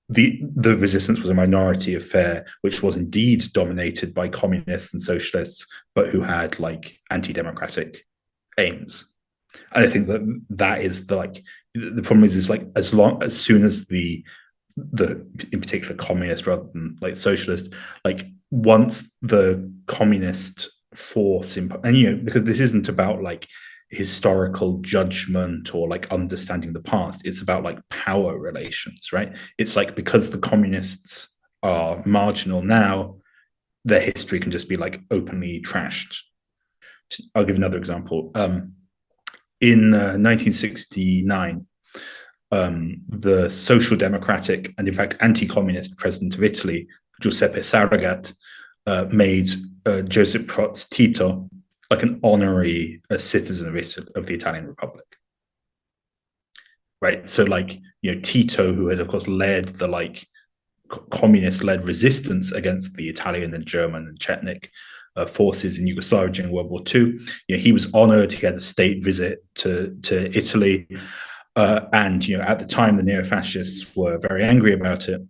the resistance was a minority affair, which was indeed dominated by communists and socialists, but who had like anti-democratic aims. And I think that is the like the problem is like as soon as the in particular communist rather than like socialist, like once the communist force and because this isn't about like historical judgment or like understanding the past, it's about like power relations, right? It's like because the communists are marginal now, their history can just be like openly trashed. I'll give another example. In 1969, the social democratic and in fact anti-communist president of Italy, Giuseppe Saragat, made Joseph Broz Tito like an honorary citizen of the Italian Republic. Right. So like, Tito, who had of course led the like communist-led resistance against the Italian and German and Chetnik forces in Yugoslavia during World War II. He was honored. He had a state visit to Italy. And at the time, the neo-fascists were very angry about it.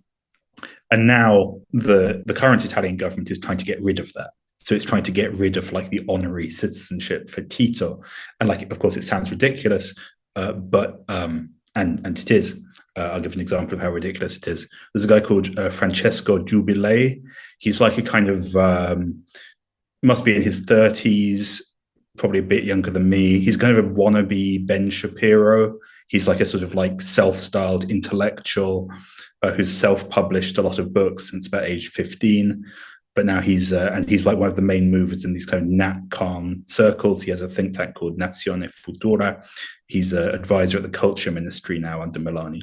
And now the current Italian government is trying to get rid of that. So it's trying to get rid of like the honorary citizenship for Tito. And like, of course, it sounds ridiculous, but it is. I'll give an example of how ridiculous it is. There's a guy called Francesco Giubilei. He's like a kind of, must be in his 30s, probably a bit younger than me. He's kind of a wannabe Ben Shapiro. He's like a sort of like self-styled intellectual who's self-published a lot of books since about age 15. But now he's like one of the main movers in these kind of NatCon circles. He has a think tank called Nazione Futura. He's an advisor at the Culture Ministry now under Meloni.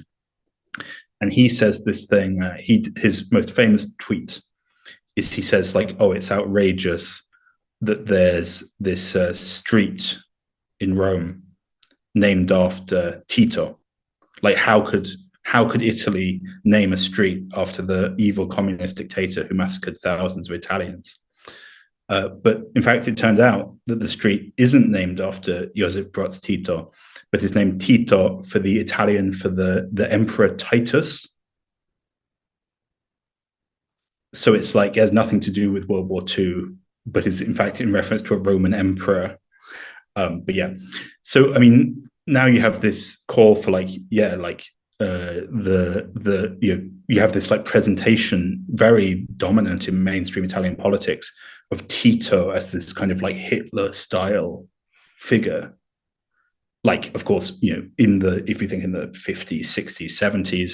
And he says this thing, his most famous tweet is he says like, oh, it's outrageous that there's this street in Rome named after Tito. Like how could Italy name a street after the evil communist dictator who massacred thousands of Italians? But in fact, it turns out that the street isn't named after Josip Broz Tito, but is named Tito for the Italian for the Emperor Titus. So it's like it has nothing to do with World War II, but is in fact in reference to a Roman emperor. But yeah, so I mean, now you have this call for like, yeah, like you have this like presentation very dominant in mainstream Italian politics of Tito as this kind of like Hitler style figure. Like, of course, if you think in the 50s, 60s, 70s,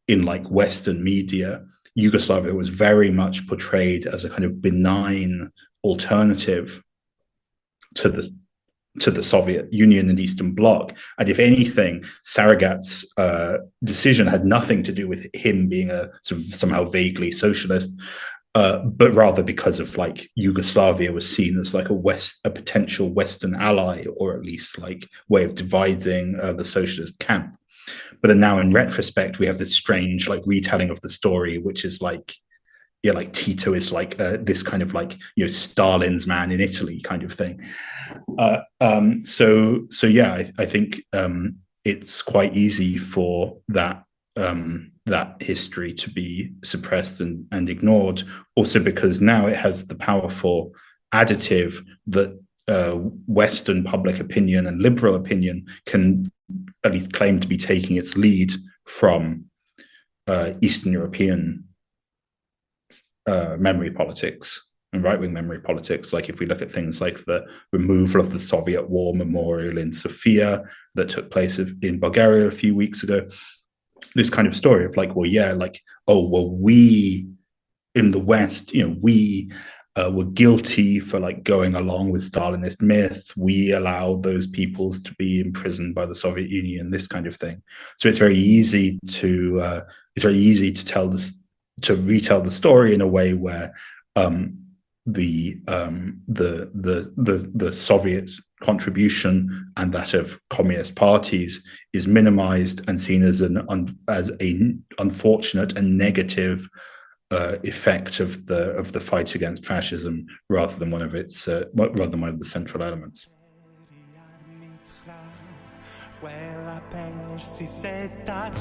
in like Western media, Yugoslavia was very much portrayed as a kind of benign alternative to the Soviet Union and Eastern Bloc. And if anything, Saragat's decision had nothing to do with him being a sort of somehow vaguely socialist, but rather because of like Yugoslavia was seen as like a potential Western ally, or at least like way of dividing the socialist camp. But then now in retrospect, we have this strange like retelling of the story, which is like, yeah, like Tito is like this kind of like, Stalin's man in Italy kind of thing. So yeah, I think it's quite easy for that history to be suppressed and ignored, also because now it has the powerful additive that Western public opinion and liberal opinion can at least claimed to be taking its lead from Eastern European memory politics and right-wing memory politics. Like if we look at things like the removal of the Soviet War Memorial in Sofia that took place in Bulgaria a few weeks ago, this kind of story of like, well, yeah, like, oh, well, we in the West, we were guilty for like going along with Stalinist myth. We allowed those peoples to be imprisoned by the Soviet Union, this kind of thing. So it's very easy to tell this, to retell the story in a way where the Soviet contribution and that of communist parties is minimized and seen as an unfortunate and negative effect of the fight against fascism, rather than one of the central elements. Quella persi se tac